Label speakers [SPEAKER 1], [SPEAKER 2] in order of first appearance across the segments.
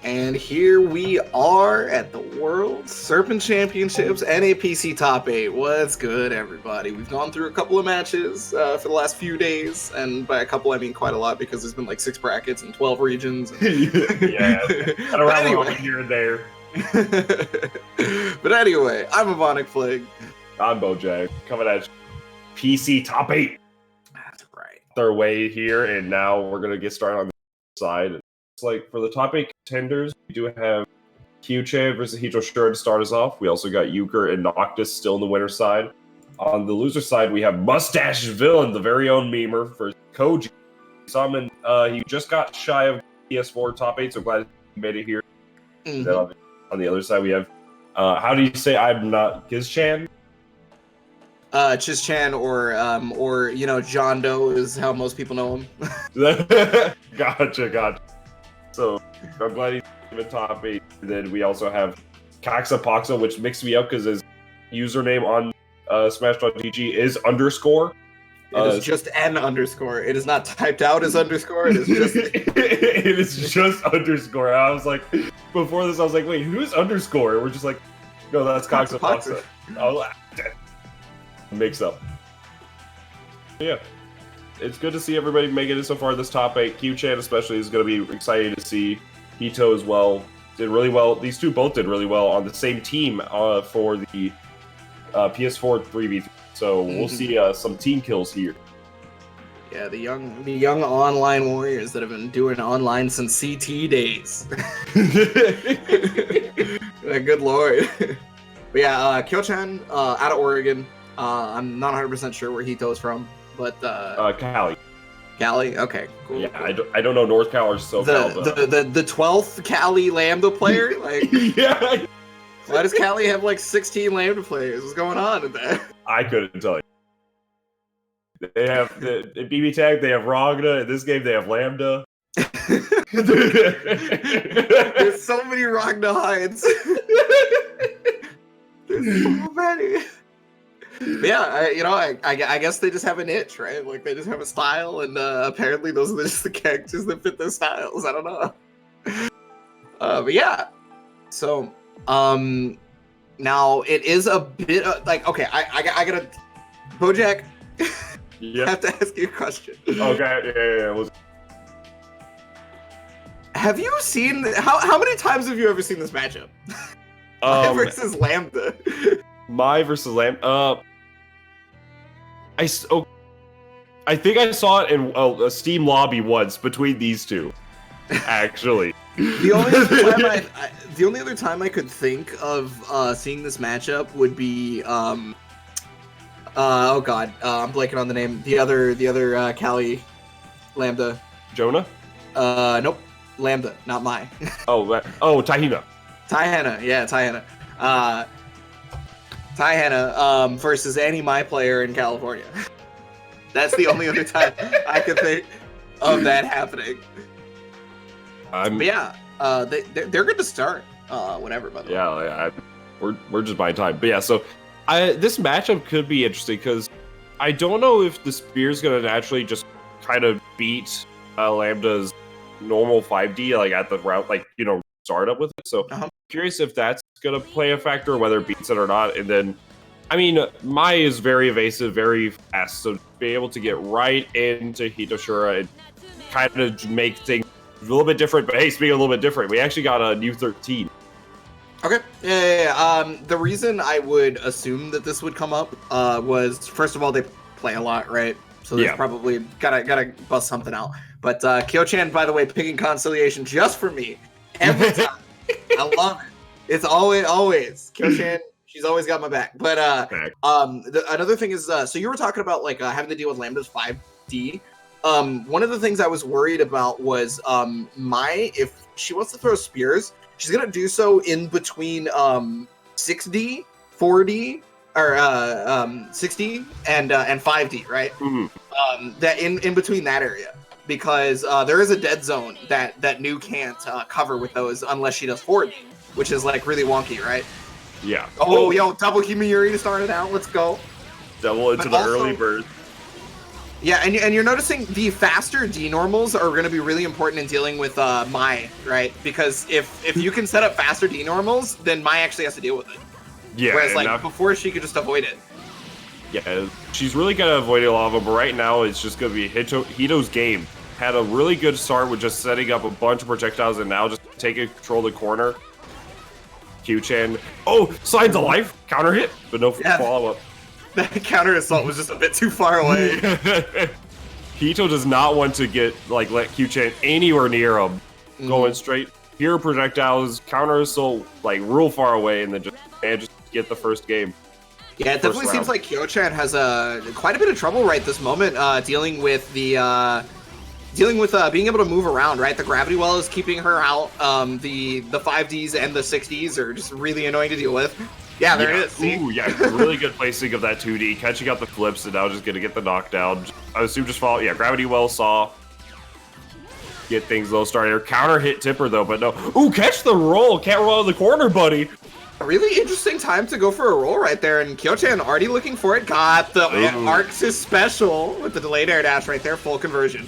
[SPEAKER 1] And here we are at the World Serpent Championships NAPC Top 8. What's good, everybody? We've gone through a couple of matches for the last few days, and by a couple I mean quite a lot because there's been like 6 brackets and 12 regions.
[SPEAKER 2] Yeah, and around anyway. Here and there.
[SPEAKER 1] But anyway, I'm Avonic Plague.
[SPEAKER 2] I'm Bojack, coming at PC Top 8.
[SPEAKER 1] That's right.
[SPEAKER 2] Third way here, and now we're going to get started on the side. It's like for the top 8 contenders, we do have Q-Chan versus Hito Shura to start us off. We also got Euchre and Noctis still in the winner's side. On the loser side, we have Mustache Villain, the very own memer, for Koji. He just got shy of PS4 top 8, so glad he made it here. Mm-hmm. Then on the other side, we have, how do you say I'm not Giz-Chan?
[SPEAKER 1] Chiz-Chan or you know, John Doe is how most people know him.
[SPEAKER 2] Gotcha. So I'm glad he's in the top 8. And then we also have Kaxa, which mixed me up because his username on Smash.gg is underscore.
[SPEAKER 1] It is just an underscore. It is not typed out as underscore. It is just
[SPEAKER 2] it is just underscore. I was like, before this, I was like, wait, who's underscore? And we're just like, no, that's Kaxa. Oh, mix up. Yeah. It's good to see everybody making it so far this top 8. Q-Chan especially is going to be exciting to see. Hito as well did really well. These two both did really well on the same team for the PS4 3v3. So we'll see some team kills here.
[SPEAKER 1] Yeah, the young online warriors that have been doing online since CT days. Good lord. But yeah, Kyo-chan out of Oregon. I'm not 100% sure where Hito's from. But
[SPEAKER 2] Cali.
[SPEAKER 1] Cali? Okay, cool.
[SPEAKER 2] Yeah,
[SPEAKER 1] cool.
[SPEAKER 2] I don't know North Cal or SoCal.
[SPEAKER 1] The 12th Cali Lambda player? Like,
[SPEAKER 2] yeah.
[SPEAKER 1] Why does Cali have like 16 Lambda players? What's going on with that?
[SPEAKER 2] I couldn't tell you. They have the BB Tag, they have Ragna. In this game, they have Lambda.
[SPEAKER 1] There's so many Ragna hides. There's so many. But yeah, I guess they just have a niche, right? Like they just have a style, and apparently those are just the characters that fit their styles. I don't know. But yeah, so now it is a bit like, okay, I gotta, Bojack.
[SPEAKER 2] Yeah.
[SPEAKER 1] I have to ask you a question.
[SPEAKER 2] Okay, yeah.
[SPEAKER 1] Have you seen how many times have you ever seen this matchup? Mai versus Lambda.
[SPEAKER 2] Mai versus Lambda. I think I saw it in a Steam lobby once between these two. Actually,
[SPEAKER 1] the only other time I could think of seeing this matchup would be oh god, I'm blanking on the name. The other Cali Lambda.
[SPEAKER 2] Jonah?
[SPEAKER 1] Nope. Lambda, not Mai.
[SPEAKER 2] Tahina.
[SPEAKER 1] Tahina, yeah, Tahina. Tahina versus any Mai player in California. That's the only other time I could think of that happening. But yeah, they're good to start whenever, by the way.
[SPEAKER 2] Yeah, we're just buying time. But yeah, so this matchup could be interesting because I don't know if the Spear's going to naturally just kind of beat Lambda's normal 5D, like at the route, like, you know, start up with it. So I'm curious if that's going to play a factor, whether it beats it or not. And then, I mean, Mai is very evasive, very fast. So to be able to get right into Hito Shura and kind of make things a little bit different. But hey, speaking of a little bit different, we actually got a new 13.
[SPEAKER 1] Okay. Yeah. The reason I would assume that this would come up was, first of all, they play a lot, right? So there's probably gotta bust something out. But Kyo-chan, by the way, picking Conciliation just for me every time. I love it. It's always Kyo-chan. She's always got my back. But another thing is, so you were talking about like having to deal with Lambda's 5D. One of the things I was worried about was Mai, if she wants to throw spears, she's gonna do so in between 6D, 4D, or 6D and 5D, right?
[SPEAKER 2] Mm-hmm.
[SPEAKER 1] That in between that area, because there is a dead zone that Nu can't cover with those unless she does 4D, which is like really wonky, right?
[SPEAKER 2] Yeah.
[SPEAKER 1] Oh, yo, double Himiyuri to start it out. Let's go.
[SPEAKER 2] Double into the early bird.
[SPEAKER 1] Yeah, and you're noticing the faster D normals are going to be really important in dealing with Mai, right? Because if you can set up faster D normals, then Mai actually has to deal with it.
[SPEAKER 2] Yeah.
[SPEAKER 1] Whereas like before, she could just avoid it.
[SPEAKER 2] Yeah, she's really gonna avoid a lot of them, but right now it's just gonna be Hito's game. Had a really good start with just setting up a bunch of projectiles, and now just taking control of the corner. Q-Chan. Oh, signs of life. Counter hit, but no follow-up.
[SPEAKER 1] That counter assault was just a bit too far away.
[SPEAKER 2] Hito does not want to let Q-Chan anywhere near him. Going straight. Pure projectiles, counter assault, like real far away, and then just get the first game.
[SPEAKER 1] Yeah, it definitely seems like Kyo-chan has quite a bit of trouble right this moment dealing with being able to move around, right? The gravity well is keeping her out. The 5Ds and the 6Ds are just really annoying to deal with. Yeah, there it is. See?
[SPEAKER 2] Ooh, yeah, really good placing of that 2D, catching out the flips, and now just gonna get the knockdown. I assume just follow. Yeah, gravity well saw. Get things low start here. Counter hit tipper though, but no. Ooh, catch the roll. Can't roll out of the corner, buddy.
[SPEAKER 1] A really interesting time to go for a roll right there, and Kyo-chan already looking for it. Got the arcs is special with the delayed air dash right there, full conversion.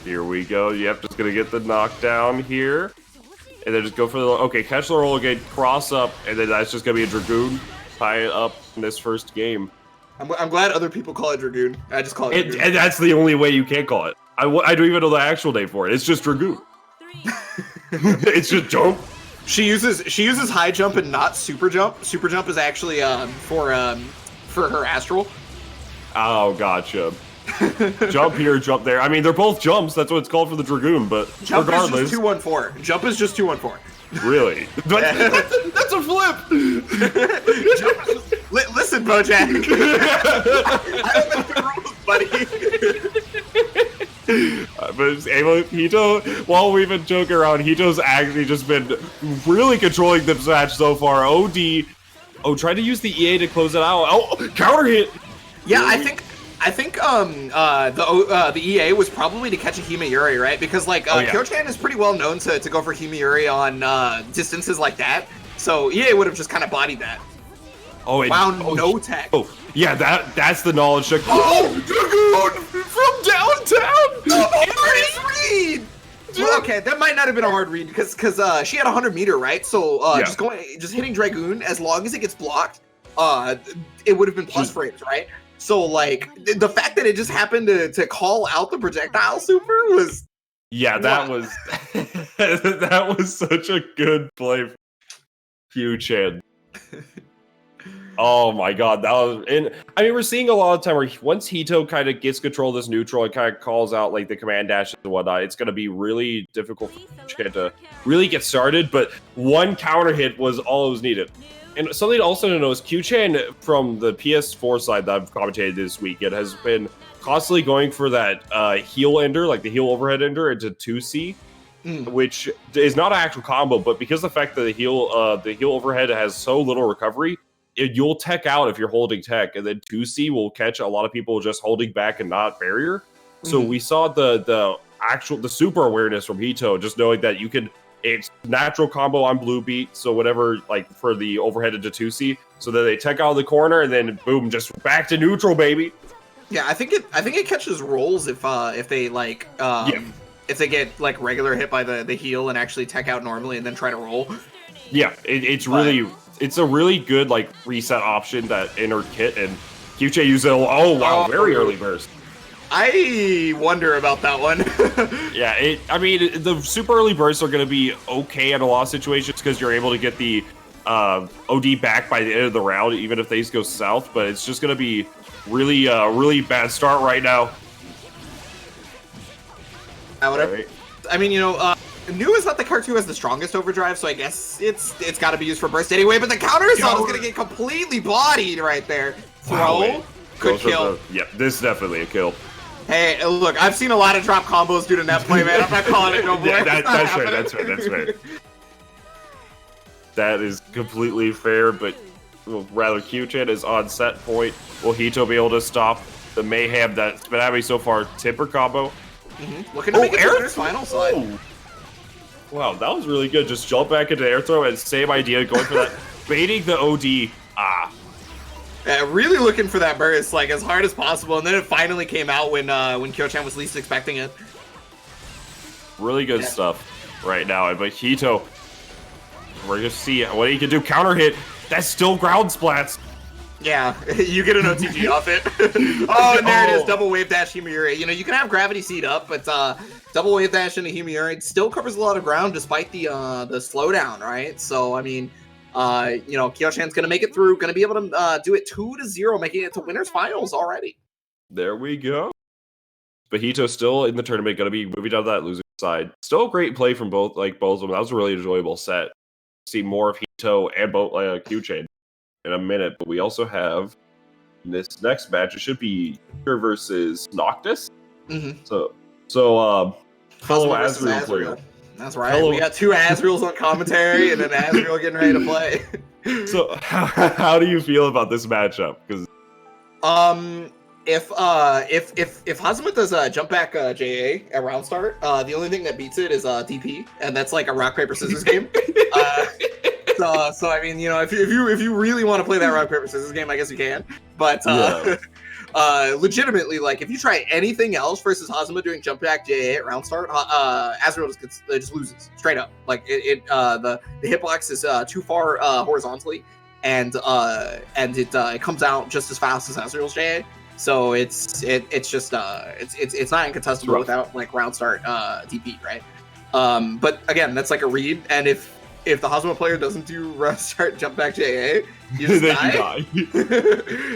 [SPEAKER 2] Here we go. Yep, just gonna get the knockdown here. And then just go for the, catch the roll again, cross up, and then that's just gonna be a Dragoon. Tie it up in this first game.
[SPEAKER 1] I'm glad other people call it Dragoon. I just call it Dragoon.
[SPEAKER 2] And that's the only way you can call it. I don't even know the actual name for it. It's just Dragoon. It's just jump.
[SPEAKER 1] She uses high jump and not super jump. Super jump is actually for her astral.
[SPEAKER 2] Oh, gotcha. Jump here, jump there. I mean, they're both jumps. That's what it's called for the Dragoon, but
[SPEAKER 1] jump
[SPEAKER 2] regardless.
[SPEAKER 1] Is just 214. Jump is just 214.
[SPEAKER 2] Really? That's a flip!
[SPEAKER 1] Listen, Bojack. I don't know the rules, buddy.
[SPEAKER 2] But Hito, while we've been joking around, Hito's actually just been really controlling this match so far. OD. Oh, try to use the EA to close it out. Oh, counter hit!
[SPEAKER 1] Yeah, I think the EA was probably to catch a Himeyuri, right? Because like Kyo-chan is pretty well known to go for Himeyuri on distances like that. So EA would have just kind of bodied that.
[SPEAKER 2] Oh,
[SPEAKER 1] wow, no tech.
[SPEAKER 2] Oh, yeah, that's the knowledge check. Oh, Dragoon from downtown.
[SPEAKER 1] Hard read. Well, okay, that might not have been a hard read because she had 100 meter, right? So just hitting Dragoon, as long as it gets blocked, it would have been plus frames, right? So, like, the fact that it just happened to call out the projectile super was...
[SPEAKER 2] Yeah, that was... that was such a good play. Q-chan. Oh my god, that was... And, I mean, we're seeing a lot of time where once Hito kind of gets control of this neutral and kind of calls out, like, the command dashes and whatnot, it's going to be really difficult for Q-chan to really get started, but one counter hit was all it was needed. And something also to know is Q-chan from the PS4 side that I've commentated this week, it has been constantly going for that heel ender, like the heel overhead ender into 2C, which is not an actual combo, but because of the fact that the heel overhead has so little recovery, you'll tech out if you're holding tech, and then 2C will catch a lot of people just holding back and not barrier. So we saw the super awareness from Hito, just knowing that you can. It's natural combo on blue beat, so whatever, like for the overhead into 2C, so that they tech out of the corner and then boom, just back to neutral, baby.
[SPEAKER 1] Yeah, I think it catches rolls if they like if they get like regular hit by the heel and actually tech out normally and then try to roll.
[SPEAKER 2] Yeah, it's a really good like reset option that entered kit, and Q-chan used it. Oh wow, very early burst.
[SPEAKER 1] I wonder about that one.
[SPEAKER 2] Yeah, I mean, the super early bursts are going to be okay in a lot of situations because you're able to get the OD back by the end of the round, even if things go south. But it's just going to be really bad start right now.
[SPEAKER 1] Whatever. Right. I mean, you know, New is not the character who has the strongest overdrive, so I guess it's got to be used for burst anyway. But the counter assault is going to get completely bodied right there. Throw. Good kill.
[SPEAKER 2] Yep, this is definitely a kill.
[SPEAKER 1] Hey, look, I've seen a lot of drop combos due to net play, man. I'm not calling it no more.
[SPEAKER 2] Yeah, that's fair. That is completely fair, but rather Q-chan is on set point. Will Hito be able to stop the mayhem that's been happening so far? Tipper combo.
[SPEAKER 1] Looking to make it to final side.
[SPEAKER 2] Wow, that was really good. Just jump back into air throw and same idea, going for that. Baiting the OD.
[SPEAKER 1] Really looking for that burst, like, as hard as possible, and then it finally came out when Kyo-chan was least expecting it.
[SPEAKER 2] Really good stuff right now, but Hito, we're gonna see what he can do. Counter hit, that's still ground splats.
[SPEAKER 1] Yeah, you get an OTG off it. Oh, and there it is, double wave dash Himiyuri. You know, you can have gravity seed up, but double wave dash into Himiyuri still covers a lot of ground despite the slowdown, right? So, I mean, you know, Kyo-chan's gonna make it through, gonna be able to do it 2-0, making it to winners finals already.
[SPEAKER 2] There we go. But Hito's still in the tournament, gonna be moving down to that loser side. Still a great play from both of them. That was a really enjoyable set. See more of Hito and both Kyo-chan in a minute, but we also have in this next match. It should be Yuker versus Noctis.
[SPEAKER 1] Mm-hmm.
[SPEAKER 2] So fellow Azrael player.
[SPEAKER 1] That's right. We got two Azraels on commentary, and then Azrael getting ready to play.
[SPEAKER 2] So how do you feel about this matchup? Because
[SPEAKER 1] if Hazama does jump back JA at round start, the only thing that beats it is DP, and that's like a rock paper scissors game. So I mean, you know, if you really want to play that rock paper scissors game, I guess you can. But legitimately, like, if you try anything else versus Hazama doing jump back JA at round start, Azrael just loses straight up. Like the hitbox is too far horizontally, and it comes out just as fast as Azrael's JA. So it's not incontestable without like round start DP, right? But again, that's like a read, and if the Hazama player doesn't do round start jump back JA, you just die.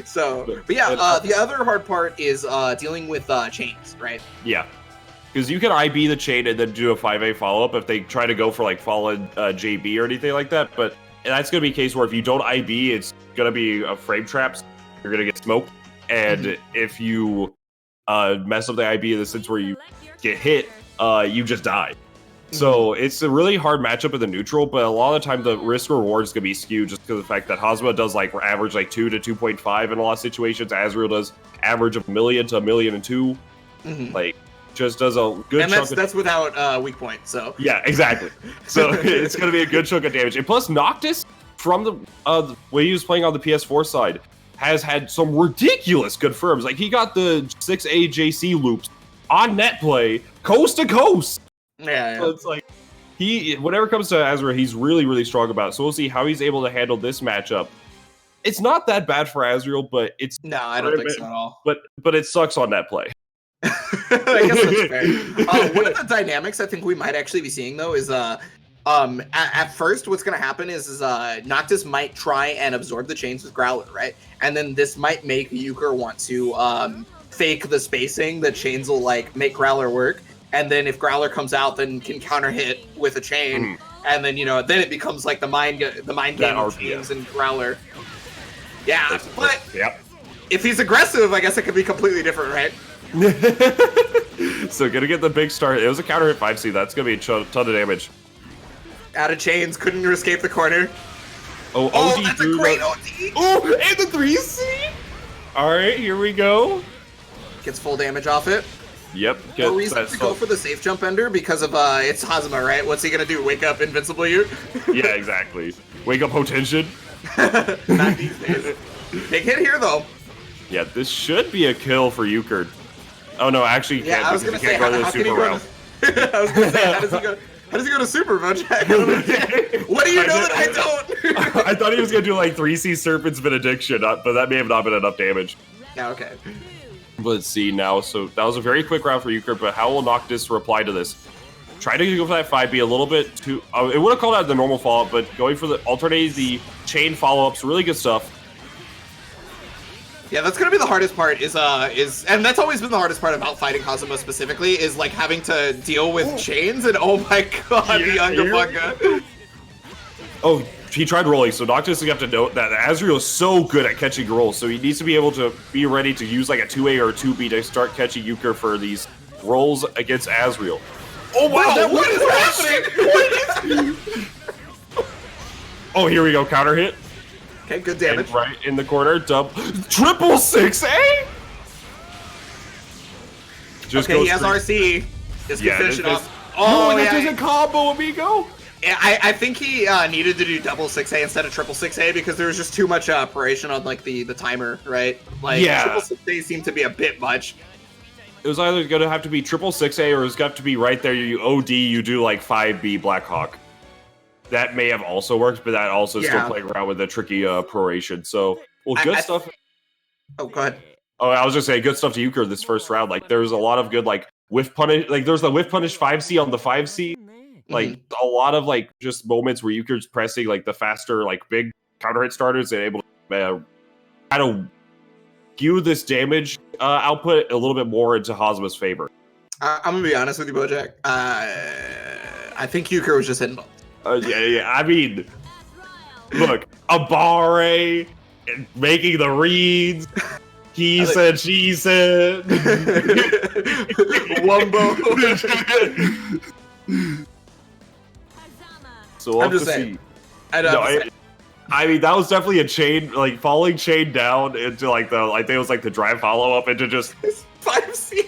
[SPEAKER 1] So, but yeah, the other hard part is dealing with chains, right?
[SPEAKER 2] Yeah, because you can IB the chain and then do a 5A follow up if they try to go for like fallen JB or anything like that. But that's gonna be a case where if you don't IB, it's gonna be a frame traps. You're gonna get smoked. And if you mess up the IB in the sense where you get hit, you just die. So it's a really hard matchup in the neutral, but a lot of the time the risk reward is going to be skewed just because of the fact that Hazama does like average like 2 to 2.5 in a lot of situations. Azrael does average of 1 million to 1.2 million. Like, just does a good chunk.
[SPEAKER 1] And that's without weak point, so.
[SPEAKER 2] Yeah, exactly. So it's going to be a good chunk of damage. And plus Noctis, from the way he was playing on the PS4 side, has had some ridiculous good firms. Like, he got the 6A JC loops on net play, coast to coast.
[SPEAKER 1] Yeah.
[SPEAKER 2] So it's like, whenever it comes to Azrael, he's really, really strong about it. So we'll see how he's able to handle this matchup. It's not that bad for Azrael, but it's...
[SPEAKER 1] No, I don't think so at all.
[SPEAKER 2] But it sucks on net play.
[SPEAKER 1] I guess that's fair. One of the dynamics I think we might actually be seeing, though, is... at first, what's going to happen is Noctis might try and absorb the chains with Growler, right? And then this might make Euchre want to fake the spacing. The chains will like make Growler work, and then if Growler comes out, then can counter hit with a chain, and then then it becomes like the mind game of chains and Growler. Yeah, but if he's aggressive, I guess it could be completely different, right?
[SPEAKER 2] So gonna get the big start. It was a counter hit 5C. That's gonna be a ton of damage.
[SPEAKER 1] Out of chains, couldn't escape the corner.
[SPEAKER 2] Oh,
[SPEAKER 1] that's a great OD!
[SPEAKER 2] Oh, and the 3C! Alright, here we go.
[SPEAKER 1] Gets full damage off it.
[SPEAKER 2] Yep.
[SPEAKER 1] No reason to go for the safe jump ender because of it's Hazama, right? What's he gonna do? Wake up invincible you?
[SPEAKER 2] Yeah, exactly. Wake up Hotension.
[SPEAKER 1] Not these days. Big hit here though.
[SPEAKER 2] Yeah, this should be a kill for Euchre. Oh no, actually you can't.
[SPEAKER 1] I was gonna say, how can he go to... I was gonna say, how does he go to Super, Bojack? What do you know that I don't?
[SPEAKER 2] I thought he was going to do like 3C Serpent's Benediction, but that may have not been enough damage.
[SPEAKER 1] Yeah, okay.
[SPEAKER 2] Let's see now. So that was a very quick round for Euchre, but how will Noctis reply to this? Try to go for that 5B a little bit too... it would have called out the normal follow-up, but going for the alternating the chain follow-ups, really good stuff.
[SPEAKER 1] Yeah, that's gonna be the hardest part. And that's always been the hardest part about fighting Hazama specifically, is like having to deal with chains. And oh my god, the Ungafunga.
[SPEAKER 2] Oh, he tried rolling. So Noctis, you have to note that Azrael is so good at catching rolls, so he needs to be able to be ready to use like a 2A or a 2B to start catching Euchre for these rolls against Azrael. Oh wow, what is happening? Oh, here we go, counter hit.
[SPEAKER 1] Okay, good damage.
[SPEAKER 2] And right in the corner, triple 6A.
[SPEAKER 1] Okay, he has RC. Just finish it off.
[SPEAKER 2] Oh, that doesn't combo, amigo.
[SPEAKER 1] I think he needed to do double 6A instead of triple 6A because there was just too much operation on like the timer, right? Like triple 6A seemed to be a bit much.
[SPEAKER 2] It was either going to have to be triple 6A or it's got to be right there. You OD, you do like 5B Blackhawk. That may have also worked, but that also is still playing around with the tricky proration. So, well, good stuff.
[SPEAKER 1] Oh, go ahead.
[SPEAKER 2] Oh, I was just saying, good stuff to Euchre this first round. Like, there's a lot of good, like, whiff punish. Like, there's the whiff punish 5C on the 5C. Like, a lot of, like, just moments where Euchre's pressing, like, the faster, like, big counter hit starters and able to kind of skew this damage output a little bit more into Hosma's favor.
[SPEAKER 1] I'm going to be honest with you, Bojack. I think Euchre was just hitting buttons.
[SPEAKER 2] Yeah. I mean, look, Abare making the reads. He said, she said.
[SPEAKER 1] Wumbo.
[SPEAKER 2] So we'll
[SPEAKER 1] I'm just saying. I
[SPEAKER 2] mean, that was definitely a chain, like falling chain down into like the, I think it was like the drive follow up into just
[SPEAKER 1] 5C.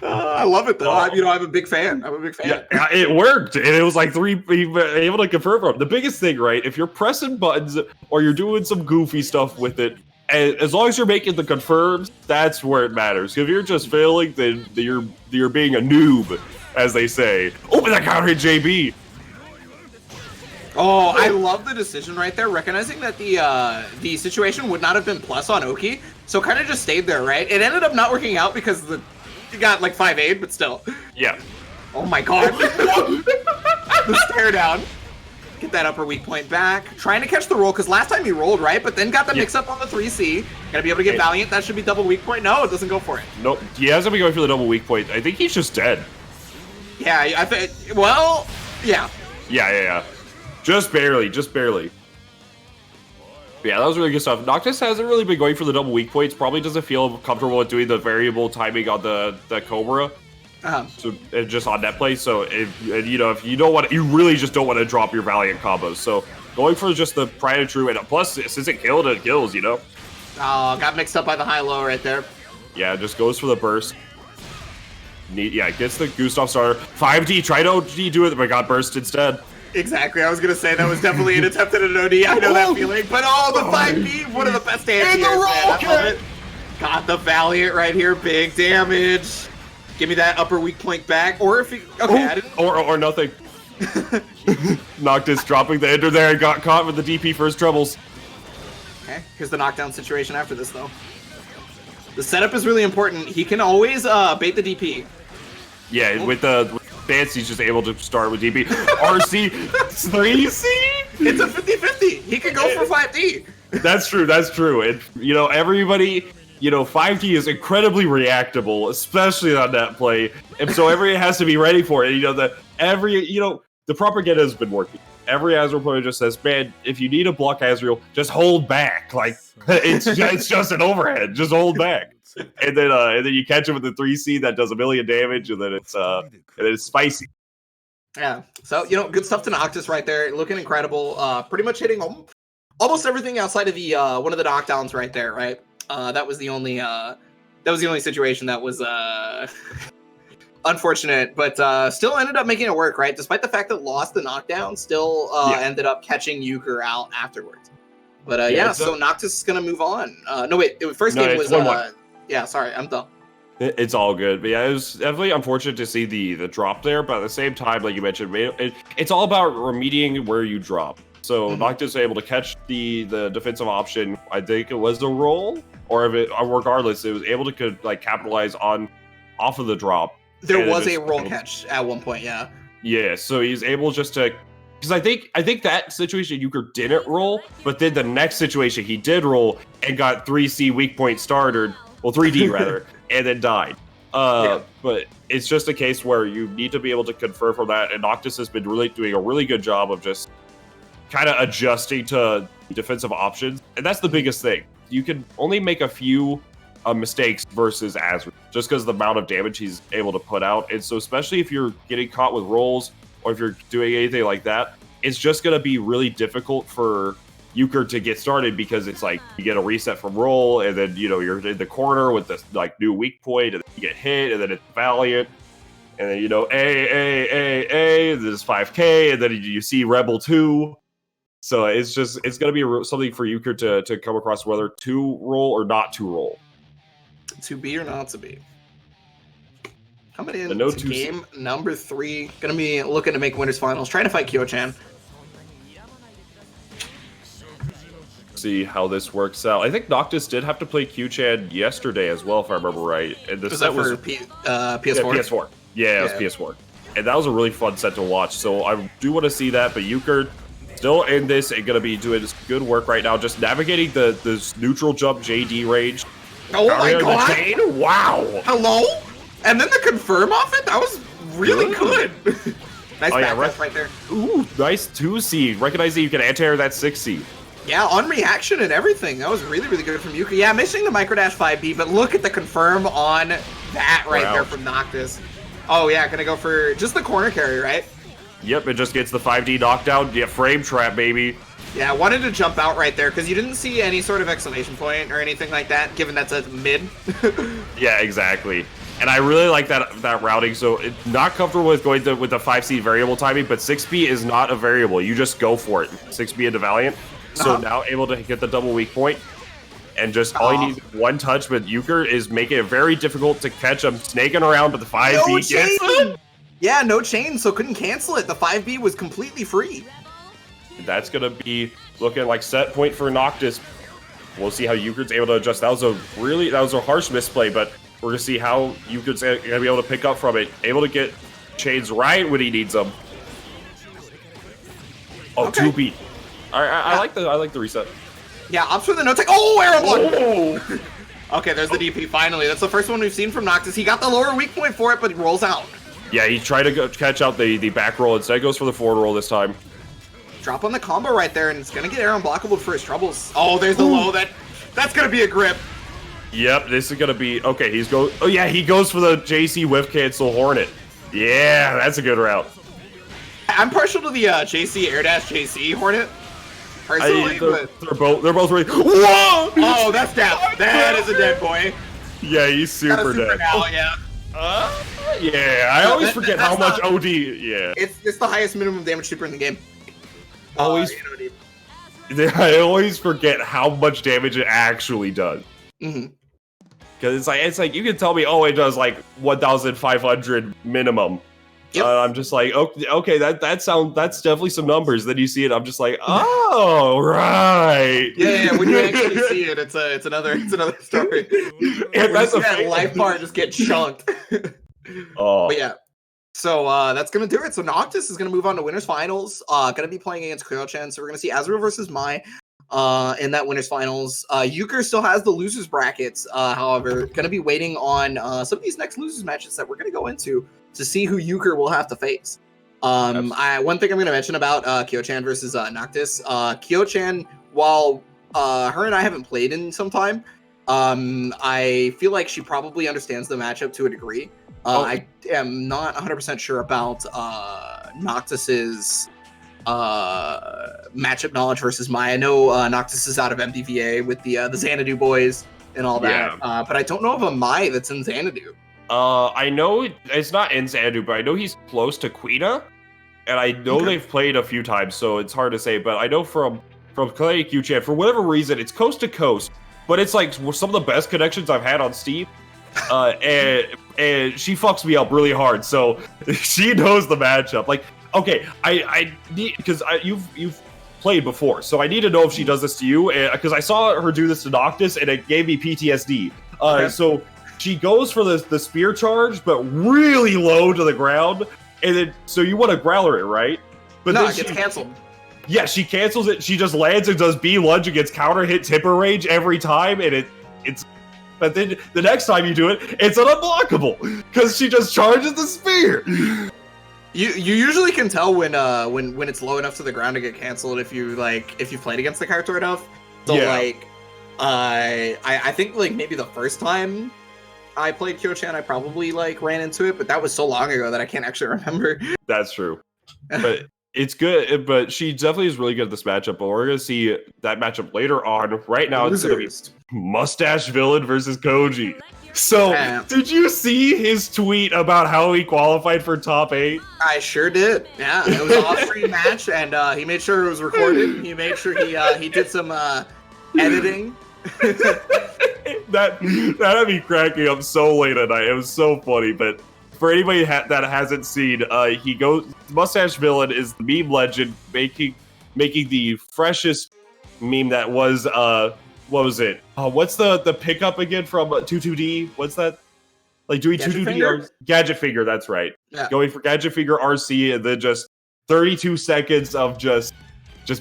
[SPEAKER 1] I love it though. I'm a big fan.
[SPEAKER 2] Yeah, it worked, and it was like able to confirm from the biggest thing, right? If you're pressing buttons or you're doing some goofy stuff with it, and as long as you're making the confirms, that's where it matters. If you're just failing, then you're being a noob, as they say. Open that counter hit, JB.
[SPEAKER 1] Oh, I love the decision right there, recognizing that the situation would not have been plus on Oki, so kind of just stayed there, right? It ended up not working out because you got like 5-8, but still.
[SPEAKER 2] Yeah.
[SPEAKER 1] Oh my god. The stare down. Get that upper weak point back. Trying to catch the roll, because last time he rolled, right? But then got the mix up on the 3C. Gotta be able to get Valiant. That should be double weak point. No, it doesn't go for it.
[SPEAKER 2] Nope. He hasn't been going for the double weak point. I think he's just dead.
[SPEAKER 1] Yeah, I think. Well, yeah.
[SPEAKER 2] Yeah. Just barely. Yeah, that was really good stuff. Noctis hasn't really been going for the double weak points. Probably doesn't feel comfortable with doing the variable timing on the Cobra. So just on net play. So if you don't want, you really just don't want to drop your Valiant combos. So going for just the Pride and True, and plus since it killed, it kills. Oh,
[SPEAKER 1] got mixed up by the high-low right there.
[SPEAKER 2] Yeah, just goes for the burst. Gets the Gustav starter. 5D, tried to OD do it, but got burst instead.
[SPEAKER 1] Exactly, I was gonna say that was definitely an attempt at an OD. I know that feeling, but the 5D, one of the best anti-airs, man. I love it. Got the Valiant right here, big damage. Give me that upper weak point back, or if he, I didn't.
[SPEAKER 2] Or nothing. Noctis dropping the ender there and got caught with the DP first troubles.
[SPEAKER 1] Okay, here's the knockdown situation after this though. The setup is really important. He can always bait the DP.
[SPEAKER 2] Yeah, with the Dance, he's just able to start with DP. RC, 3C?
[SPEAKER 1] It's a 50-50. He could go for 5D.
[SPEAKER 2] That's true. And, everybody, 5D is incredibly reactable, especially on that play. And so everyone has to be ready for it. The propaganda has been working. Every Azrael player just says, man, if you need to block Azrael, just hold back. Like, it's just an overhead. Just hold back. And then you catch him with the 3C that does 1 million damage, and then it's spicy.
[SPEAKER 1] Yeah. So good stuff to Noctis right there, looking incredible. Pretty much hitting almost everything outside of the one of the knockdowns right there. Right. That was the only situation that was unfortunate, but still ended up making it work. Right. Despite the fact that lost the knockdown, still ended up catching Euchre out afterwards. But so Noctis is gonna move on. No wait, the first game was. Yeah, sorry, I'm done.
[SPEAKER 2] It's all good. But yeah, it was definitely unfortunate to see the drop there, but at the same time, like you mentioned, it's all about remediating where you drop. So Noctis able to catch the defensive option. I think it was the roll, or regardless, it was able to capitalize off of the drop.
[SPEAKER 1] There was a roll catch at one point, yeah.
[SPEAKER 2] Yeah, so he's able just to. Because I think that situation Euchre didn't roll, but then the next situation he did roll and got 3C weak point started. Well, 3D rather, and then died. But it's just a case where you need to be able to confer from that, and Noctis has been really doing a really good job of just kind of adjusting to defensive options, and that's the biggest thing. You can only make a few mistakes versus Azrael, just because of the amount of damage he's able to put out, and so especially if you're getting caught with rolls, or if you're doing anything like that, it's just going to be really difficult for Euchre to get started, because it's like you get a reset from roll, and then you're in the corner with this new weak point, and then you get hit, and then it's Valiant, And then, there's 5K, and then you see Rebel 2. So it's going to be something for Euchre to come across whether to roll or not to roll.
[SPEAKER 1] To be or not to be. Coming in to game number 3. Going to be looking to make winners finals. Trying to fight Kyo-chan.
[SPEAKER 2] See how this works out. I think Noctis did have to play Q-chan yesterday as well, if I remember right. And the set was
[SPEAKER 1] PS4?
[SPEAKER 2] Yeah, PS4. Yeah, it was PS4. And that was a really fun set to watch. So I do want to see that, but Euchre still in this and going to be doing good work right now, just navigating this neutral jump JD range.
[SPEAKER 1] Oh my god!
[SPEAKER 2] Wow!
[SPEAKER 1] Hello? And then the confirm off it? That was really good. Nice back right there.
[SPEAKER 2] Ooh, nice 2C. Recognizing you can anti-air that 6C.
[SPEAKER 1] Yeah, on reaction and everything. That was really, really good from Yuka. Yeah, missing the microdash 5B, but look at the confirm on that right there from Noctis. Oh yeah, gonna go for just the corner carry, right?
[SPEAKER 2] Yep, it just gets the 5D knockdown. Yeah, frame trap, baby.
[SPEAKER 1] Yeah, I wanted to jump out right there because you didn't see any sort of exclamation point or anything like that, given that's a mid.
[SPEAKER 2] Yeah, exactly. And I really like that routing. So it's not comfortable with going with the 5C variable timing, but 6B is not a variable. You just go for it. 6B into Valiant. So now able to get the double weak point. And just all you need is one touch, but Euchre is making it very difficult to catch him. Snaking around, but the 5B gets it.
[SPEAKER 1] Yeah, no chain, so couldn't cancel it. The 5B was completely free.
[SPEAKER 2] That's going to be looking like set point for Noctis. We'll see how Euchre's able to adjust. That was a harsh misplay, but we're going to see how Euchre's going to be able to pick up from it. Able to get chains right when he needs them. Oh, okay. 2B. I like the reset.
[SPEAKER 1] Yeah, opts for the no-tech. Oh, arrow block! Okay, there's the DP finally. That's the first one we've seen from Noctis. He got the lower weak point for it, but he rolls out.
[SPEAKER 2] Yeah, he tried to catch out the back roll. Instead, goes for the forward roll this time.
[SPEAKER 1] Drop on the combo right there, and it's gonna get air unblockable for his troubles. Oh, there's the low. That's gonna be a grip.
[SPEAKER 2] Yep, this is gonna be okay. He goes for the JC whiff cancel Hornet. Yeah, that's a good route.
[SPEAKER 1] I'm partial to the JC air dash JC Hornet. Personally,
[SPEAKER 2] they're both really. Whoa!
[SPEAKER 1] Oh, that's dead. That is a dead boy.
[SPEAKER 2] Yeah, he's super dead.
[SPEAKER 1] Now, yeah.
[SPEAKER 2] Yeah, I always forget how much OD. Yeah,
[SPEAKER 1] it's the highest minimum damage super in the game.
[SPEAKER 2] I always forget how much damage it actually does. Because it's like you can tell me, oh, it does like 1,500 minimum. Yep. I'm just like, okay, that's definitely some numbers. Then you see it, I'm just like, oh, right.
[SPEAKER 1] Yeah. When you actually see it, it's another story. And that's that life bar just get chunked.
[SPEAKER 2] Oh,
[SPEAKER 1] but yeah. So that's gonna do it. So Noctis is gonna move on to winners finals. Gonna be playing against Kyo-chan. So we're gonna see Azrael versus Mai in that winners finals. Euchre still has the losers brackets. However, gonna be waiting on some of these next losers matches that we're gonna go into to see who Euchre will have to face. One thing I'm going to mention about Kyo-chan versus Noctis. Kyo-chan, while her and I haven't played in some time, I feel like she probably understands the matchup to a degree. I am not 100% sure about Noctis's matchup knowledge versus Mai. I know Noctis is out of MDVA with the Xanadu boys and all that, but I don't know of a Mai that's in Xanadu.
[SPEAKER 2] I know it's not in Xanadu, but I know he's close to Quina, and I know they've played a few times, so it's hard to say. But I know from playing Q-Chan, for whatever reason, it's coast to coast, but it's like some of the best connections I've had on Steam. And she fucks me up really hard, so she knows the matchup. Like, okay, I need because you've played before, so I need to know if she does this to you, because I saw her do this to Noctis, and it gave me PTSD. So. She goes for the spear charge, but really low to the ground, and then so you want to growler it, right? But
[SPEAKER 1] no,
[SPEAKER 2] then
[SPEAKER 1] it gets canceled.
[SPEAKER 2] Yeah, she cancels it. She just lands and does B lunge and gets counter hit tipper range every time, and it's. But then the next time you do it, it's unblockable because she just charges the spear.
[SPEAKER 1] You usually can tell when it's low enough to the ground to get canceled if you've played against the character enough. So I think like maybe the first time I played Kyo-chan, I probably ran into it, but that was so long ago that I can't actually remember.
[SPEAKER 2] That's true. But it's good, but she definitely is really good at this matchup, but we're going to see that matchup later on. Right now, it's going to be Mustache Villain versus Koji. So, did you see his tweet about how he qualified for top 8?
[SPEAKER 1] I sure did. Yeah, it was an off-screen match, and he made sure it was recorded. He made sure he did some editing.
[SPEAKER 2] that had me cracking up so late at night. It was so funny. But for anybody that hasn't seen, he goes. Mustache Villain is the meme legend, making the freshest meme that was what was it? What's the pickup again from 22D? What's that? Like doing 22D or Gadget Finger? That's right.
[SPEAKER 1] Yeah.
[SPEAKER 2] Going for Gadget Finger RC, and then just 32 seconds of just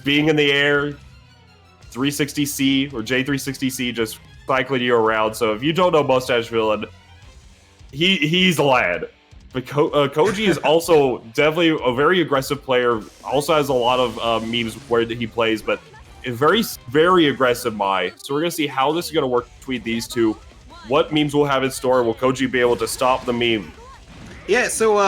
[SPEAKER 2] being in the air, 360C or J360C, just cycling you around. So if you don't know Mustache Villain, he's a lad. But Koji is also definitely a very aggressive player. Also has a lot of memes where he plays, but a very, very aggressive Mai. So we're going to see how this is going to work between these two. What memes we'll have in store. Will Koji be able to stop the meme?
[SPEAKER 1] Yeah, so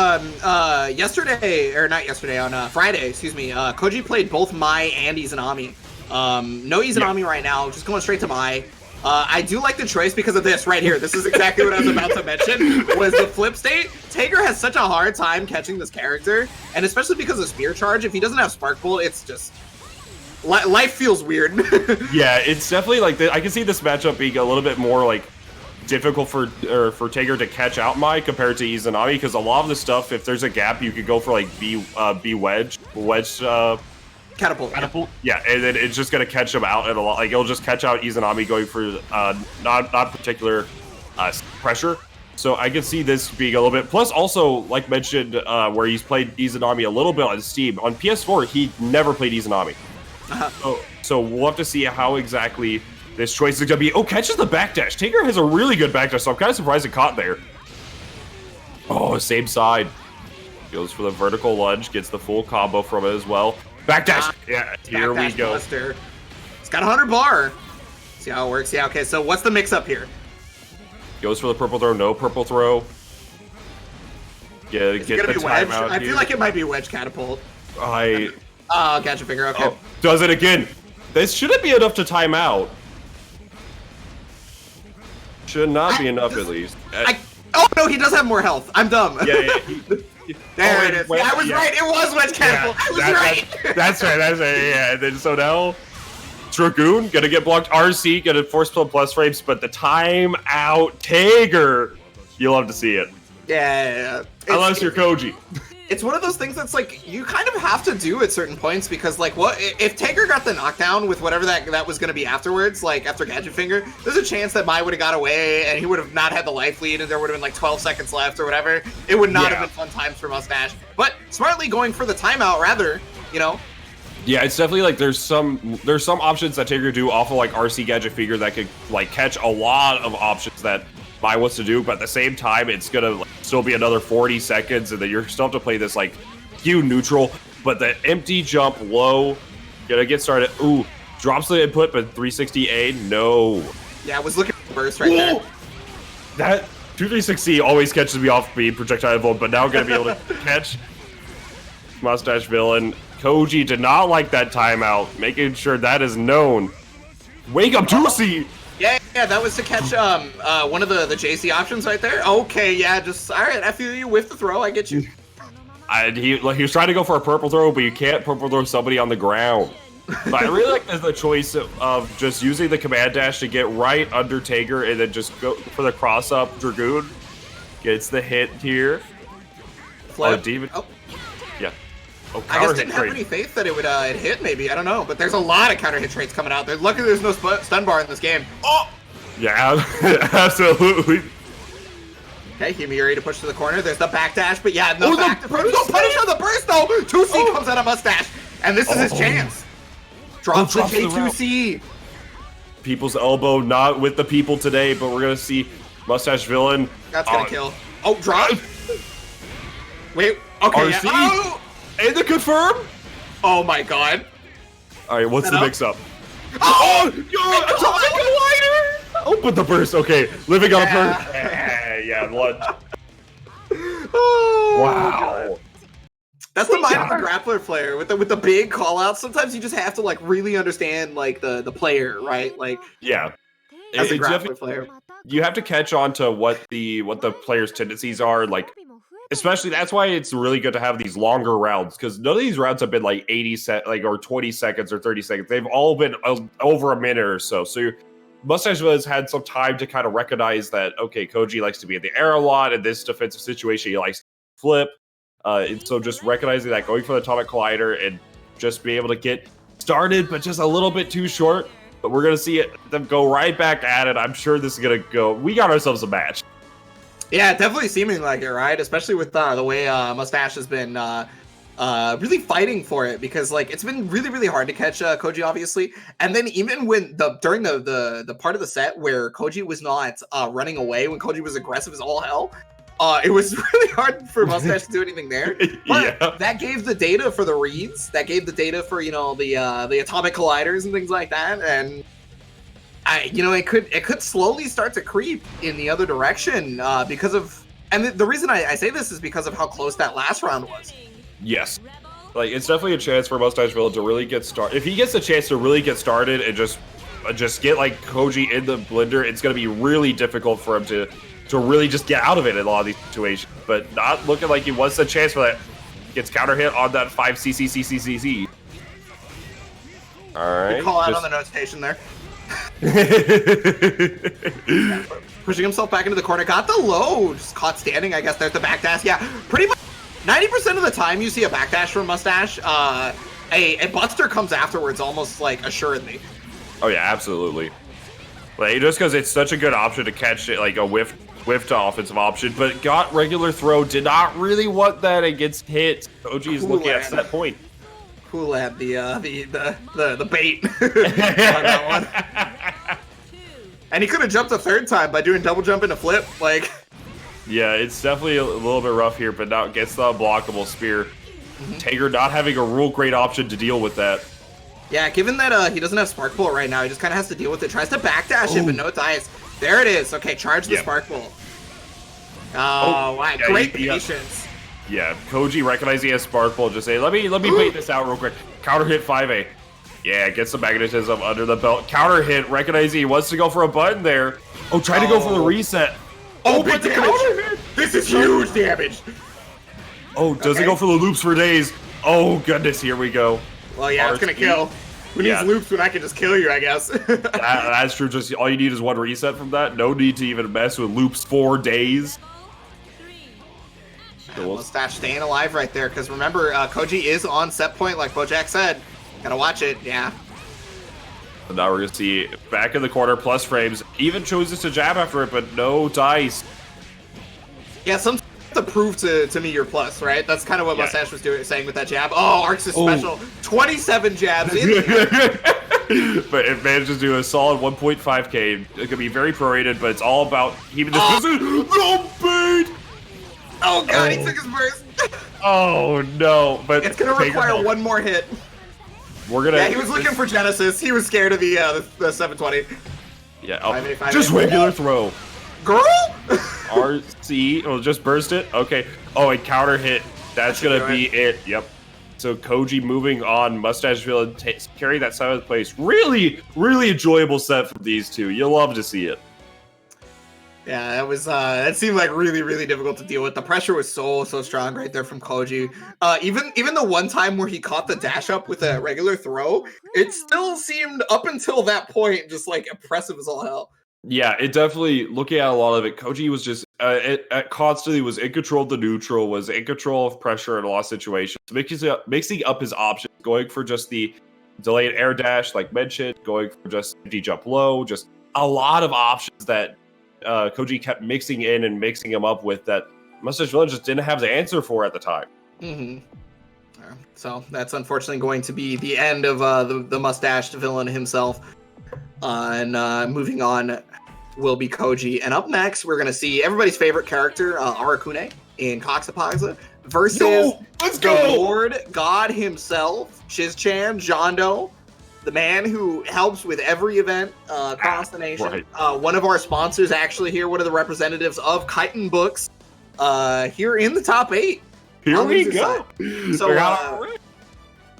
[SPEAKER 1] yesterday, or not yesterday, on Friday, excuse me, Koji played both Mai and Izanami. No Izanami right now, just going straight to Mai. I do like the choice because of this right here. This is exactly what I was about to mention, was the flip state. Tager has such a hard time catching this character, and especially because of Spear Charge, if he doesn't have Spark Bolt, it's just... life feels weird.
[SPEAKER 2] Yeah, it's definitely like... I can see this matchup being a little bit more, like, difficult for Tager to catch out Mai compared to Izanami, because a lot of the stuff, if there's a gap, you could go for, like, B wedge...
[SPEAKER 1] Catapult.
[SPEAKER 2] Yeah, and then it's just gonna catch him out at a lot. Like it'll just catch out Izanami going for not particular pressure. So I can see this being a little bit. Plus, also like mentioned, where he's played Izanami a little bit on Steam. On PS4, he never played Izanami. So we'll have to see how exactly this choice is gonna be. Oh, catches the backdash. Tager has a really good backdash, so I'm kind of surprised it caught there. Oh, same side. Goes for the vertical lunge, gets the full combo from it as well. Backdash! Yeah, here we go.
[SPEAKER 1] Buster. It's got 100 bar. See how it works. Yeah, okay, so what's the mix-up here?
[SPEAKER 2] Goes for the purple throw, no purple throw. Get the timeout.
[SPEAKER 1] I feel like it might be wedge catapult.
[SPEAKER 2] Oh,
[SPEAKER 1] Gadget Finger, okay.
[SPEAKER 2] Oh, does it again. This shouldn't be enough to time out. Should not be enough, at least.
[SPEAKER 1] Oh, no, he does have more health. I'm dumb.
[SPEAKER 2] Yeah.
[SPEAKER 1] There it is. I was right. It was wedge catapult. I was right.
[SPEAKER 2] That's right. Yeah. And then so now Dragoon gonna get blocked. RC gonna force plus frames, but the timeout Tager. You'll love to see it.
[SPEAKER 1] Yeah.
[SPEAKER 2] Unless you're Koji.
[SPEAKER 1] It's one of those things that's like you kind of have to do at certain points, because like what if Tager got the knockdown with whatever that was going to be afterwards, like after Gadget Finger, there's a chance that Mai would have got away and he would have not had the life lead and there would have been like 12 seconds left or whatever. It would not have been fun times for Mustache, but smartly going for the timeout rather, you know.
[SPEAKER 2] Yeah, it's definitely like there's some options that Tager do off of like RC Gadget Figure that could like catch a lot of options that Mai wants to do, but at the same time, it's gonna like, still be another 40 seconds, and then you're still have to play this like Q neutral. But the empty jump low, gonna get started. Ooh, drops the input, but 360A, no.
[SPEAKER 1] Yeah, I was looking for the burst right there.
[SPEAKER 2] That 236C always catches me off being projectile volt, but now gonna be able to catch Mustache Villain. Koji did not like that timeout, making sure that is known. Wake up, Juicy!
[SPEAKER 1] Yeah, that was to catch one of the JC options right there. Okay, yeah, just all right. I feel you with the throw. I get you.
[SPEAKER 2] He was trying to go for a purple throw, but you can't purple throw somebody on the ground. But I really like the choice of just using the command dash to get right under Tager and then just go for the cross up. Dragoon gets the hit here.
[SPEAKER 1] Flip.
[SPEAKER 2] Oh, Demon.
[SPEAKER 1] Oh.
[SPEAKER 2] Yeah. Oh,
[SPEAKER 1] I just didn't have any faith that it would hit, maybe. I don't know. But there's a lot of counter hit traits coming out. Luckily, there's no stun bar in this game. Oh!
[SPEAKER 2] Yeah, absolutely.
[SPEAKER 1] Okay, Himiyuri to push to the corner. There's the backdash, but yeah, no back to punish. No punish on the burst, though! 2C comes out of Mustache, and this is his chance. Drops the J2C.
[SPEAKER 2] People's elbow, not with the people today, but we're going to see Mustache Villain.
[SPEAKER 1] That's going to kill. Oh, drop. Wait, okay.
[SPEAKER 2] RC.
[SPEAKER 1] Yeah. Oh!
[SPEAKER 2] And the confirm?
[SPEAKER 1] Oh my god.
[SPEAKER 2] Alright, what's the mix-up?
[SPEAKER 1] Oh!
[SPEAKER 2] Atomic Collider! Oh, but the burst, okay. Living on a burst. Yeah, lunge.
[SPEAKER 1] Oh,
[SPEAKER 2] wow.
[SPEAKER 1] God. That's the mind of the grappler player with the big call outs. Sometimes you just have to like really understand like the player, right? Like
[SPEAKER 2] yeah.
[SPEAKER 1] as a
[SPEAKER 2] It's
[SPEAKER 1] grappler player.
[SPEAKER 2] You have to catch on to what the player's tendencies are. Like, especially that's why it's really good to have these longer rounds, because none of these rounds have been like 80 or 20 seconds or 30 seconds. They've all been over a minute or so. So Mustache has had some time to kind of recognize that, okay, Koji likes to be in the air a lot. In this defensive situation, he likes to flip. And so just recognizing that, going for the Atomic Collider and just be able to get started, but just a little bit too short. But we're going to see them go right back at it. I'm sure this is going to go. We got ourselves a match.
[SPEAKER 1] Yeah, definitely seeming like it, right? Especially with the way Mustache has been really fighting for it, because like it's been really, really hard to catch Koji, obviously. And then even when during the part of the set where Koji was not running away, when Koji was aggressive as all hell, it was really hard for Mustache to do anything there. But that gave the data for the reads. That gave the data for, you know, the atomic colliders and things like that. And it could slowly start to creep in the other direction because of. And the reason I say this is because of how close that last round was.
[SPEAKER 2] Yes. Like, it's definitely a chance for Mustache Villa to really get started. If he gets a chance to really get started and just get like Koji in the blender, it's going to be really difficult for him to really just get out of it in a lot of these situations. But not looking like he wants a chance for that. Gets counter hit on that 5 CC. All right.
[SPEAKER 1] Good call out on the notation there. Pushing himself back into the corner. Got the low. Just caught standing, I guess. There's the backdash. Yeah, pretty much 90% of the time you see a backdash from Mustache, a Buster comes afterwards almost like assuredly.
[SPEAKER 2] Oh, yeah, absolutely. Like, just because it's such a good option to catch it, like a whiff to offensive option, but got regular throw, did not really want that, and gets hit. OG is looking at that point.
[SPEAKER 1] Cool at the bait on that one. And he could have jumped a third time by doing double jump into flip, like.
[SPEAKER 2] Yeah, it's definitely a little bit rough here, but now gets the unblockable spear. Tager not having a real great option to deal with that.
[SPEAKER 1] Yeah, given that he doesn't have Spark Bolt right now, he just kind of has to deal with it. Tries to backdash it, but no dice. There it is. Okay, charge the Spark Bolt. Oh, wow. Yeah, great patience.
[SPEAKER 2] Yeah, Koji recognizing he has Spark Bolt, just say, let me bait this out real quick. Counter hit 5A. Yeah, gets some magnetism under the belt. Counter hit, recognizing he wants to go for a button there. Oh, try to go for the reset.
[SPEAKER 1] Oh, but the counter hit! This is huge damage!
[SPEAKER 2] Oh, doesn't go for the loops for days. Oh, goodness, here we go.
[SPEAKER 1] Well, yeah, it's gonna kill. Who needs loops when I can just kill you, I guess?
[SPEAKER 2] That's true. Just all you need is one reset from that. No need to even mess with loops 4 days.
[SPEAKER 1] Mustache staying alive right there, because remember, Koji is on set point, like Bojack said. Gotta watch it, yeah.
[SPEAKER 2] And now we're gonna see back in the corner, plus frames. Even chooses to jab after it, but no dice.
[SPEAKER 1] Yeah, some to prove to me your plus, right? That's kind of what Mustache was saying with that jab. Oh, Arcs is special. 27 jabs in
[SPEAKER 2] But it managed to do a solid 1.5k. It could be very prorated, but it's all about keeping this business. No bait!
[SPEAKER 1] Oh god, he took his burst.
[SPEAKER 2] Oh no, but
[SPEAKER 1] it's gonna require one more hit.
[SPEAKER 2] We're gonna.
[SPEAKER 1] Yeah, he was looking for Genesis. He was scared of the 720.
[SPEAKER 2] Yeah, just regular throw.
[SPEAKER 1] Girl?
[SPEAKER 2] RC, will just burst it. Okay. Oh, a counter hit. That's gonna be it. Yep. So Koji moving on. Mustache Villain carrying that 7th place. Really, really enjoyable set from these two. You'll love to see it.
[SPEAKER 1] Yeah, that was that seemed like really, really difficult to deal with. The pressure was so strong right there from Koji. Even the one time where he caught the dash up with a regular throw, it still seemed up until that point just like impressive as all hell.
[SPEAKER 2] Yeah, it definitely, looking at a lot of it, Koji was just constantly was in control of the neutral, was in control of pressure in a lot of situations, mixing up his options, going for just the delayed air dash, like mentioned, going for just D-jump low, just a lot of options that Koji kept mixing in and mixing them up with that Mustache Villain just didn't have the answer for at the time.
[SPEAKER 1] So that's unfortunately going to be the end of the Mustached Villain himself. And moving on will be Koji. And up next, we're going to see everybody's favorite character, Arakune, in Coxapaxa, versus the Lord God himself, Shiz-chan, Jondo, the man who helps with every event across the nation. Right. One of our sponsors actually here, one of the representatives of Chitin Books, here in the top 8.
[SPEAKER 2] Here we go.
[SPEAKER 1] So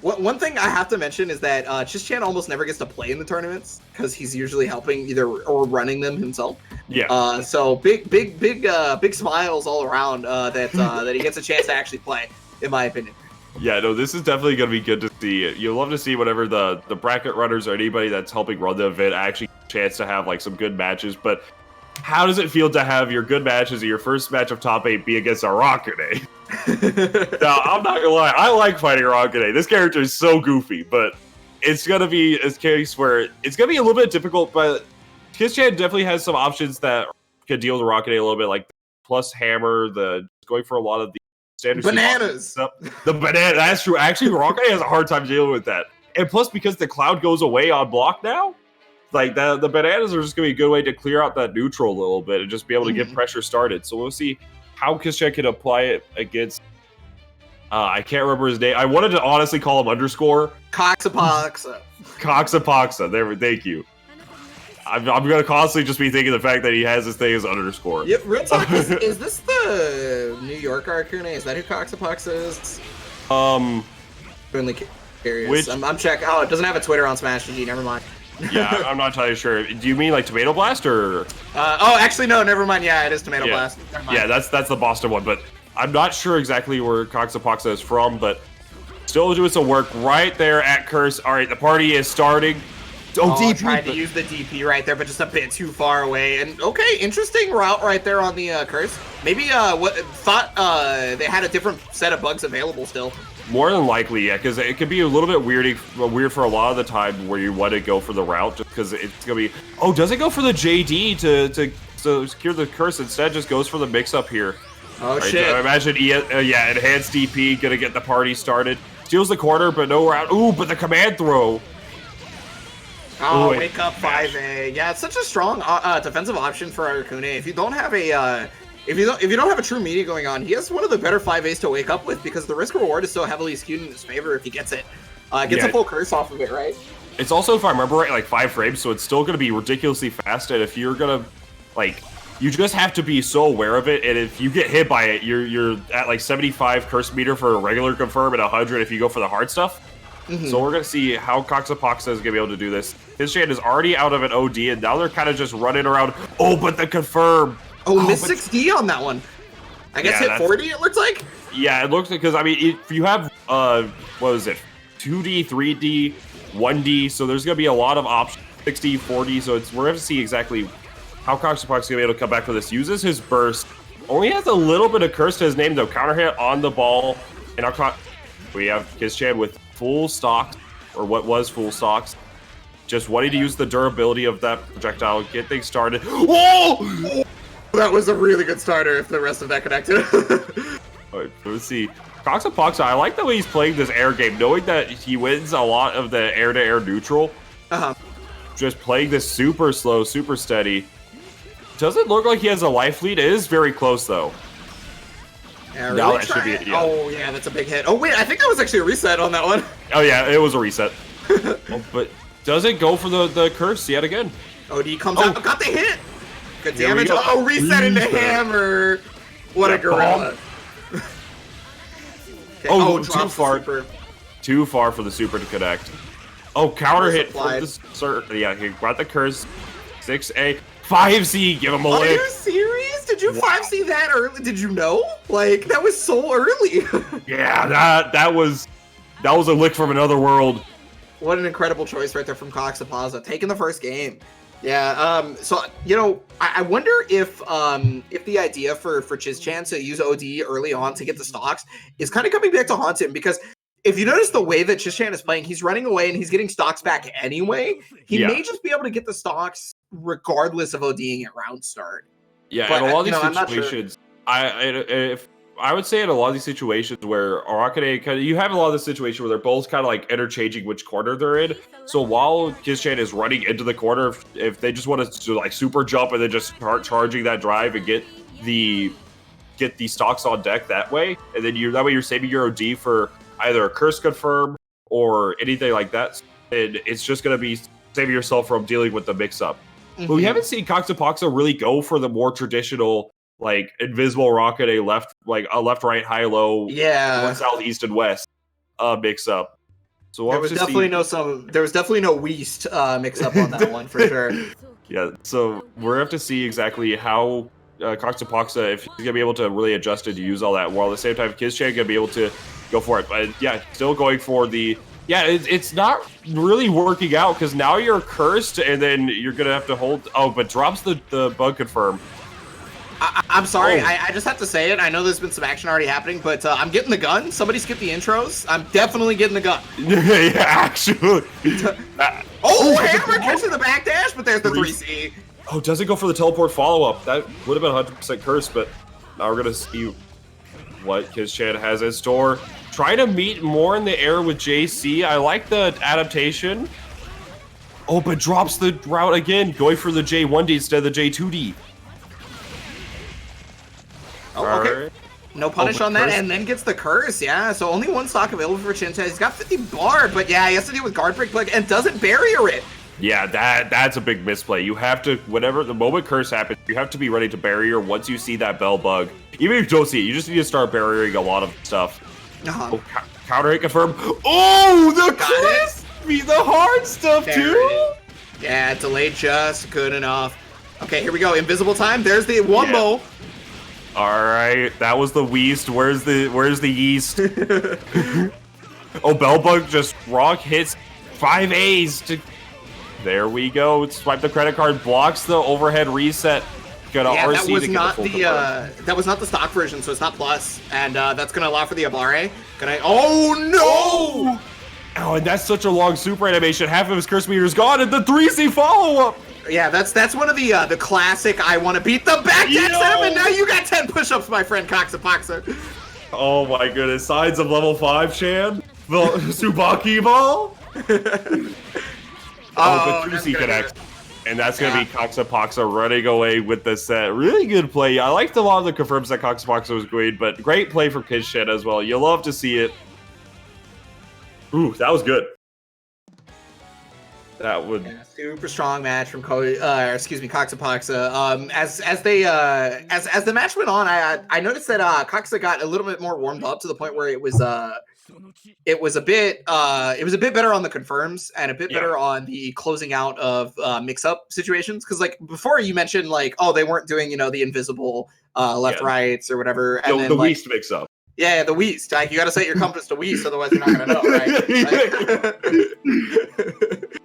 [SPEAKER 1] One thing I have to mention is that Chis-Chan almost never gets to play in the tournaments because he's usually helping either or running them himself.
[SPEAKER 2] Yeah.
[SPEAKER 1] So big smiles all around that he gets a chance to actually play, in my opinion.
[SPEAKER 2] Yeah, no, this is definitely going to be good to see. You'll love to see whenever the bracket runners or anybody that's helping run the event actually get a chance to have like some good matches. But how does it feel to have your good matches or your first match of top 8 be against Arakune? Now, I'm not gonna lie, I like fighting Arakune. This character is so goofy, but it's gonna be a case where it's gonna be a little bit difficult, but Chis-Chan definitely has some options that can deal with Arakune a little bit, like plus hammer, the going for a lot of the standard
[SPEAKER 1] bananas
[SPEAKER 2] stuff. The banana, that's true. Actually, Arakune has a hard time dealing with that. And plus, because the cloud goes away on block now, like the bananas are just gonna be a good way to clear out that neutral a little bit and just be able to get pressure started. So we'll see how Chis-Chan can apply it against. I can't remember his name. I wanted to honestly call him underscore.
[SPEAKER 1] Coxapoxa.
[SPEAKER 2] Coxapoxa. There, thank you. I'm gonna constantly just be thinking the fact that he has this thing as underscore.
[SPEAKER 1] Yep, real talk. Is this the New York Arcune? Is that who Coxapoxa is? Really curious. I'm checking. Oh, it doesn't have a Twitter on Smash GG. Never mind.
[SPEAKER 2] Yeah, I'm not entirely sure. Do you mean like Tomato Blast or?
[SPEAKER 1] Oh, actually, no. Never mind. Yeah, it is Tomato Blast.
[SPEAKER 2] Yeah, that's the Boston one, but I'm not sure exactly where Coxapoxa is from, but still doing some work right there at Curse. All right, the party is starting.
[SPEAKER 1] DP. Tried to use the DP right there, but just a bit too far away. And okay, interesting route right there on the Curse. Maybe thought they had a different set of bugs available still.
[SPEAKER 2] More than likely, yeah, because it could be a little bit weird for a lot of the time where you want to go for the route, just because it's gonna be. Oh, does it go for the JD to secure the Curse? Instead, just goes for the mix-up here.
[SPEAKER 1] Oh, right, shit.
[SPEAKER 2] So I imagine, enhanced DP, gonna get the party started. Steals the corner, but no route. Ooh, but the command throw.
[SPEAKER 1] Oh, wake up 5A. Yeah, it's such a strong defensive option for Arakune. If you don't have a if you don't have a true media going on, he has one of the better 5As to wake up with because the risk reward is so heavily skewed in his favor if he gets it. Gets a full curse off of it, right?
[SPEAKER 2] It's also, if I remember right, like 5 frames, so it's still going to be ridiculously fast. And if you're gonna like, you just have to be so aware of it. And if you get hit by it, you're at like 75 curse meter for a regular confirm and 100 if you go for the hard stuff. So we're going to see how Coxapoxa is going to be able to do this. Chis-Chan is already out of an OD, and now they're kind of just running around. Oh, but the confirm.
[SPEAKER 1] Oh, missed 6D on that one. I guess hit 40, it looks like?
[SPEAKER 2] Yeah, it looks like, because, I mean, if you have, what was it, 2D, 3D, 1D, so there's going to be a lot of options, 60, 40, so we're going to see exactly how Coxapoxa is going to be able to come back for this. Uses his burst. Only has a little bit of curse to his name, though. Counter hit on the ball. And we have Chis-Chan with full stocks, or what was full stocks. Just wanting to use the durability of that projectile, get things started. Whoa!
[SPEAKER 1] That was a really good starter if the rest of that connected.
[SPEAKER 2] All right, let's see. Coxapoxa, I like the way he's playing this air game, knowing that he wins a lot of the air-to-air neutral. Just playing this super slow, super steady. Doesn't look like he has a life lead. It is very close, though.
[SPEAKER 1] Yeah, really that should be it, yeah. Oh, yeah, that's a big hit. Oh, wait, I think that was actually a reset on that one.
[SPEAKER 2] Oh, yeah, it was a reset. But does it go for the curse yet again?
[SPEAKER 1] OD comes out. Got the hit. Good damage. Oh, reset into hammer. What a gorilla.
[SPEAKER 2] Okay. Too far. Super. Too far for the super to connect. Oh, counter hit from the yeah, he got the curse. 6A. 5C, give him away.
[SPEAKER 1] Are you serious? Did you 5C that early? Did you know? Like, that was so early.
[SPEAKER 2] Yeah, that was a lick from another world.
[SPEAKER 1] What an incredible choice right there from Coxapoxa, taking the first game. Yeah, so, you know, I wonder if the idea for Chis-Chan to use OD early on to get the stocks is kind of coming back to haunt him, because if you notice the way that Chis-Chan is playing, he's running away and he's getting stocks back anyway. He may just be able to get the stocks regardless of ODing at round start.
[SPEAKER 2] Yeah, but in a lot of these situations, I would say in a lot of these situations where Arakune, you have a lot of the situation where they're both kind of like interchanging which corner they're in. So while Chis-Chan is running into the corner, if they just want to like super jump and then just start charging that drive and get the stocks on deck that way, and then that way you're saving your OD for either a curse confirm or anything like that. And it's just going to be saving yourself from dealing with the mix-up. But we haven't seen Coxapoxa really go for the more traditional, like, invisible rocket, a left, right, high, low, north, south, east, and west mix-up. So we'll
[SPEAKER 1] there was definitely no Weast mix up on that one for sure.
[SPEAKER 2] Yeah, so we're gonna have to see exactly how Coxapoxa, if he's gonna be able to really adjust it to use all that, while at the same time Kizchan gonna be able to go for it. But yeah, still going for the it's not really working out because now you're cursed and then you're gonna have to hold. Oh, but drops the bug confirm.
[SPEAKER 1] I'm sorry, I just have to say it. I know there's been some action already happening, but I'm getting the gun. Somebody skip the intros. I'm definitely getting the gun.
[SPEAKER 2] Yeah, actually.
[SPEAKER 1] Hammer catching the backdash, but there's the 3C.
[SPEAKER 2] Oh, doesn't go for the teleport follow-up. That would have been 100% cursed, but now we're going to see what Kizchan has in store. Trying to meet more in the air with JC. I like the adaptation. Oh, but drops the route again, going for the J1D instead of the J2D.
[SPEAKER 1] Oh, okay. No punish on that, and then gets the curse, yeah. So only one stock available for Chincha. He's got 50 bar, but yeah, he has to deal with guard break plug and doesn't barrier it.
[SPEAKER 2] Yeah, that's a big misplay. You have to, whenever the moment curse happens, you have to be ready to barrier once you see that bell bug. Even if you don't see it, you just need to start barriering a lot of stuff.
[SPEAKER 1] Uh-huh.
[SPEAKER 2] Counter hit confirm. Oh, the crispy, the hard stuff too.
[SPEAKER 1] Yeah, delayed just good enough. Okay, here we go. Invisible time. There's the wombo.
[SPEAKER 2] Yeah. All right, that was the Weast. Where's the yeast? Oh, Bellbug just rock hits 5 A's to. There we go. Swipe the credit card, blocks the overhead reset. Gonna RC
[SPEAKER 1] that was
[SPEAKER 2] to
[SPEAKER 1] not that was not the stock version, so it's not plus, and that's gonna allow for the Abare. Oh no!
[SPEAKER 2] Oh, and that's such a long super animation. Half of his curse meter is gone, and the 3C follow up.
[SPEAKER 1] Yeah, that's one of the classic. I want to beat the back setup, and now you got 10 push-ups, my friend Coxapoxa.
[SPEAKER 2] Oh my goodness! Signs of level 5, Shan. The Tsubaki ball. But 3C connects. And that's going to be Coxapoxa running away with the set. Really good play. I liked a lot of the confirms that Coxapoxa was doing, but great play for Kizchan as well. You'll love to see it. Ooh, that was good. That would
[SPEAKER 1] super strong match from Coxapoxa. As the match went on, I noticed that Coxa got a little bit more warmed up to the point where it was a bit better on the confirms and a bit better on the closing out of mix-up situations. Because like before you mentioned like, oh, they weren't doing, the invisible left rights or whatever. And then,
[SPEAKER 2] the least mix-up.
[SPEAKER 1] Yeah, the Weast. Like, you got to set your compass to Weast, otherwise you're not going to know, right?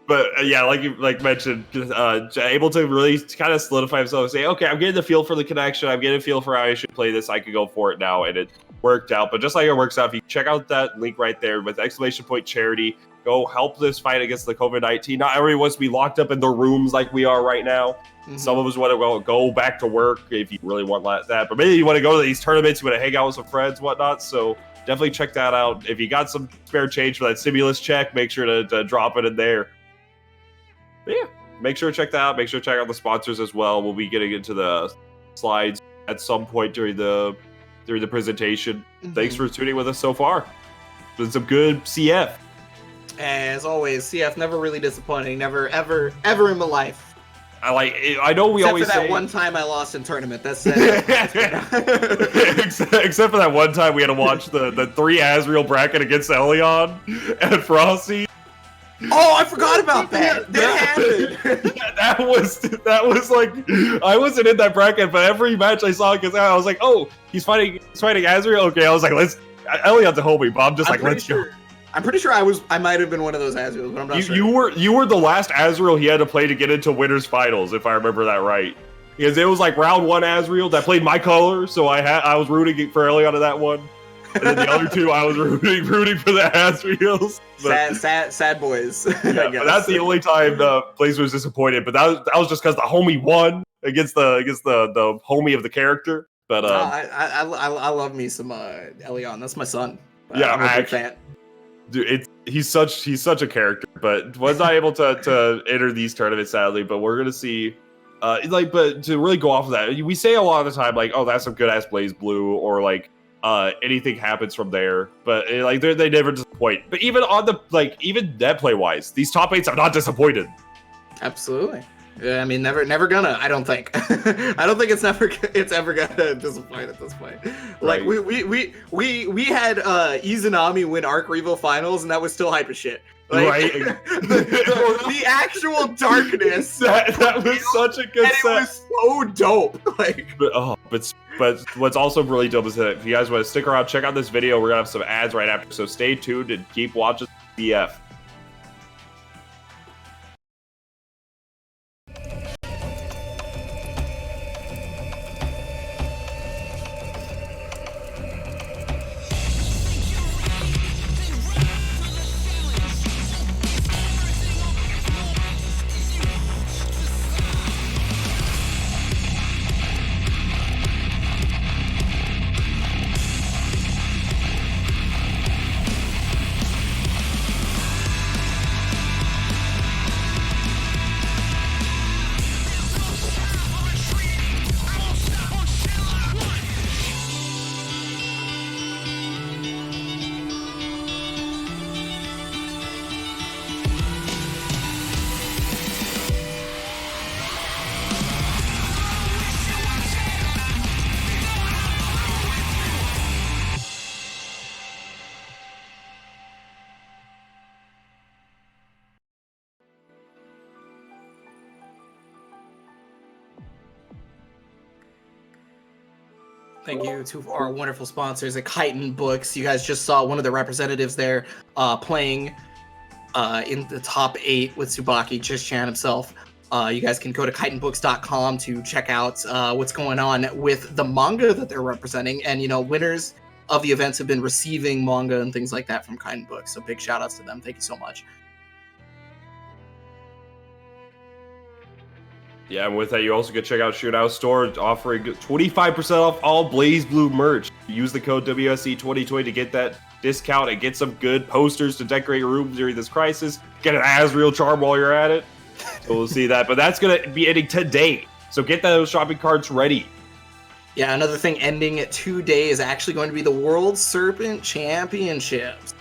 [SPEAKER 2] But yeah, like you mentioned, able to really kind of solidify himself and say, okay, I'm getting the feel for the connection. I'm getting a feel for how I should play this. I could go for it now, and it worked out. But just like it works out, if you check out that link right there with ! charity, go help this fight against the COVID-19. Not everyone wants to be locked up in their rooms like we are right now. Mm-hmm. Some of us want to go back to work if you really want that. But maybe you want to go to these tournaments, you want to hang out with some friends, whatnot. So definitely check that out. If you got some spare change for that stimulus check, make sure to drop it in there. But yeah, make sure to check that out. Make sure to check out the sponsors as well. We'll be getting into the slides at some point during the presentation. Mm-hmm. Thanks for tuning with us so far. It's been some good CF.
[SPEAKER 1] As always, CF never really disappointing. Never, ever in my life.
[SPEAKER 2] I know we always
[SPEAKER 1] say... Except for that one time I lost in tournament. That's it.
[SPEAKER 2] Except for that one time we had to watch the 3 Azrael bracket against Elion and Frosty.
[SPEAKER 1] Oh, I forgot about that. That happened.
[SPEAKER 2] that was like, I wasn't in that bracket, but every match I saw against I was like, oh, he's fighting Azrael. Okay, I was like, Elion's a homie, but I'm just let's go.
[SPEAKER 1] I'm pretty sure I might have been one of those Azraels, but I'm not sure.
[SPEAKER 2] You were the last Azrael he had to play to get into winners finals, if I remember that right. Because it was like round 1 Azrael that played my color, so I was rooting for Elion in that one. And then the other 2 I was rooting for the Azraels.
[SPEAKER 1] Sad boys.
[SPEAKER 2] Yeah, but that's the only time Blazer was disappointed. But that was just because the homie won against the homie of the character. But
[SPEAKER 1] I love me some Elion. That's my son.
[SPEAKER 2] Yeah,
[SPEAKER 1] I'm a big fan.
[SPEAKER 2] Dude, he's such a character, but was not able to enter these tournaments sadly. But we're gonna see, but to really go off of that, we say a lot of the time like, oh, that's some good ass Blaze Blue, or like anything happens from there. But they never disappoint. But even on the even net play wise, these top 8s are not disappointed.
[SPEAKER 1] Absolutely. I mean, never gonna. I don't think. I don't think it's ever gonna disappoint at this point. Like
[SPEAKER 2] Right.
[SPEAKER 1] we had Izanami win Arc Revo finals, and that was still hype as shit. Like,
[SPEAKER 2] Right.
[SPEAKER 1] the actual darkness.
[SPEAKER 2] that was such a good
[SPEAKER 1] and
[SPEAKER 2] set.
[SPEAKER 1] it was so dope. Like,
[SPEAKER 2] but what's also really dope is that if you guys want to stick around, check out this video. We're gonna have some ads right after, so stay tuned and keep watching BF.
[SPEAKER 1] thank you to our wonderful sponsors at Chitin Books. You guys just saw one of the representatives there playing in the top 8 with Tsubaki, just Chan himself. You guys can go to chitinbooks.com to check out what's going on with the manga that they're representing. And, winners of the events have been receiving manga and things like that from Chitin Books. So big shout outs to them. Thank you so much.
[SPEAKER 2] Yeah, and with that, you also can check out Shootout Store, offering 25% off all Blaze Blue merch. Use the code WSC2020 to get that discount and get some good posters to decorate your room during this crisis. Get an Asriel charm while you're at it. So we'll see that. But that's going to be ending today. So get those shopping carts ready.
[SPEAKER 1] Yeah, another thing ending today is actually going to be the World Serpent Championships.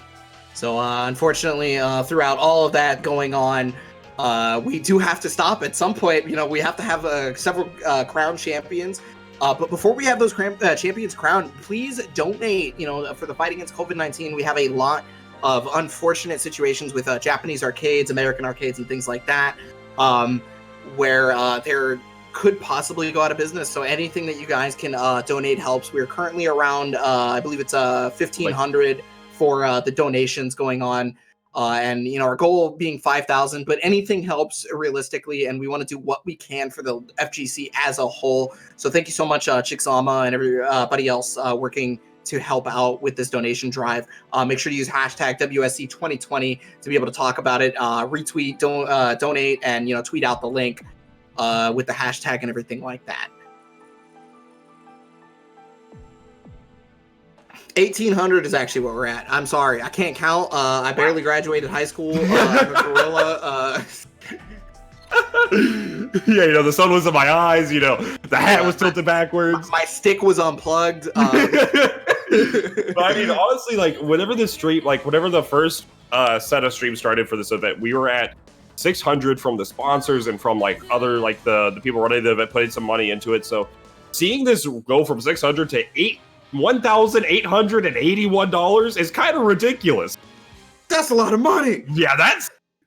[SPEAKER 1] So unfortunately, throughout all of that going on, we do have to stop at some point. We have to have several crown champions. But before we have those champions crowned, please donate. For the fight against COVID-19, we have a lot of unfortunate situations with Japanese arcades, American arcades, and things like that, where they're could possibly go out of business. So anything that you guys can donate helps. We're currently around, I believe it's 1,500 for the donations going on. And our goal being 5,000, but anything helps realistically, and we want to do what we can for the FGC as a whole. So thank you so much, Chixama and everybody else working to help out with this donation drive. Make sure to use hashtag WSC2020 to be able to talk about it, retweet, donate, and tweet out the link with the hashtag and everything like that. 1,800 is actually what we're at. I'm sorry, I can't count. I barely graduated high school. I'm a gorilla.
[SPEAKER 2] Yeah, the sun was in my eyes. The hat was tilted backwards.
[SPEAKER 1] My stick was unplugged.
[SPEAKER 2] But I mean, honestly, whenever the first set of streams started for this event, we were at 600 from the sponsors and from other the people running the event putting some money into it. So seeing this go from 600 to $1,881 is kind of ridiculous.
[SPEAKER 1] That's a lot of money.
[SPEAKER 2] Yeah,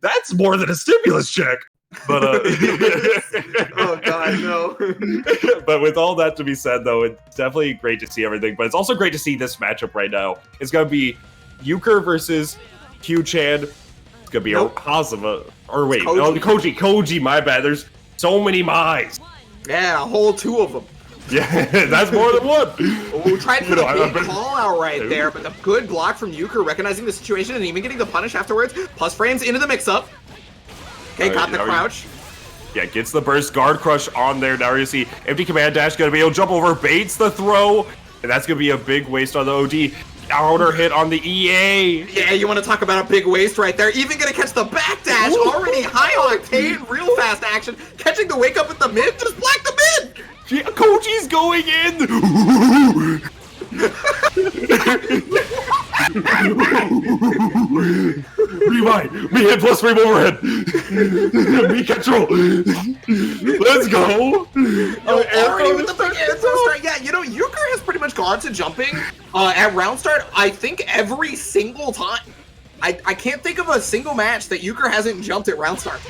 [SPEAKER 2] that's more than a stimulus check. But
[SPEAKER 1] oh god, no.
[SPEAKER 2] But with all that to be said, though, it's definitely great to see everything. But it's also great to see this matchup right now. It's gonna be Euchre versus Q-Chan. It's gonna be Hazama. Or wait, Koji. My bad. There's so many Mai's.
[SPEAKER 1] Yeah, a whole 2 of them.
[SPEAKER 2] Yeah, that's more than one.
[SPEAKER 1] We tried for a big call out right there, but the good block from Euchre, recognizing the situation and even getting the punish afterwards. Plus frames into the mix-up. Okay, got the crouch.
[SPEAKER 2] Yeah, gets the burst guard crush on there. Now you see empty command dash gonna be able to jump over, baits the throw, and that's gonna be a big waste on the OD. Counter hit on the EA.
[SPEAKER 1] Yeah, you want to talk about a big waste right there. Even gonna catch the back dash. Already high octane, real fast action. Catching the wake up with the mid, just black the mid.
[SPEAKER 2] Koji's going in! Me hit plus frame overhead. Me control. Let's go.
[SPEAKER 1] Already with the big air throw start. Yeah, you know, Euchre has pretty much gone to jumping at round start, I think, every single time. I can't think of a single match that Euchre hasn't jumped at round start.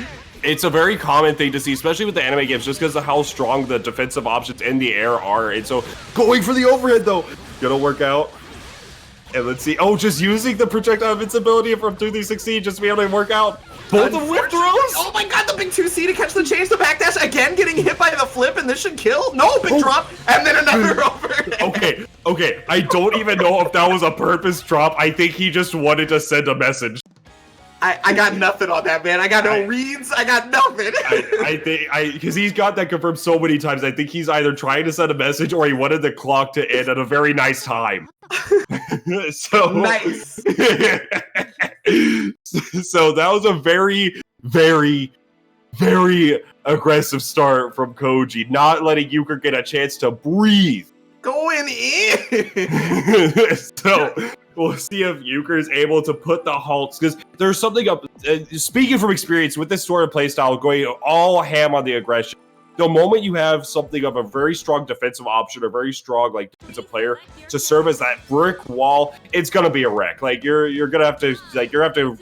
[SPEAKER 2] It's a very common thing to see, especially with the anime games, just because of how strong the defensive options in the air are. And so going for the overhead, though, gonna work out. And let's see. Oh, just using the projectile invincibility from 2-3-16 just to be able to work out both the whip throws.
[SPEAKER 1] Oh my god, the big 2C to catch the change, the backdash, again getting hit by the flip, and this should kill. No, big drop, and then another overhead.
[SPEAKER 2] Okay. I don't even know if that was a purpose drop. I think he just wanted to send a message.
[SPEAKER 1] I got nothing on that, man. I got no reads. I got nothing.
[SPEAKER 2] I think because he's got that confirmed so many times. I think he's either trying to send a message or he wanted the clock to end at a very nice time. So
[SPEAKER 1] nice.
[SPEAKER 2] So that was a very, very, very aggressive start from Koji, not letting Euchre get a chance to breathe.
[SPEAKER 1] Going in.
[SPEAKER 2] So we'll see if Euchre is able to put the halts, because there's something up. Speaking from experience with this sort of playstyle, going all ham on the aggression. The moment you have something of a very strong defensive option or very strong like defensive player to serve as that brick wall, it's gonna be a wreck. Like you're gonna have to you're gonna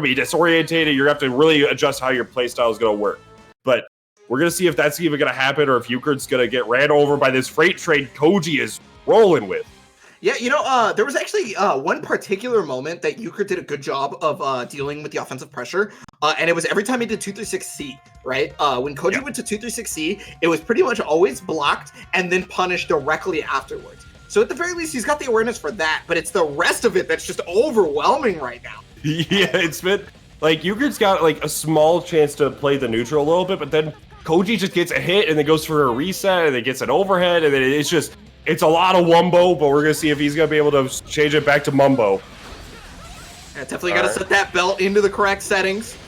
[SPEAKER 2] be disorientated. You're gonna have to really adjust how your playstyle is gonna work. But we're gonna see if that's even gonna happen or if Euchre's gonna get ran over by this freight train Koji is rolling with.
[SPEAKER 1] Yeah, you know, there was actually one particular moment that Euchre did a good job of dealing with the offensive pressure, and it was every time he did 236C, right? When Koji went to 236C, it was pretty much always blocked and then punished directly afterwards. So at the very least, he's got the awareness for that, but it's the rest of it that's just overwhelming right now.
[SPEAKER 2] Yeah, it's been, like, Euchre's got, like, a small chance to play the neutral a little bit, but then Koji just gets a hit and then goes for a reset and then gets an overhead, and then it's just... It's a lot of wumbo, but we're going to see if he's going to be able to change it back to mumbo.
[SPEAKER 1] Yeah, definitely got to set that belt into the correct settings.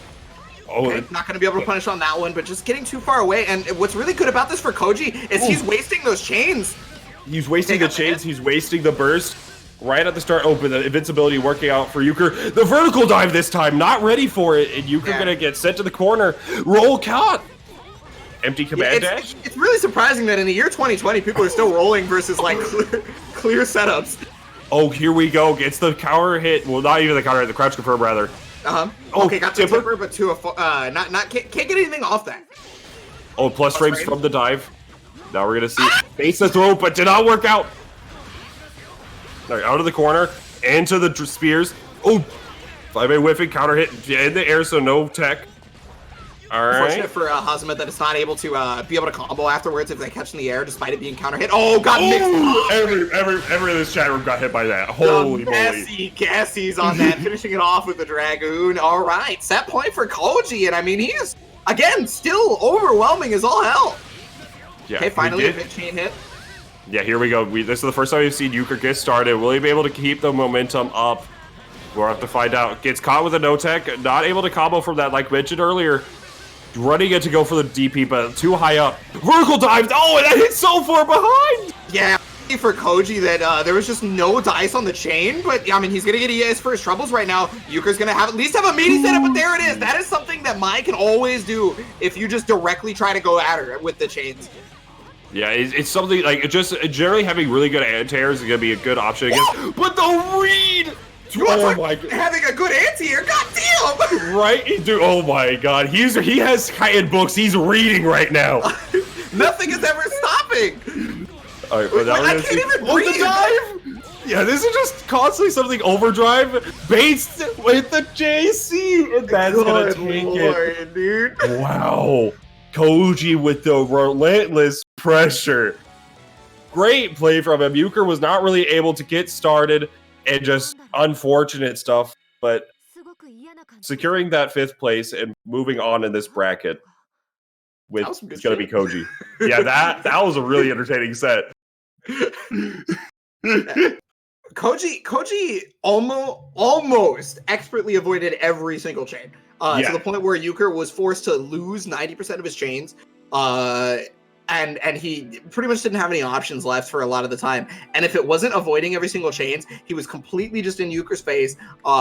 [SPEAKER 2] Oh,
[SPEAKER 1] okay, not going to be able to punish on that one, but just getting too far away. And what's really good about this for Koji is he's wasting those chains.
[SPEAKER 2] He's wasting the chains. He's wasting the burst. Right at the start, but the invincibility working out for Euchre. The vertical dive this time, not ready for it. And Euchre going to get sent to the corner. Roll caught. Empty command dash?
[SPEAKER 1] It's really surprising that in the year 2020, people are still rolling versus, like, clear setups.
[SPEAKER 2] Oh, here we go. Gets the counter hit. Well, not even the counter hit, the crouch confirm, rather.
[SPEAKER 1] Uh-huh.
[SPEAKER 2] Oh,
[SPEAKER 1] okay, got the tipper, but to a... can't get anything off that.
[SPEAKER 2] Oh, plus frames from the dive. Now we're going to see face the throw, but did not work out. All right, out of the corner, into the spears. Oh, 5A whiffing, counter hit in the air, so no tech. All right.
[SPEAKER 1] Unfortunate for Hazama that it's not able to be able to combo afterwards if they catch in the air, despite it being counter hit. Oh, got mixed.
[SPEAKER 2] Every in this chat room got hit by that. Holy moly!
[SPEAKER 1] Gassies on that, finishing it off with the Dragoon. All right, set point for Koji, and I mean he is again still overwhelming as all hell.
[SPEAKER 2] Yeah.
[SPEAKER 1] Okay, finally a big chain hit.
[SPEAKER 2] Yeah, here we go. This is the first time we've seen Euchre get started. Will he be able to keep the momentum up? We'll have to find out. Gets caught with a no tech, not able to combo from that, like mentioned earlier. Running it to go for the DP, but too high up. Vertical dive! Oh, and that hit so far behind!
[SPEAKER 1] Yeah, for Koji that there was just no dice on the chain, but I mean, he's gonna get his first troubles right now. Euchre's gonna at least have a meaty setup, but there it is. That is something that Mai can always do if you just directly try to go at her with the chains.
[SPEAKER 2] Yeah, it's something like just generally having really good anti-airs is gonna be a good option against. But the read!
[SPEAKER 1] Oh my god. Having a good anti-air, goddamn!
[SPEAKER 2] Right? Dude, oh my god. He has Titan books he's reading right now.
[SPEAKER 1] Nothing is ever stopping!
[SPEAKER 2] Alright, but now
[SPEAKER 1] I can't even breathe!
[SPEAKER 2] The dive! Yeah, this is just constantly something overdrive based with the JC, and that's gonna take it.
[SPEAKER 1] Dude.
[SPEAKER 2] Wow. Koji with the relentless pressure. Great play from him. Euchre was not really able to get started. And just unfortunate stuff, but securing that 5th place and moving on in this bracket with it's going to be Koji. Yeah, that was a really entertaining set.
[SPEAKER 1] Koji almost expertly avoided every single chain to the point where Euchre was forced to lose 90% of his chains. and he pretty much didn't have any options left for a lot of the time. And if it wasn't avoiding every single chains, he was completely just in Euchre's face,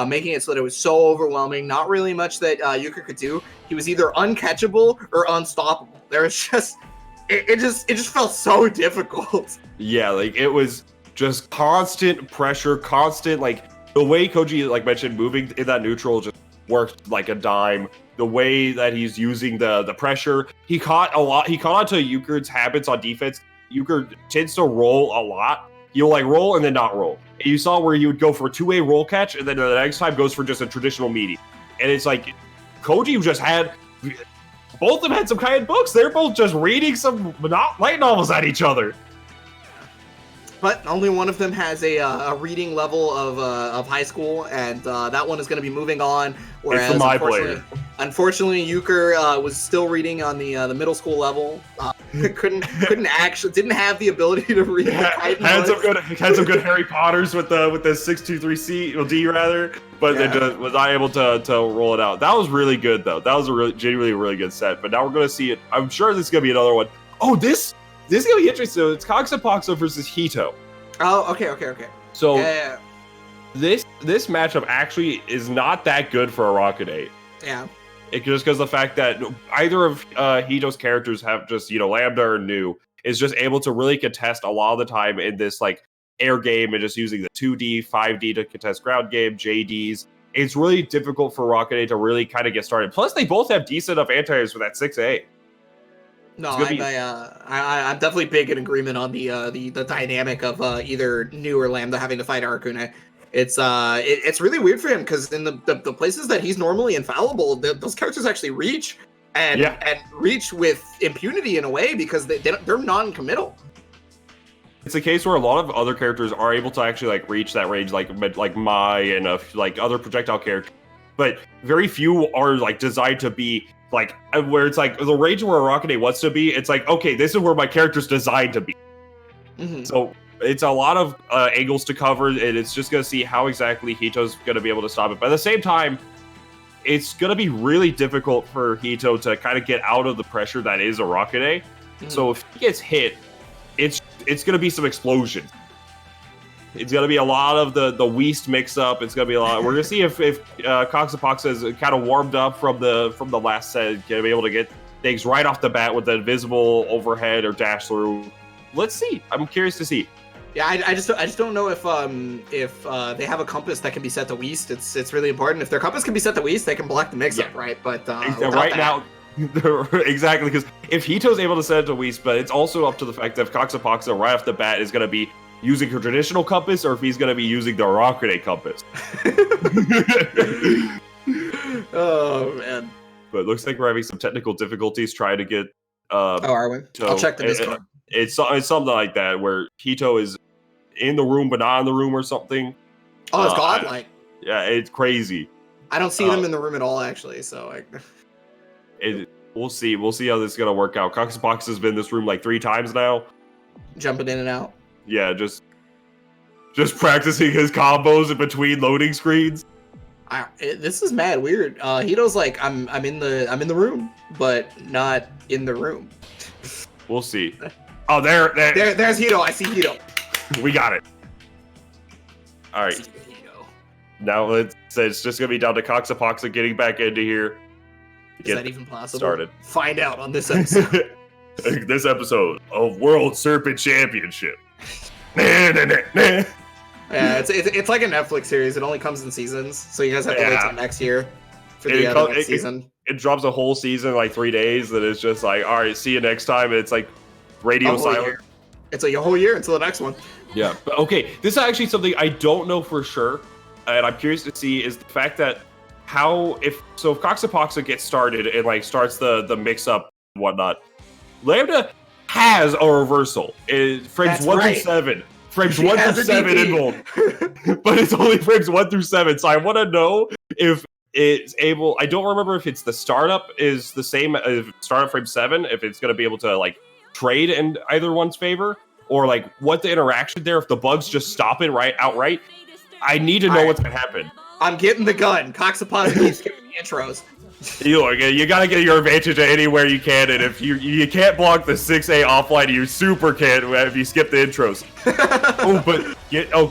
[SPEAKER 1] making it so that it was so overwhelming. Not really much that Euchre could do. He was either uncatchable or unstoppable. There was just it just felt so difficult.
[SPEAKER 2] Yeah, like it was just constant pressure, constant like the way Koji like mentioned moving in that neutral just worked like a dime. The way that he's using the pressure, he caught onto Euchre's habits on defense. Euchre tends to roll a lot. He'll like roll and then not roll. And you saw where he would go for a two-way roll catch, and then the next time goes for just a traditional meaty. And it's like Koji just had both of them had some kind of books. They're both just reading some light novels at each other.
[SPEAKER 1] But only one of them has a reading level of high school, and that one is going to be moving on. Whereas,
[SPEAKER 2] it's the my player.
[SPEAKER 1] Unfortunately, Euchre was still reading on the middle school level. Couldn't actually didn't have the ability to read.
[SPEAKER 2] Had some good Harry Potters with the 623C or D rather, but it just was not able to roll it out. That was really good though. That was a genuinely really good set. But now we're going to see it. I'm sure this is going to be another one. Oh, this is going to be interesting. So it's Coxapoxo versus Hito.
[SPEAKER 1] Oh, okay.
[SPEAKER 2] So this matchup actually is not that good for Arakane.
[SPEAKER 1] Yeah.
[SPEAKER 2] Just because the fact that either of Hito's characters have just, Lambda or New is just able to really contest a lot of the time in this like air game and just using the 2D, 5D to contest ground game, JDs. It's really difficult for Arakane to really kind of get started. Plus, they both have decent enough anti-airs for that 6A.
[SPEAKER 1] No, I'm definitely big in agreement on the dynamic of either New or Lambda having to fight Arakune. It's really weird for him because in the places that he's normally infallible, those characters actually reach and reach with impunity in a way because they're non-committal.
[SPEAKER 2] It's a case where a lot of other characters are able to actually like reach that range, like Mai and like other projectile characters, but very few are like designed to be like where it's like the range where Arakane wants to be. It's like, okay, this is where my character's designed to be. Mm-hmm. So it's a lot of angles to cover, and it's just going to see how exactly Hito's going to be able to stop it. But at the same time, it's going to be really difficult for Hito to kind of get out of the pressure that is Arakane. Mm-hmm. So if he gets hit, it's going to be some explosions. It's going to be a lot of the Weast mix-up. It's going to be a lot. We're going to see if Coxapox is kind of warmed up from the last set, going to be able to get things right off the bat with the invisible overhead or dash through. Let's see. I'm curious to see.
[SPEAKER 1] Yeah, I just don't know if they have a compass that can be set to Weast. It's really important. If their compass can be set to Weast, they can block the mix-up, right? But
[SPEAKER 2] right now, exactly, because if Hito's able to set it to Weast, but it's also up to the fact that if Coxapoxa right off the bat is going to be using her traditional compass, or if he's going to be using the Arakane compass.
[SPEAKER 1] Oh man!
[SPEAKER 2] But it looks like we're having some technical difficulties trying to get.
[SPEAKER 1] Are we? I'll check the Discord.
[SPEAKER 2] It's something like that where Hito is in the room but not in the room or something.
[SPEAKER 1] Oh, it's godlike.
[SPEAKER 2] Yeah, it's crazy.
[SPEAKER 1] I don't see them in the room at all, actually. So
[SPEAKER 2] we'll see. We'll see how this is gonna work out. Coxapox has been in this room like 3 times now,
[SPEAKER 1] jumping in and out.
[SPEAKER 2] Yeah, just practicing his combos in between loading screens.
[SPEAKER 1] This is mad weird. Hito's like, I'm in the room, but not in the room.
[SPEAKER 2] We'll see. Oh, there's
[SPEAKER 1] Hito. I see Hito.
[SPEAKER 2] We got it. All right. Now it's just gonna be down to Coxapoxa getting back into here.
[SPEAKER 1] Is that even possible?
[SPEAKER 2] Started.
[SPEAKER 1] Find out on this episode.
[SPEAKER 2] This episode of World Serpent Championship.
[SPEAKER 1] Yeah, it's like a Netflix series. It only comes in seasons, so you guys have to wait till next year for the next season.
[SPEAKER 2] It drops a whole season in like 3 days, and it's just like, all right, see you next time. And it's like radio silent.
[SPEAKER 1] It's like a whole year until the next one.
[SPEAKER 2] Yeah, but okay, this is actually something I don't know for sure, and I'm curious to see is the fact that if Coxapoxa gets started and like starts the mix up and whatnot, Lambda has a reversal. Frames 1 through 7. Frames 1 through 7 in bold. But it's only frames 1 through 7. So I want to know if it's able. I don't remember if it's the startup is the same as startup frame 7, if it's going to be able to like trade in either one's favor, or like what the interaction there, if the bugs just stop it outright. I need to know what's going to happen.
[SPEAKER 1] I'm getting the gun. Coxapox keeps giving me intros.
[SPEAKER 2] You gotta get your advantage anywhere you can, and if you can't block the 6A offline, you super can if you skip the intros.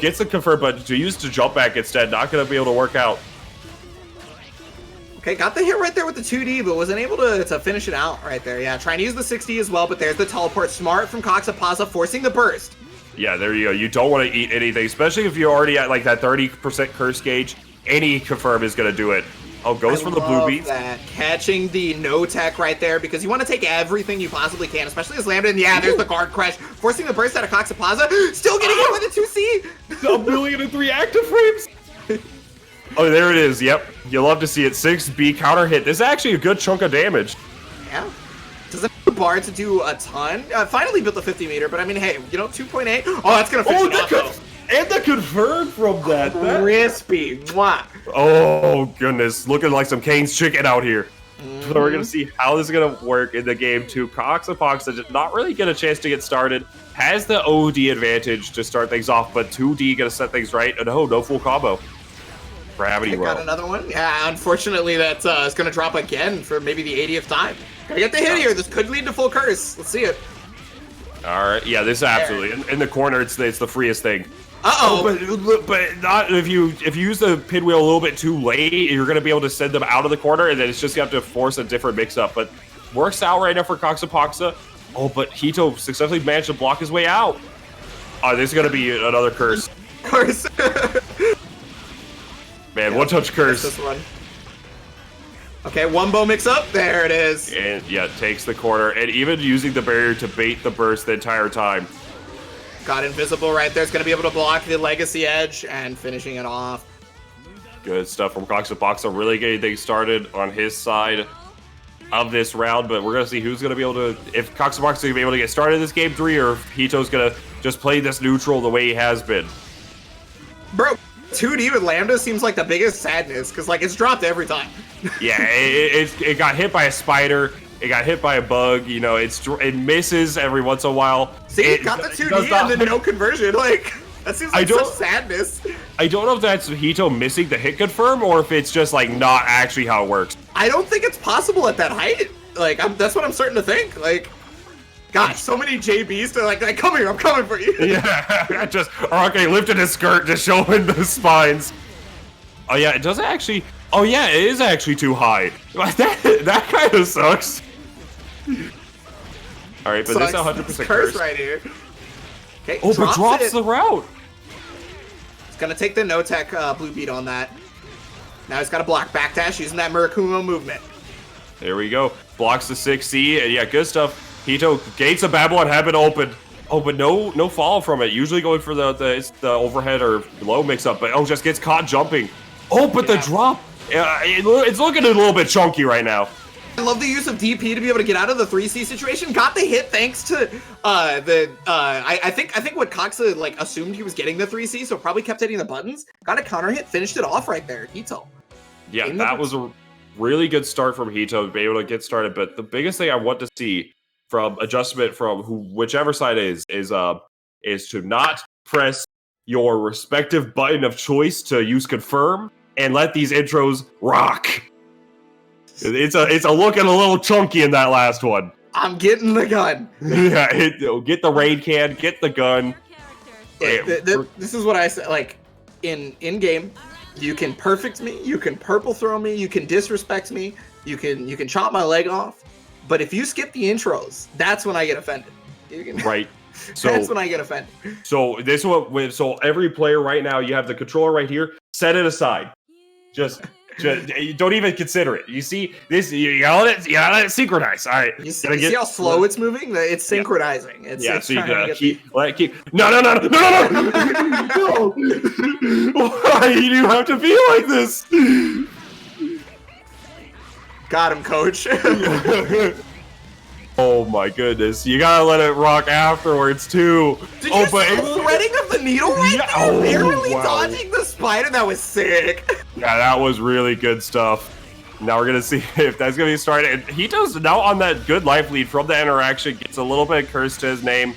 [SPEAKER 2] Gets the confirm, but to use to jump back instead, not gonna be able to work out.
[SPEAKER 1] Okay, got the hit right there with the 2D, but wasn't able to finish it out right there. Yeah, trying to use the 6D as well, but there's the teleport. Smart from Coxapaza, forcing the burst.
[SPEAKER 2] Yeah, there you go. You don't want to eat anything, especially if you're already at like that 30% curse gauge. Any confirm is gonna do it. Oh, goes for the blue beats.
[SPEAKER 1] Catching the no tech right there because you want to take everything you possibly can, especially as Lambda. And yeah, there's the guard crash, forcing the burst out of Coxapaza. Still getting hit with a 2C.
[SPEAKER 2] 1,000,003 active frames. Oh, there it is. Yep. You love to see it. 6B counter hit. This is actually a good chunk of damage.
[SPEAKER 1] Yeah. Doesn't have a bar to do a ton. Finally built the 50 meter, but I mean, hey, 2.8. Oh, that's going to finish it off.
[SPEAKER 2] And the confirm from that.
[SPEAKER 1] Crispy. Mwah.
[SPEAKER 2] Oh, goodness. Looking like some Kane's chicken out here. So we're going to see how this is going to work in the game, too. Coxapaza did not really get a chance to get started. Has the OD advantage to start things off, but 2D going to set things right. And no full combo. Gravity roll.
[SPEAKER 1] Got another one. Yeah, unfortunately, that is going to drop again for maybe the 80th time. Gotta get the hit here. This could lead to full curse. Let's see it.
[SPEAKER 2] All right. Yeah, this is absolutely in the corner. It's the freest thing. But not if you use the pinwheel a little bit too late, you're gonna be able to send them out of the corner, and then it's just you have to force a different mix-up. But works out right now for Coxapaza. Oh, but Hito successfully managed to block his way out. Oh, this is gonna be another curse.
[SPEAKER 1] Curse.
[SPEAKER 2] Man, one touch curse.
[SPEAKER 1] This one. Okay, one bow mix up. There it is.
[SPEAKER 2] And yeah, takes the corner, and even using the barrier to bait the burst the entire time.
[SPEAKER 1] Got invisible right there. It's going to be able to block the legacy edge and finishing it off.
[SPEAKER 2] Good stuff from Coxapaza. Really getting things started on his side of this round, but we're going to see who's going to be able to, if Coxapaza is going to be able to get started in this game 3, or if Hito's going to just play this neutral the way he has been.
[SPEAKER 1] Bro, 2D with Lambda seems like the biggest sadness, because like it's dropped every time.
[SPEAKER 2] Yeah, it got hit by a spider. It got hit by a bug. It misses every once in a while.
[SPEAKER 1] See, it got the 2D and then no conversion. Like, that seems like such sadness.
[SPEAKER 2] I don't know if that's Hito missing the hit confirm or if it's just like not actually how it works.
[SPEAKER 1] I don't think it's possible at that height. Like, that's what I'm starting to think. Like, gosh, so many JBs to like come here, I'm coming for you.
[SPEAKER 2] Yeah, just okay, lifting his skirt, just showing the spines. Oh yeah, it doesn't actually. Oh yeah, it is actually too high. That kind of sucks. All right, but this is 100% curse
[SPEAKER 1] right here. Okay,
[SPEAKER 2] but drops the route.
[SPEAKER 1] He's gonna take the no tech blue beat on that. Now he's got a block backdash using that Murakumo movement.
[SPEAKER 2] There we go. Blocks the 6C, and yeah, good stuff. Hito gates of Babylon have been opened. Oh, but no fall from it. Usually going for the overhead or low mix up, but just gets caught jumping. Oh, but the drop. It's looking a little bit chunky right now.
[SPEAKER 1] I love the use of DP to be able to get out of the 3C situation. Got the hit thanks to I think what Coxa like assumed he was getting the 3C, so probably kept hitting the buttons. Got a counter hit, finished it off right there. Hito.
[SPEAKER 2] Yeah, that was a really good start from Hito to be able to get started. But the biggest thing I want to see from adjustment from whichever side is to not press your respective button of choice to use confirm and let these intros rock. It's a looking a little chunky in that last one.
[SPEAKER 1] I'm getting the gun.
[SPEAKER 2] Yeah, get the raid can, get the gun.
[SPEAKER 1] This is what I said. Like in game, you can perfect me, you can purple throw me, you can disrespect me, you can chop my leg off. But if you skip the intros, that's when I get offended.
[SPEAKER 2] Right. So
[SPEAKER 1] that's when I get offended.
[SPEAKER 2] So so every player right now, you have the controller right here. Set it aside. Just don't even consider it. You see this? You gotta let it synchronize. All right.
[SPEAKER 1] You see how slow it's moving? It's synchronizing.
[SPEAKER 2] Yeah. So you gotta keep. No. No. Why do you have to be like this?
[SPEAKER 1] Got him, coach.
[SPEAKER 2] Oh my goodness! You gotta let it rock afterwards too.
[SPEAKER 1] Did you see the threading of the needle right there? Barely dodging the spider. That was sick.
[SPEAKER 2] Yeah, that was really good stuff. Now we're gonna see if that's gonna be started. And Hito's now on that good life lead from the interaction. Gets a little bit cursed to his name.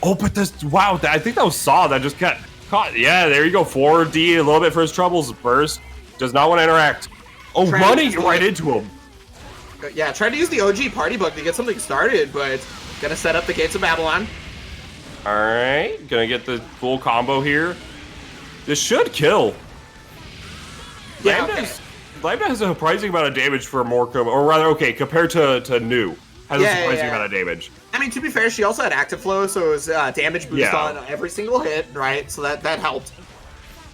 [SPEAKER 2] Oh, but this I think that was Saw that just got caught. Yeah, there you go. Forward D a little bit for his troubles. Burst does not want to interact. Oh, running right into him.
[SPEAKER 1] Yeah, trying to use the OG party bug to get something started, but gonna set up the Gates of Babylon.
[SPEAKER 2] All right, gonna get the full combo here. This should kill.
[SPEAKER 1] Yeah,
[SPEAKER 2] Lambda has a surprising amount of damage for more combo, or rather, okay, compared to New, has a surprising amount of damage.
[SPEAKER 1] I mean, to be fair, she also had active flow, so it was damage boost on every single hit, right? So that helped.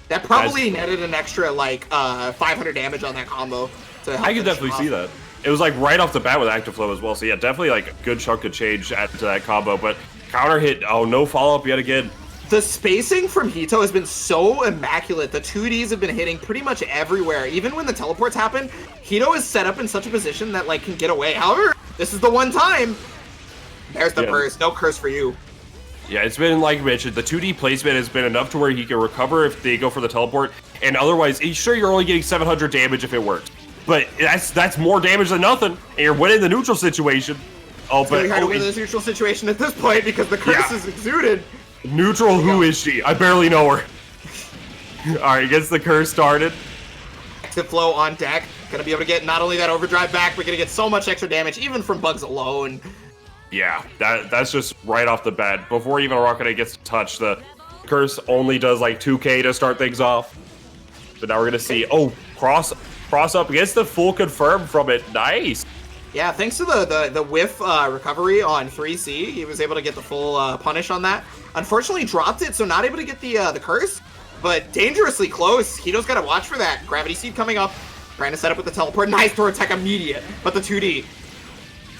[SPEAKER 1] That probably netted an extra like 500 damage on that combo.
[SPEAKER 2] I could definitely see that. It was like right off the bat with active flow as well. So yeah, definitely like a good chunk of change to that combo. But counter hit, oh, no follow up yet again.
[SPEAKER 1] The spacing from Hito has been so immaculate. The 2Ds have been hitting pretty much everywhere. Even when the teleports happen, Hito is set up in such a position that like can get away. However, this is the one time. There's the curse. No curse for you.
[SPEAKER 2] Yeah, it's been, like mentioned, the 2D placement has been enough to where he can recover if they go for the teleport. And otherwise, sure, you're only getting 700 damage if it works. But that's more damage than nothing. And you're winning the neutral situation.
[SPEAKER 1] Oh, but hard to win this neutral situation at this point because the curse is exuded.
[SPEAKER 2] Neutral, who is she? I barely know her. Alright, gets the curse started.
[SPEAKER 1] Active flow on deck. Gonna be able to get not only that overdrive back, but gonna get so much extra damage, even from bugs alone.
[SPEAKER 2] Yeah, that's just right off the bat. Before even Rocket gets to touch, the curse only does like 2k to start things off. But now we're gonna see, cross up against the full confirm from it. Nice.
[SPEAKER 1] Yeah, thanks to the whiff recovery on 3C, he was able to get the full punish on that. Unfortunately, dropped it, so not able to get the curse, but dangerously close. Hito's got to watch for that. Gravity Seed coming up, trying to set up with the teleport. Nice throw attack immediate, but the 2D.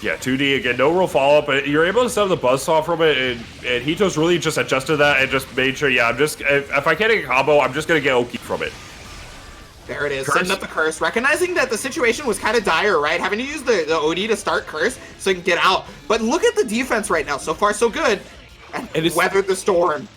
[SPEAKER 1] Yeah,
[SPEAKER 2] 2D again, no real follow-up, but you're able to set up the buzzsaw from it, and Hito's really just adjusted that and just made sure, if I can't get a combo, I'm just going to get Oki from it.
[SPEAKER 1] There it is, setting up the curse, recognizing that the situation was kind of dire, right? Having to use the OD to start curse so he can get out. But look at the defense right now, so far so good. And weathered the storm.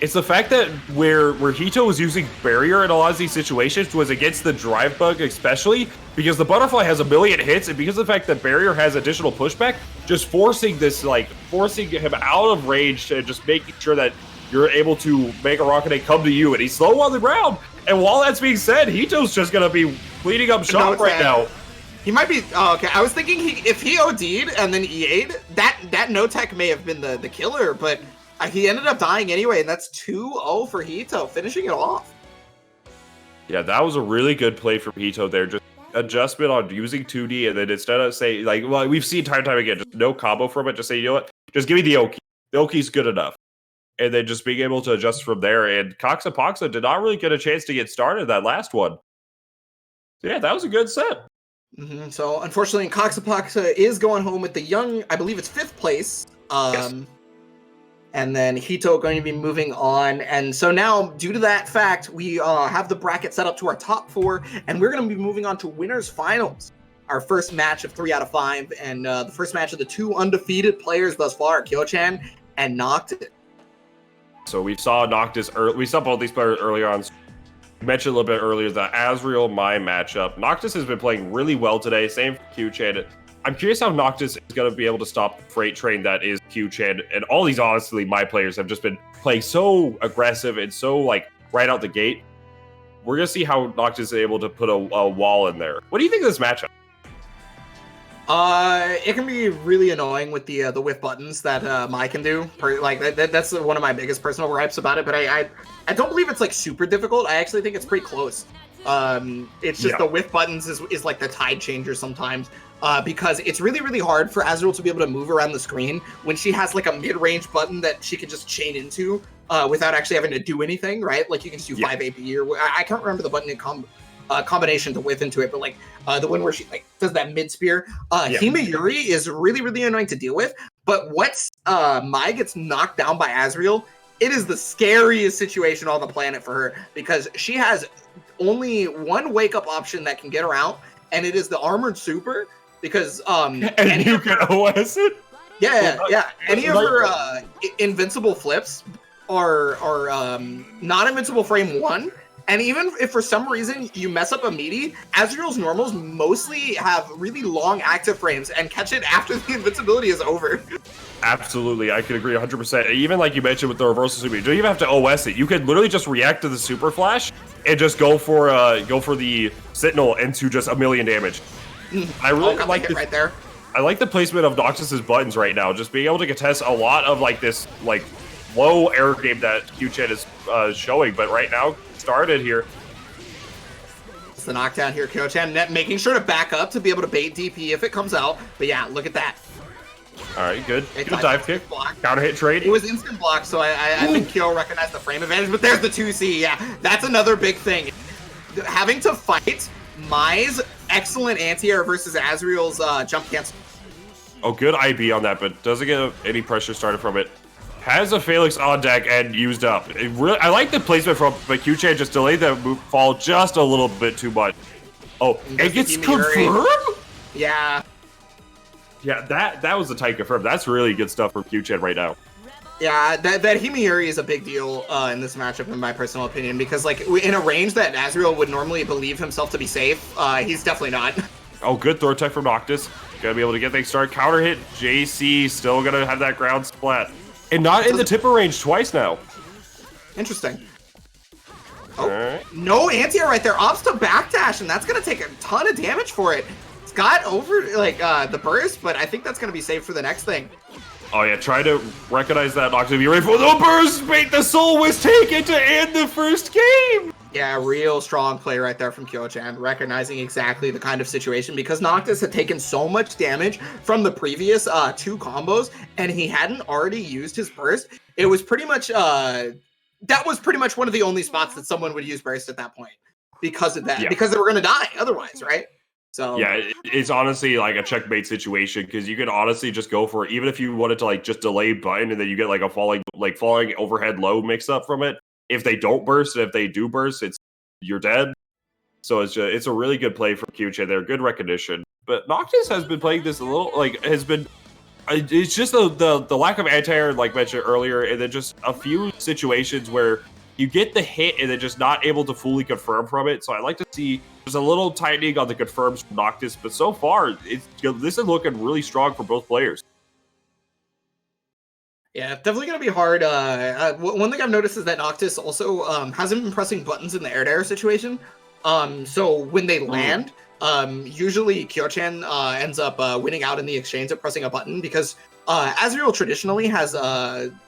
[SPEAKER 2] It's the fact that where Hito was using barrier in a lot of these situations was against the drive bug especially, because the butterfly has a million hits, and because of the fact that barrier has additional pushback, just forcing him out of range and just making sure that you're able to make a Rocket come to you, and he's slow on the ground. And while that's being said, Hito's just gonna be cleaning up shop right now.
[SPEAKER 1] He might be. Oh, okay. I was thinking if he OD'd and then EA'd, that no tech may have been the killer, but he ended up dying anyway, and that's 2-0 for Hito, finishing it off.
[SPEAKER 2] Yeah, that was a really good play from Hito there. Just adjustment on using 2D, and then instead of saying, like, well, we've seen time and time again, just no combo from it, just say, you know what, just give me the Oki. The Oki's good enough. And then just being able to adjust from there. And Coxapoxa did not really get a chance to get started that last one. So yeah, that was a good set.
[SPEAKER 1] Mm-hmm. So unfortunately, Coxapoxa is going home with the young, I believe it's 5th place.
[SPEAKER 2] Yes.
[SPEAKER 1] And then Hito going to be moving on. And so now, due to that fact, we have the bracket set up to our top 4, and we're going to be moving on to winners finals. Our first match of 3 out of 5, and the first match of the 2 undefeated players thus far, Kyo-chan and Noctis.
[SPEAKER 2] So we saw Noctis, we saw both these players earlier on. We mentioned a little bit earlier the Azrael Mai matchup. Noctis has been playing really well today, same for Q-chan. I'm curious how Noctis is going to be able to stop the freight train that is Q-chan. And all these, honestly, my players have just been playing so aggressive and so, like, right out the gate. We're going to see how Noctis is able to put a wall in there. What do you think of this matchup?
[SPEAKER 1] It can be really annoying with the whiff buttons that Mai can do. That's one of my biggest personal gripes about it. But I don't believe it's like super difficult. I actually think it's pretty close. It's just the whiff buttons is like the tide changer sometimes. Because it's really, really hard for Azrael to be able to move around the screen when she has like a mid-range button that she can just chain into without actually having to do anything, right? Like you can just do 5 AP or I can't remember the button combination to whiff into it, but like the one where she like does that mid spear. Himayuri is really, really annoying to deal with. But once Mai gets knocked down by Azrael, it is the scariest situation on the planet for her because she has only one wake up option that can get her out, and it is the armored super. Because
[SPEAKER 2] and you can OS it.
[SPEAKER 1] Yeah. Any of her invincible flips are not invincible frame 1. And even if for some reason you mess up a meaty, Azrael's normals mostly have really long active frames and catch it after the invincibility is over.
[SPEAKER 2] Absolutely, I can agree 100%. Even like you mentioned with the reversal super, you don't even have to OS it. You can literally just react to the super flash and just go for the Sentinel into just a million damage. I really like
[SPEAKER 1] right there.
[SPEAKER 2] I like the placement of Noctis's buttons right now. Just being able to contest a lot of like this like low air game that Q-Chan is showing, but right now started here.
[SPEAKER 1] It's the knockdown here, Kyo-chan, making sure to back up to be able to bait DP if it comes out. But yeah, look at that.
[SPEAKER 2] All right, good. Good dive kick.
[SPEAKER 1] Block.
[SPEAKER 2] Counter hit trade.
[SPEAKER 1] It was instant block, so I think Kyo recognized the frame advantage, but there's the 2C. Yeah, that's another big thing. Having to fight Mai's excellent anti-air versus Azriel's jump cancel.
[SPEAKER 2] Oh, good IB on that, but doesn't get any pressure started from it. Has a Phalanx on deck and used up. I like the placement from, but Q-Chan just delayed the move fall just a little bit too much. Oh, it gets confirmed?
[SPEAKER 1] Yeah.
[SPEAKER 2] Yeah, that was a tight confirm. That's really good stuff from Q-Chan right now.
[SPEAKER 1] Yeah, that Himiyuri is a big deal in this matchup, in my personal opinion, because like in a range that Azriel would normally believe himself to be safe, he's definitely not.
[SPEAKER 2] Oh, good throw tech from Noctis. Gonna be able to get things started. Counter hit. JC still gonna have that ground splat. And not in the tipper range twice now.
[SPEAKER 1] Interesting. Oh, no anti-air right there. Opts to backdash, and that's gonna take a ton of damage for it. It's got over like the burst, but I think that's gonna be safe for the next thing.
[SPEAKER 2] Oh yeah, try to recognize that Noctis. Be ready for the burst bait. The soul was taken to end the first game.
[SPEAKER 1] Yeah, real strong play right there from Kyo-chan, recognizing exactly the kind of situation, because Noctis had taken so much damage from the previous 2 combos, and he hadn't already used his burst. It was pretty much that was pretty much one of the only spots that someone would use burst at that point because of that, because they were going to die otherwise, right? So
[SPEAKER 2] yeah, it's honestly like a checkmate situation, because you can honestly just go for it, even if you wanted to like just delay button and then you get like a falling overhead low mix up from it. If they don't burst, and if they do burst, you're dead. So it's a really good play from Q-Chan there, good recognition. But Noctis has been playing this a little it's just the lack of anti-air, like mentioned earlier, and then just a few situations where you get the hit and then just not able to fully confirm from it. So I like to see there's a little tightening on the confirms from Noctis, but so far this is looking really strong for both players.
[SPEAKER 1] Yeah, definitely going to be hard. One thing I've noticed is that Noctis also hasn't been pressing buttons in the air-to-air situation. So when they land, usually Kyo-chan ends up winning out in the exchange of pressing a button, because Azriel traditionally has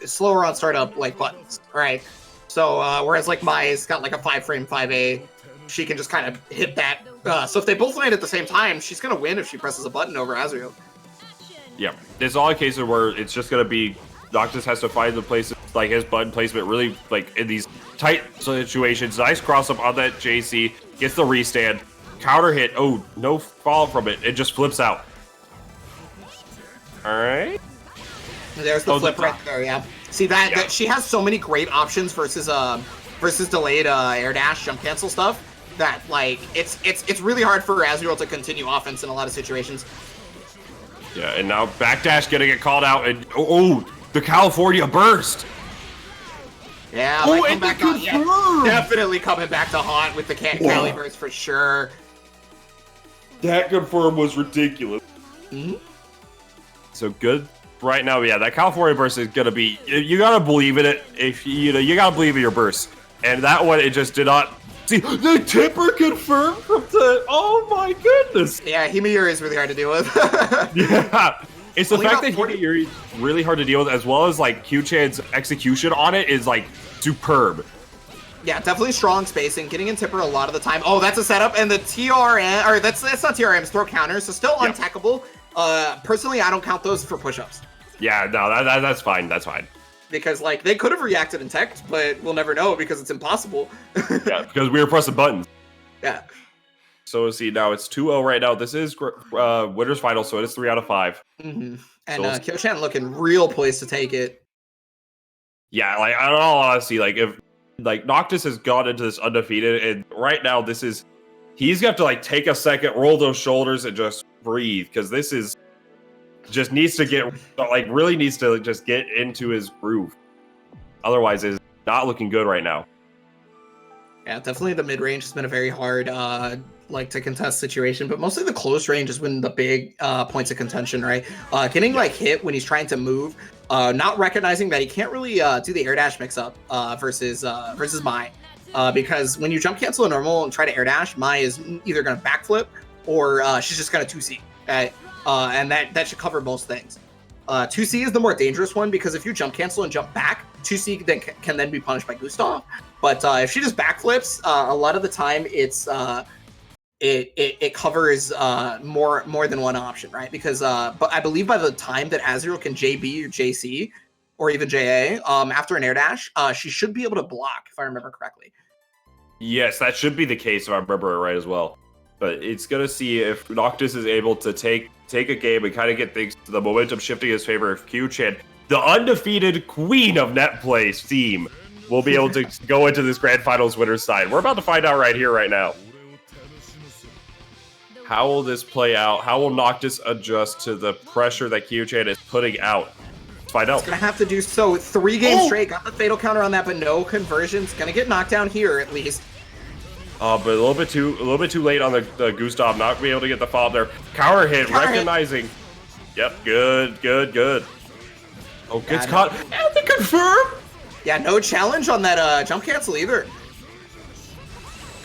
[SPEAKER 1] slower on startup like buttons, right? So whereas like Mai's got like a 5-frame 5A, she can just kind of hit that. So if they both land at the same time, she's going to win if she presses a button over Azriel.
[SPEAKER 2] Yeah, there's all cases where it's just going to be Noctis has to find the places, like his button placement, really like in these tight situations. Nice cross up on that JC, gets the restand, counter hit. Oh, no fall from it. It just flips out. All right.
[SPEAKER 1] There's the flip right there. Yeah. See that she has so many great options versus delayed air dash jump cancel stuff that like it's really hard for Azriel to continue offense in a lot of situations.
[SPEAKER 2] Yeah, and now backdash gonna get called out, and the California burst.
[SPEAKER 1] Yeah, come back on. Yeah, definitely coming back to haunt with the Cali burst for sure.
[SPEAKER 2] That confirm was ridiculous. So good right now. Yeah, that California burst is gonna be. You gotta believe in it. If you gotta believe in your burst. And that one, it just did not. See, the tipper confirmed from the. Oh my goodness.
[SPEAKER 1] Yeah, Himiyuri is really hard to deal with.
[SPEAKER 2] Yeah. It's the fact that Himiyuri is really hard to deal with, as well as like Q-Chan's execution on it is like superb.
[SPEAKER 1] Yeah, definitely strong spacing, getting in tipper a lot of the time. Oh, that's a setup, and the TRM, or that's not TRM, it's throw counters, so still untackable. Personally, I don't count those for push-ups.
[SPEAKER 2] Yeah, no, that's fine, that's fine.
[SPEAKER 1] Because like they could have reacted in tech, but we'll never know because it's impossible.
[SPEAKER 2] Yeah, because we were pressing buttons.
[SPEAKER 1] Yeah.
[SPEAKER 2] So we'll see, now it's 2-0 right now. This is winner's final, so it is 3 out of 5.
[SPEAKER 1] And Kyo-chan looking real poised to take it.
[SPEAKER 2] Yeah, like in all honesty, like if like Noctis has gone into this undefeated, and right now he's got to like take a second, roll those shoulders, and just breathe, because this is just needs to get like really needs to just get into his groove. Otherwise, it's not looking good right now.
[SPEAKER 1] Yeah, definitely the mid range has been a very hard like to contest situation, but mostly the close range has been the big points of contention, right? Getting like hit when he's trying to move, not recognizing that he can't really do the air dash mix up versus Mai. because when you jump cancel a normal and try to air dash, Mai is either going to backflip or she's just going to 2C. Okay? And that should cover most things. 2C is the more dangerous one because if you jump cancel and jump back, 2C then can then be punished by Gustav. But if she just backflips, a lot of the time it covers more than one option, right? Because but I believe by the time that Azrael can JB or JC or even JA after an air dash, she should be able to block if I remember correctly.
[SPEAKER 2] Yes, that should be the case if I remember it right as well. But it's gonna see if Noctis is able to take a game and kind of get things the momentum shifting in his favor. If Q-Chan, the undefeated queen of net play team, will be able to go into this grand finals winner's side. We're about to find out right here, right now. How will this play out? How will Noctis adjust to the pressure that Q-Chan is putting out? Let's find out.
[SPEAKER 1] It's gonna have to do so 3 games straight. Got the fatal counter on that, but no conversions. Gonna get knocked down here at least.
[SPEAKER 2] But a little bit too late on the Gustav, not being able to get the follow there. Counter hit, recognizing. Yep, good. Oh, gets caught. And the confirm.
[SPEAKER 1] Yeah, no challenge on that jump cancel either.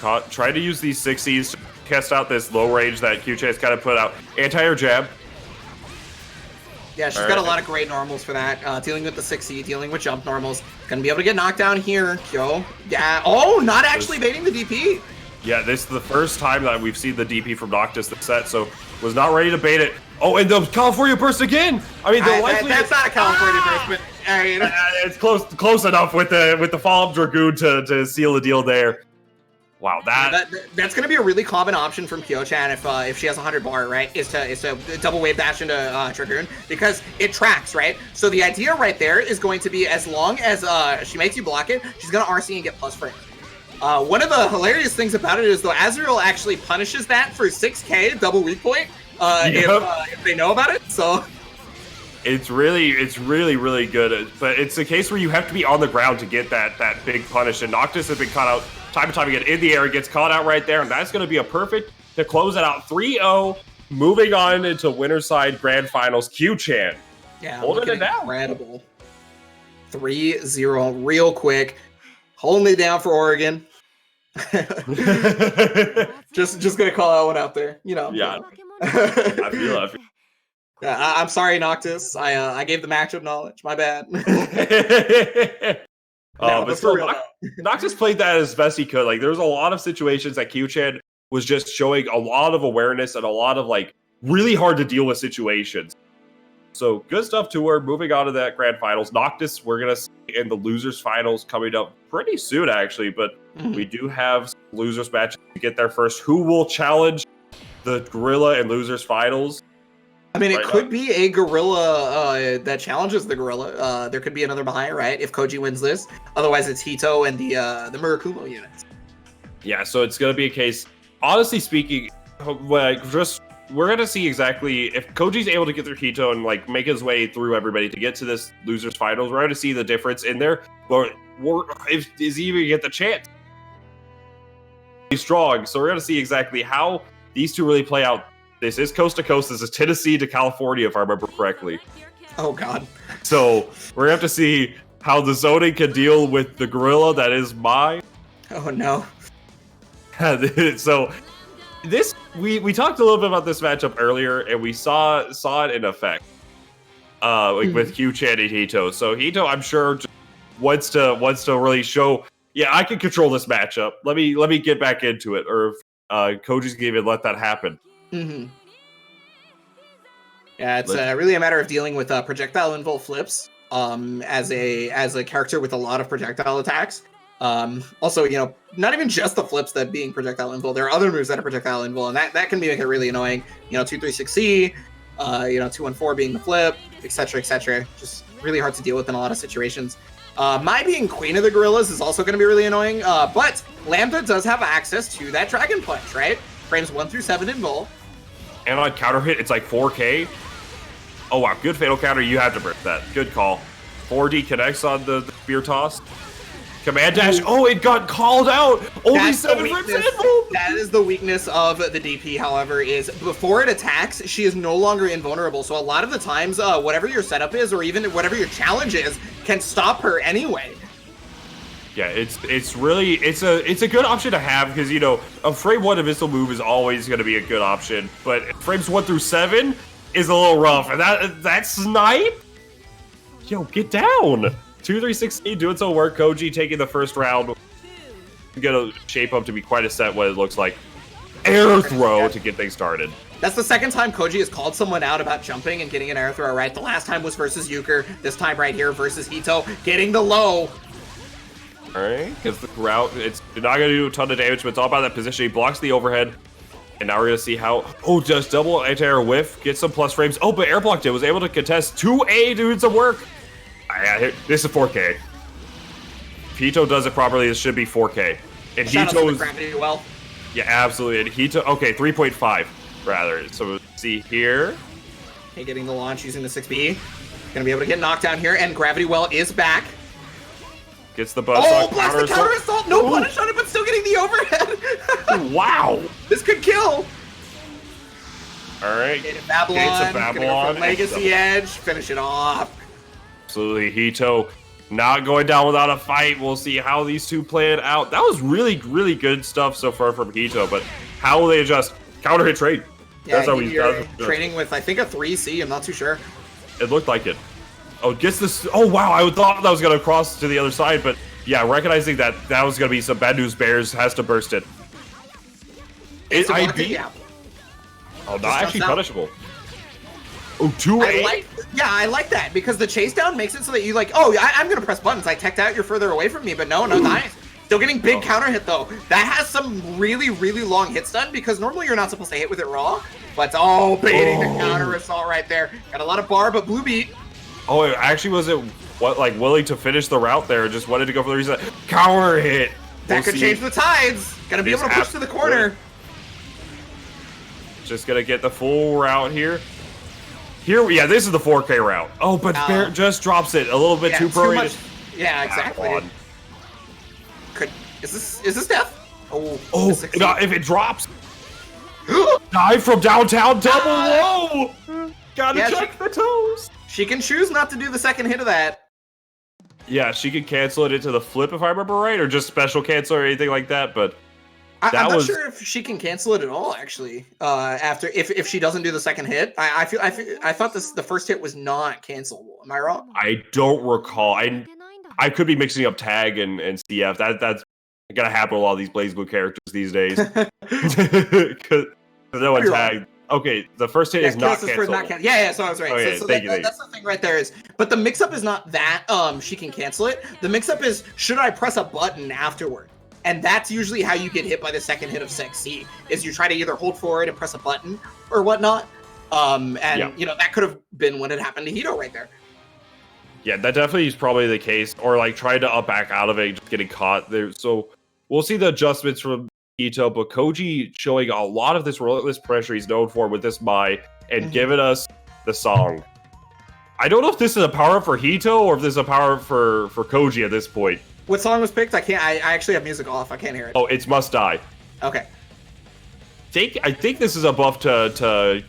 [SPEAKER 2] Try to use these 60s to test out this low range that Q-Chan's kind of put out. Anti-air jab.
[SPEAKER 1] Yeah, she's got a lot of great normals for that. Dealing with the 60, dealing with jump normals. Gonna be able to get knocked down here. Yo. Yeah. Oh, not actually baiting the DP.
[SPEAKER 2] Yeah, this is the first time that we've seen the DP from Noctis this set, so was not ready to bait it. Oh, and the California burst again. I mean,
[SPEAKER 1] that's not a California burst, but I mean,
[SPEAKER 2] it's close enough with the follow-up Dragoon to seal the deal there. Wow,
[SPEAKER 1] that's going to be a really common option from Kyo-chan if she has 100 bar, right? Is to double wave dash into Dragoon because it tracks, right? So the idea right there is going to be as long as she makes you block it, she's going to RC and get plus frames. One of the hilarious things about it is though Azrael actually punishes that for 6k double weak point if they know about it. So
[SPEAKER 2] it's really good, but it's a case where you have to be on the ground to get that big punish, and Noctis has been caught out time and time again in the air. It gets caught out right there, and that's going to be a perfect to close it out 3-0. Moving on into winner's side grand finals. Q-Chan,
[SPEAKER 1] yeah,
[SPEAKER 2] holding it down.
[SPEAKER 1] Incredible. 3-0 real quick, holding it down for Oregon. just gonna call that one out there, you know.
[SPEAKER 2] Yeah, I feel.
[SPEAKER 1] Yeah, I'm sorry, Noctis. I gave the matchup knowledge. My bad.
[SPEAKER 2] But still, Noctis played that as best he could. Like, there was a lot of situations that Q-Chan was just showing a lot of awareness and a lot of, like, really hard to deal with situations. So, good stuff to her. Moving on to that grand finals. Noctis, we're going to see in the losers finals coming up pretty soon, actually. But we do have losers matches to get there first. Who will challenge the Gorilla and losers finals?
[SPEAKER 1] I mean, it could be a Gorilla that challenges the Gorilla. There could be another behind, right? If Koji wins this. Otherwise, it's Hito and the Murakumo units.
[SPEAKER 2] Yeah, so it's going to be a case. Honestly speaking, we're going to see exactly if Koji's able to get through Hito and like make his way through everybody to get to this losers finals. We're going to see the difference in there. But if is he even get the chance? He's strong, so we're going to see exactly how these two really play out. This is coast to coast. This is Tennessee to California, if I remember correctly.
[SPEAKER 1] Oh, God.
[SPEAKER 2] So we're going to have to see how the zoning can deal with the Gorilla that is Mai.
[SPEAKER 1] Oh, no.
[SPEAKER 2] So this we talked a little bit about this matchup earlier, and we saw it in effect with Q-Chan and Hito. So Hito, I'm sure, just wants to really show, yeah, I can control this matchup. Let me get back into it. Or if Koji's gonna even let that happen.
[SPEAKER 1] Mm-hmm. Yeah, it's really a matter of dealing with projectile invul flips as a character with a lot of projectile attacks. Also, you know, not even just the flips that being projectile invul. There are other moves that are projectile invul, and that can make it really annoying. You know, 236C, 214 being the flip, etc., etc. Just really hard to deal with in a lot of situations. Mai being queen of the gorillas is also going to be really annoying. But Lambda does have access to that dragon punch, right? Frames 1 through 7 invul.
[SPEAKER 2] And on counter hit, it's like 4K. Oh wow, good fatal counter. You have to break that. Good call. 4D connects on the spear toss. Command dash. Oh, it got called out. Only 7 frames invul.
[SPEAKER 1] That is the weakness of the DP, however, is before it attacks, she is no longer invulnerable. So a lot of the times, whatever your setup is, or even whatever your challenge is, can stop her anyway.
[SPEAKER 2] Yeah, it's really it's a good option to have because you know a frame 1 invincible move is always going to be a good option, but frames 1 through 7 is a little rough, and that snipe. Yo, get down. 2-3-16 doing some work. Koji taking the first round. Gonna shape up to be quite a set what it looks like. Air throw to get things started.
[SPEAKER 1] That's the second time Koji has called someone out about jumping and getting an air throw right. The last time was versus Euchre. This time right here versus Hito, getting the low.
[SPEAKER 2] All right, because the route, it's not going to do a ton of damage, but it's all about that position. He blocks the overhead, and now we're going to see how, just double anti-air whiff, get some plus frames. Oh, but air blocked it, was able to contest 2A doing some work. This is 4K. If Hito does it properly, this should be 4K. And Hito's...
[SPEAKER 1] well.
[SPEAKER 2] Yeah, absolutely. And Hito, okay, 3.5, rather. So we'll see here.
[SPEAKER 1] Okay, getting the launch using the 6B. Gonna be able to get knocked down here, and Gravity Well is back.
[SPEAKER 2] Gets the buzz.
[SPEAKER 1] Blast the counter assault! No punish on it, but still getting the overhead!
[SPEAKER 2] Wow!
[SPEAKER 1] This could kill!
[SPEAKER 2] Alright.
[SPEAKER 1] Babylon, gonna go for Legacy Edge, finish it off.
[SPEAKER 2] Absolutely, Hito not going down without a fight. We'll see how these two play it out. That was really, really good stuff so far from Hito, but how will they adjust? Counter hit trade.
[SPEAKER 1] Yeah, that's how he's trading with, I think, a 3C, I'm not too sure.
[SPEAKER 2] It looked like it. Oh, gets this. Oh, wow. I thought that was going to cross to the other side, but yeah, recognizing that that was going to be some bad news bears, has to burst it. It's IB. Oh, not actually punishable. Oh, 2A.
[SPEAKER 1] I like that because the chase down makes it so that you I'm going to press buttons. I teched out, you're further away from me, but no, nice. Still getting big counter hit though. That has some really, really long hit stun because normally you're not supposed to hit with it raw. But baiting the counter assault right there. Got a lot of bar, but blue beat.
[SPEAKER 2] Oh, it actually wasn't willing to finish the route there. Just wanted to go for the reason. Counter hit.
[SPEAKER 1] That could change the tides. Gonna be able to push to the corner.
[SPEAKER 2] Just gonna get the full route here. Yeah, this is the 4K route. Oh, but Bear just drops it a little bit too early.
[SPEAKER 1] Yeah, exactly. Is this death?
[SPEAKER 2] If it drops. Dive from downtown, double low. Gotta check the toes.
[SPEAKER 1] She can choose not to do the second hit of that.
[SPEAKER 2] Yeah, she could cancel it into the flip if I remember right, or just special cancel or anything like that. But
[SPEAKER 1] I'm not sure if she can cancel it at all. Actually, after if she doesn't do the second hit, I thought the first hit was not cancelable. Am I wrong?
[SPEAKER 2] I don't recall. I could be mixing up tag and CF. That's gonna happen with a lot of these BlazBlue characters these days. Because no one tagged. Okay, the first hit is not canceled.
[SPEAKER 1] Yeah, so I was right.
[SPEAKER 2] Okay,
[SPEAKER 1] so that's the thing right there is, but the mix-up is not that she can cancel it. The mix-up is, should I press a button afterward? And that's usually how you get hit by the second hit of 6C, is you try to either hold forward and press a button or whatnot. That could have been when it happened to Hito right there.
[SPEAKER 2] Yeah, that definitely is probably the case, or like trying to up back out of it, just getting caught there. So we'll see the adjustments from Hito, but Koji showing a lot of this relentless pressure he's known for with this Mai and giving us the song. I don't know if this is a power up for Hito or if this is a power up for Koji at this point.
[SPEAKER 1] What song was picked? I actually have music off. I can't hear it.
[SPEAKER 2] Oh, it's Must Die.
[SPEAKER 1] Okay.
[SPEAKER 2] I think this is a buff to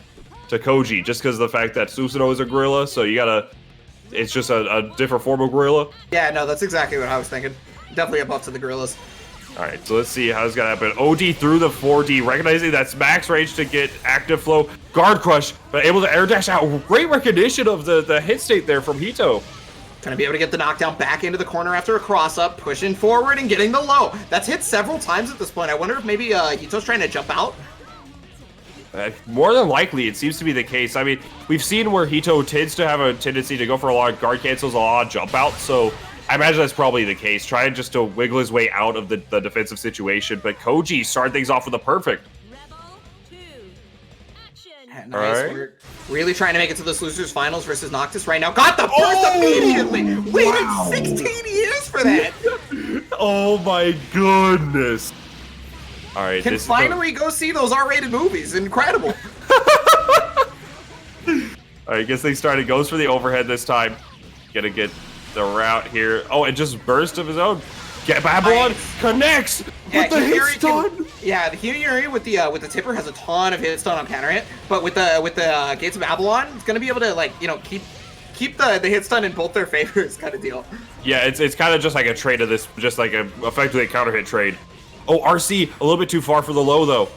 [SPEAKER 2] Koji just because of the fact that Susanoo is a gorilla, so you gotta. It's just a different form of gorilla.
[SPEAKER 1] Yeah, no, that's exactly what I was thinking. Definitely a buff to the gorillas.
[SPEAKER 2] All right, so let's see how it's gonna happen. OD through the 4D, recognizing that's max range to get active flow. Guard crush, but able to air dash out. Great recognition of the hit state there from Hito.
[SPEAKER 1] Gonna be able to get the knockdown back into the corner after a cross up, pushing forward and getting the low. That's hit several times at this point. I wonder if maybe Hito's trying to jump out.
[SPEAKER 2] More than likely, it seems to be the case. I mean, we've seen where Hito tends to have a tendency to go for a lot of guard cancels, a lot of jump outs, so I imagine that's probably the case. Trying just to wiggle his way out of the defensive situation, but Koji started things off with a perfect.
[SPEAKER 1] Nice. Right. We're really trying to make it to this losers finals versus Noctis right now. Got the burst immediately. Waited 16 years for that.
[SPEAKER 2] Oh my goodness. All right.
[SPEAKER 1] Can finally go see those R-rated movies. Incredible.
[SPEAKER 2] All right. I guess they started. Goes for the overhead this time. Gonna get the route here. Oh, and just burst of his own. Get Babylon connects with the hit stun.
[SPEAKER 1] The Hinayuri with the tipper has a ton of hit stun on counter hit, but with the Gates of Babylon, it's gonna be able to keep keep the hit stun in both their favors kind of deal.
[SPEAKER 2] Yeah, it's kind of just like a trade of this, just like effectively a counter hit trade. Oh, RC a little bit too far for the low though.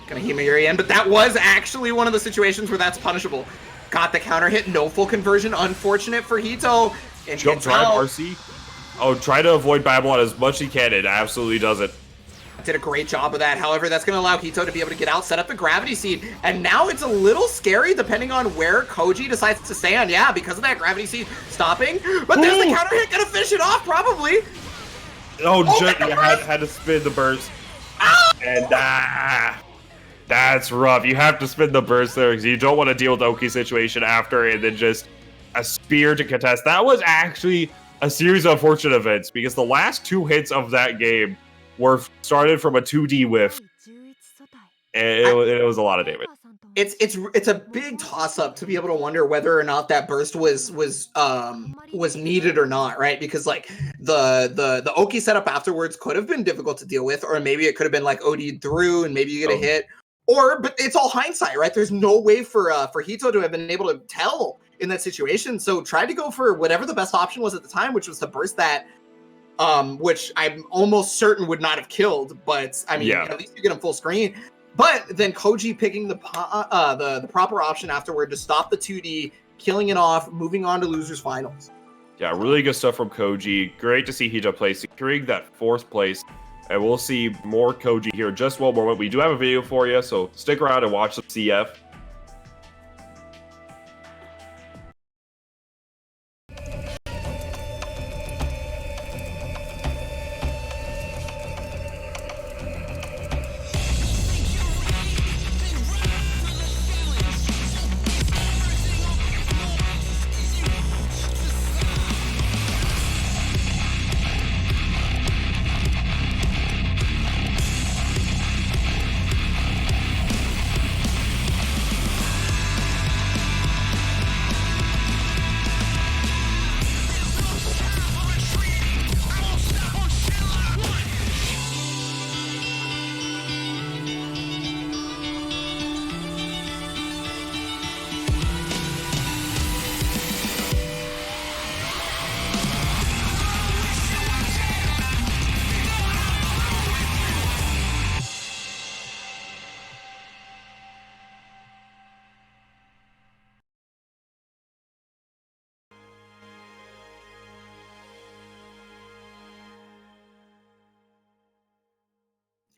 [SPEAKER 1] Gonna Himagiri in, but that was actually one of the situations where that's punishable. Got the counter hit, no full conversion. Unfortunate for Hito. And
[SPEAKER 2] jump drive RC. Oh, try to avoid Babylon as much as he can. It absolutely doesn't.
[SPEAKER 1] Did a great job of that. However, that's going to allow Hito to be able to get out, set up the gravity seed. And now it's a little scary depending on where Koji decides to stand. Yeah, because of that gravity seed stopping. But there's the counter hit. Going to finish it off, probably.
[SPEAKER 2] Oh, you had to spin the burst. And that's rough. You have to spin the burst there because you don't want to deal with the Oki situation after and then just a spear to contest. That was actually a series of unfortunate events because the last 2 hits of that game were started from a 2D whiff, and it was a lot of damage.
[SPEAKER 1] It's a big toss up to be able to wonder whether or not that burst was needed or not, right? Because like the Oki setup afterwards could have been difficult to deal with, or maybe it could have been like OD'd through and maybe you get a hit, but it's all hindsight, right? There's no way for Hito to have been able to tell in that situation, so tried to go for whatever the best option was at the time, which was to burst that. Which I'm almost certain would not have killed, but I mean, at least you get him full screen. But then Koji picking the proper option afterward to stop the 2D, killing it off, moving on to losers finals.
[SPEAKER 2] Yeah, really good stuff from Koji. Great to see Hito play, securing that 4th place. And we'll see more Koji here in just one moment. We do have a video for you, so stick around and watch some CF.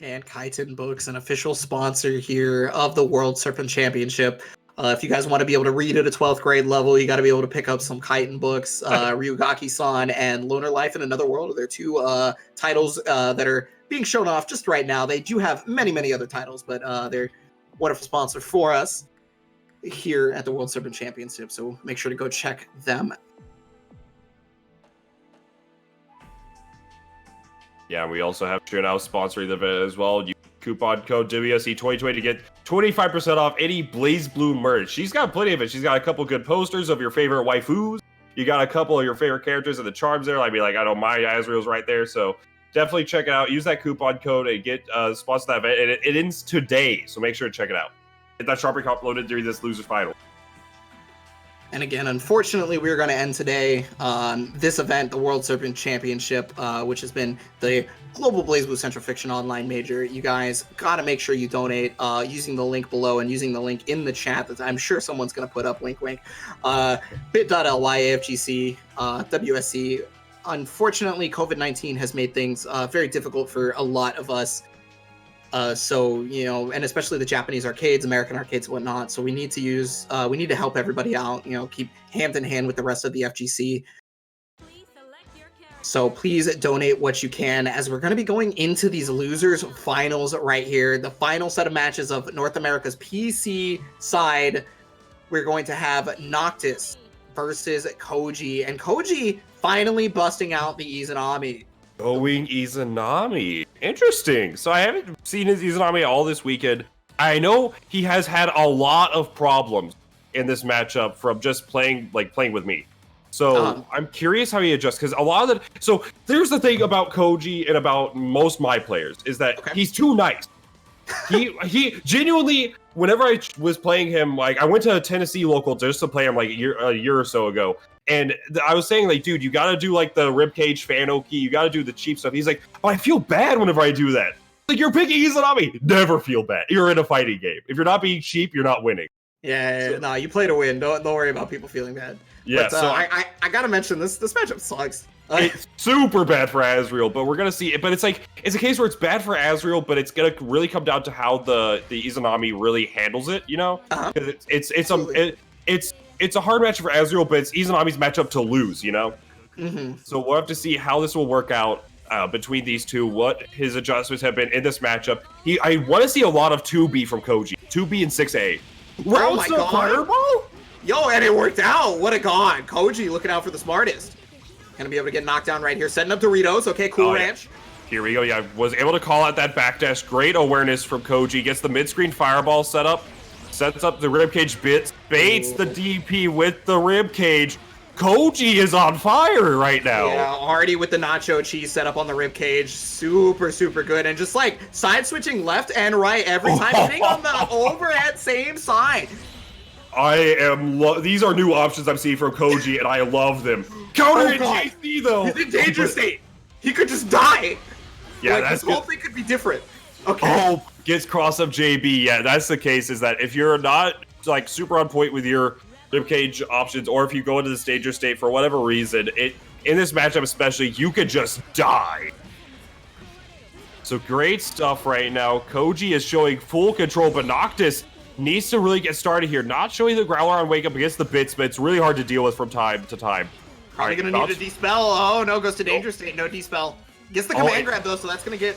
[SPEAKER 1] And Kaiten Books, an official sponsor here of the World Serpent Championship. If you guys want to be able to read at a 12th grade level, you got to be able to pick up some Kaiten Books. Ryugaki-san and Loner Life in Another World are their 2 titles that are being shown off just right now. They do have many, many other titles, but they're a wonderful sponsor for us here at the World Serpent Championship. So make sure to go check them.
[SPEAKER 2] Yeah, we also have now sponsoring the event as well. Use coupon code WSC2020 to get 25% off any Blaze Blue merch. She's got plenty of it. She's got a couple good posters of your favorite waifus. You got a couple of your favorite characters and the charms there. I know my Azrael's right there. So definitely check it out. Use that coupon code and get sponsor that event. And it ends today, so make sure to check it out. Get that Sharpie comp loaded during this loser final.
[SPEAKER 1] And again, unfortunately, we're going to end today this event, the World Serpent Championship, which has been the Global BlazBlue Central Fiction Online Major. You guys got to make sure you donate using the link below and using the link in the chat that I'm sure someone's going to put up, wink, wink, bit.ly/AFGC WSC. Unfortunately, COVID-19 has made things very difficult for a lot of us. So, and especially the Japanese arcades, American arcades, and whatnot. So we need to help everybody out, keep hand in hand with the rest of the FGC. So please donate what you can, as we're going to be going into these losers finals right here. The final set of matches of North America's PC side. We're going to have Noctis versus Koji, and Koji finally busting out the Izanami.
[SPEAKER 2] Going Izanami. Interesting. So I haven't seen his Izanami all this weekend. I know he has had a lot of problems in this matchup from just playing with me. So I'm curious how he adjusts, because a lot of the... So there's the thing about Koji and about most my players is that he's too nice. He genuinely whenever I was playing him, like I went to a Tennessee local just to play him like a year or so ago. And I was saying, like, dude, you got to do, like, the ribcage fan oki. You got to do the cheap stuff. He's like, oh, I feel bad whenever I do that. Like, you're picking Izanami. Never feel bad. You're in a fighting game. If you're not being cheap, you're not winning.
[SPEAKER 1] Yeah, no, you play to win. Don't worry about people feeling bad.
[SPEAKER 2] Yeah,
[SPEAKER 1] but,
[SPEAKER 2] so
[SPEAKER 1] I got to mention, this matchup sucks.
[SPEAKER 2] It's super bad for Azriel, but we're going to see it. But it's like, it's a case where it's bad for Azriel, but it's going to really come down to how the Izanami really handles it, you know? Because it's a hard match for Azriel, but it's Izanami's matchup to lose, you know? So we'll have to see how this will work out between these two, what his adjustments have been in this matchup. I want to see a lot of 2B from Koji. 2B and 6A.
[SPEAKER 1] Oh my god.
[SPEAKER 2] Fireball?
[SPEAKER 1] Yo, and it worked out. What a god. Koji looking out for the smartest. Gonna be able to get knocked down right here. Setting up Doritos. Okay, cool ranch.
[SPEAKER 2] Yeah. Here we go. Yeah, was able to call out that backdash. Great awareness from Koji. Gets the mid-screen fireball set up. Sets up the ribcage bits. Baits the DP with the ribcage. Koji is on fire right now.
[SPEAKER 1] Yeah, already with the nacho cheese set up on the ribcage. Super, super good. And just like side switching left and right every time, hitting on the overhead same side.
[SPEAKER 2] These are new options I'm seeing from Koji, and I love them. Counter hit JC though.
[SPEAKER 1] He's in danger state. He could just die.
[SPEAKER 2] Yeah,
[SPEAKER 1] like,
[SPEAKER 2] that's
[SPEAKER 1] this whole thing could be different. Okay.
[SPEAKER 2] Oh, gets cross up JB. Yeah, that's the case. Is that if you're not like super on point with your ribcage options, or if you go into the danger state for whatever reason, in this matchup especially, you could just die. So great stuff right now. Koji is showing full control, but Noctis needs to really get started here. Not showing the Growler on Wake Up against the Bits, but it's really hard to deal with from time to time.
[SPEAKER 1] Probably gonna need a Dispel. Oh no, goes to Danger State. No Dispel. Gets the command grab though, so that's gonna get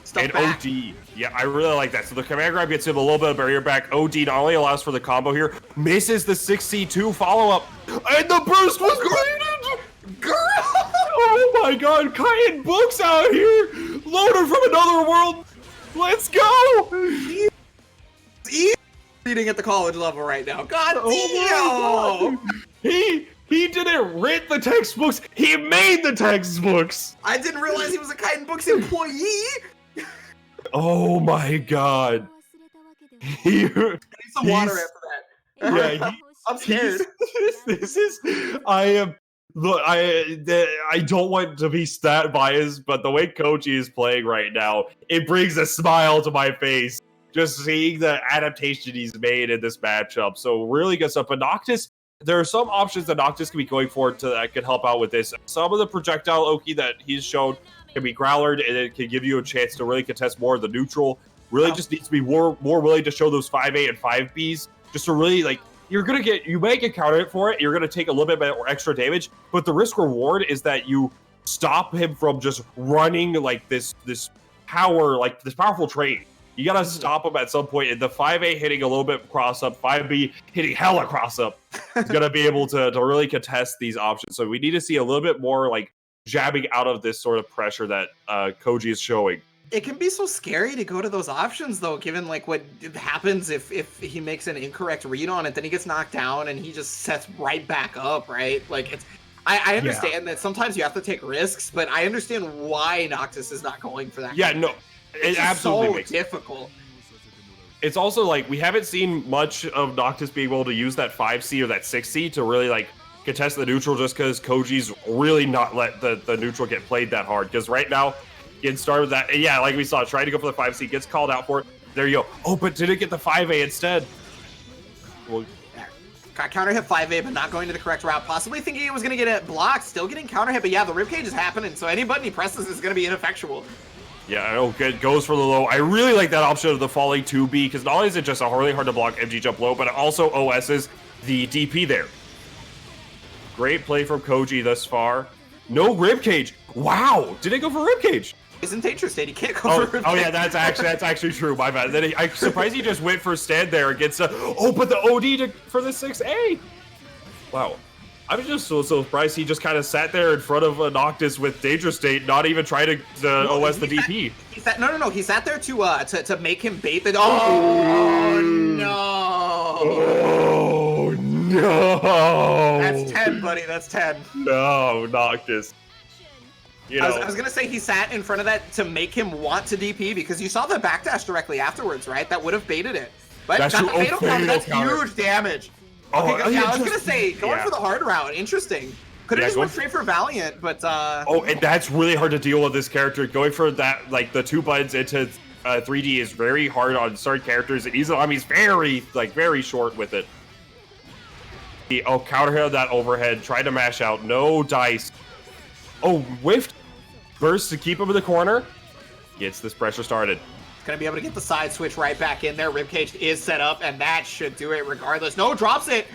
[SPEAKER 1] stuff back.
[SPEAKER 2] OD. Yeah, I really like that. So the command grab gets him a little bit of barrier back. OD not only allows for the combo here, misses the 6C2 follow-up. And the burst was graded!
[SPEAKER 1] Girl!
[SPEAKER 2] Oh my god, Kaien Books out here! Loaded from another world! Let's go!
[SPEAKER 1] He's reading at the college level right now. God
[SPEAKER 2] damn! He didn't rent the textbooks, he made the textbooks!
[SPEAKER 1] I didn't realize he was a Kaien Books employee!
[SPEAKER 2] Oh my god.
[SPEAKER 1] I need some water after that.
[SPEAKER 2] Yeah,
[SPEAKER 1] I'm scared.
[SPEAKER 2] I don't want to be stat biased, but the way Koji is playing right now, it brings a smile to my face. Just seeing the adaptation he's made in this matchup. So really good stuff. But Noctis, there are some options that Noctis can be going for that could help out with this. Some of the projectile Oki that he's shown can be growlered, and it can give you a chance to really contest more of the neutral. Really just needs to be more willing to show those 5A and 5Bs, just to really, like, you may get counter hit for it, you're gonna take a little bit more extra damage, but the risk reward is that you stop him from just running like this powerful train. You gotta stop him at some point, and the 5A hitting a little bit cross up, 5B hitting hella cross up is gonna be able to really contest these options. So we need to see a little bit more like jabbing out of this sort of pressure that Koji is showing.
[SPEAKER 1] It can be so scary to go to those options though, given like what happens if he makes an incorrect read on it, then he gets knocked down and he just sets right back up, right? Like I understand that sometimes you have to take risks, but I understand why Noctis is not going for that.
[SPEAKER 2] Yeah, no, it absolutely
[SPEAKER 1] so
[SPEAKER 2] makes
[SPEAKER 1] difficult.
[SPEAKER 2] It's also like we haven't seen much of Noctis being able to use that 5C or that 6C to really like contest the neutral, just because Koji's really not let the neutral get played that hard. Because right now, getting started with that, yeah, like we saw, trying to go for the 5C, gets called out for it. There you go. Oh, but didn't get the 5A instead. Well,
[SPEAKER 1] got counter hit 5A, but not going to the correct route. Possibly thinking it was going to get it blocked, still getting counter hit, but yeah, the ribcage is happening, so any button he presses is going to be ineffectual.
[SPEAKER 2] Yeah, I know, good, goes for the low. I really like that option of the falling 2B, because not only is it just a really hard to block MG jump low, but it also OS's the DP there. Great play from Koji thus far. No ribcage. Wow, did it go for ribcage?
[SPEAKER 1] He's in danger state. He can't go for ribcage.
[SPEAKER 2] Oh yeah, that's actually true. My bad. Then I'm surprised he just went for stand there against. But the OD for the 6A. Wow, I was just so surprised he just kind of sat there in front of a Noctis with danger state, not even trying to OS the DP.
[SPEAKER 1] No. He sat there to make him bait the. Oh no!
[SPEAKER 2] Oh no!
[SPEAKER 1] That's 10, buddy. That's 10.
[SPEAKER 2] No, Noctis. You know.
[SPEAKER 1] I was gonna say he sat in front of that to make him want to DP, because you saw the backdash directly afterwards, right? That would have baited it. But
[SPEAKER 2] That's
[SPEAKER 1] got the
[SPEAKER 2] true.
[SPEAKER 1] fatal counter. That's
[SPEAKER 2] counter.
[SPEAKER 1] huge damage.
[SPEAKER 2] Oh,
[SPEAKER 1] Okay, yeah, I was gonna say going for the hard route. Interesting. Could have just went straight for Valiant, but
[SPEAKER 2] oh, and that's really hard to deal with this character. Going for that, like the 2 buttons into 3D is very hard on certain characters. Izanami's very short with it. Oh, counter hit on that overhead. Tried to mash out. No dice. Oh, whiffed. Burst to keep him in the corner. Gets this pressure started.
[SPEAKER 1] Gonna be able to get the side switch right back in there. Ribcage is set up, and that should do it regardless. No, drops it.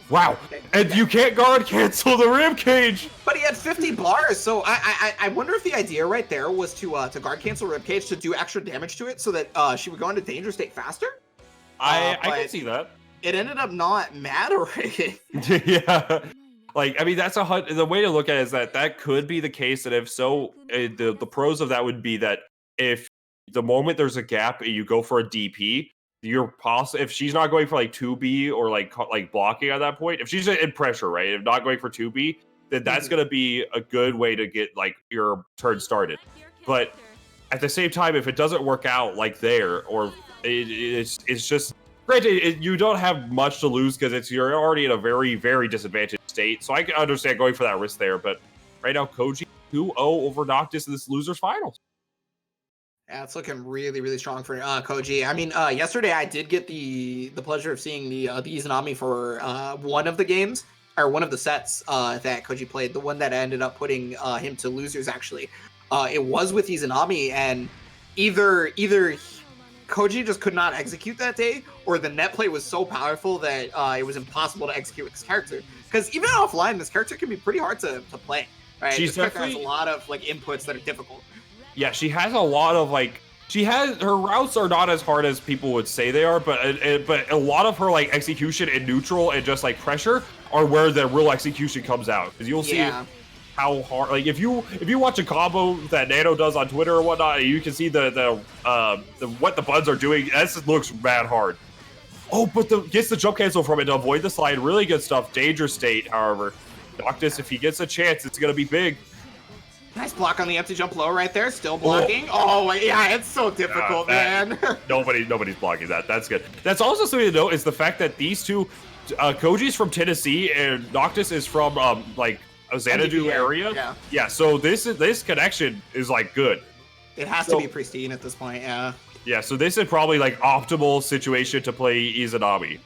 [SPEAKER 2] Wow, and you can't guard cancel the ribcage.
[SPEAKER 1] But he had 50 bars, so I wonder if the idea right there was to guard cancel Ribcage to do extra damage to it so that she would go into danger state faster.
[SPEAKER 2] I can see that.
[SPEAKER 1] It ended up not mattering.
[SPEAKER 2] Yeah. Like, I mean, that's the way to look at it is that could be the case, and if so, the pros of that would be that if the moment there's a gap and you go for a DP, if she's not going for like 2B or like blocking at that point, if she's in pressure, right, if not going for 2B, then that's going to be a good way to get like your turn started. But at the same time, if it doesn't work out like there, or it's just granted, you don't have much to lose because you're already in a very, very disadvantaged state. So I can understand going for that risk there. But right now, Koji 2-0 over Noctis in this losers finals.
[SPEAKER 1] Yeah, it's looking really, really strong for Koji. I mean, yesterday I did get the pleasure of seeing the Izanami for one of the games, or one of the sets that Koji played. The one that ended up putting him to losers, actually. It was with Izanami, and either Koji just could not execute that day, or the net play was so powerful that it was impossible to execute with this character. Because even offline, this character can be pretty hard to play. Right? This character has a lot of like inputs that are difficult.
[SPEAKER 2] Yeah, she has a lot of like her routes are not as hard as people would say they are, but a lot of her like execution in neutral and just like pressure are where the real execution comes out. Because you'll see how hard, like if you watch a combo that Nano does on Twitter or whatnot, you can see the what the buds are doing. This looks mad hard. Oh, but gets the jump cancel from it to avoid the slide. Really good stuff. Danger state, however. Noctis, if he gets a chance, it's gonna be big.
[SPEAKER 1] Nice block on the empty jump low right there. Still blocking. Oh yeah, it's so difficult, man.
[SPEAKER 2] Nobody's blocking that. That's good. That's also something to note is the fact that these two, Koji's from Tennessee and Noctis is from like a Xanadu area. Yeah. So this connection is like good.
[SPEAKER 1] It has to be pristine at this point. Yeah.
[SPEAKER 2] Yeah. So this is probably like optimal situation to play Izanami.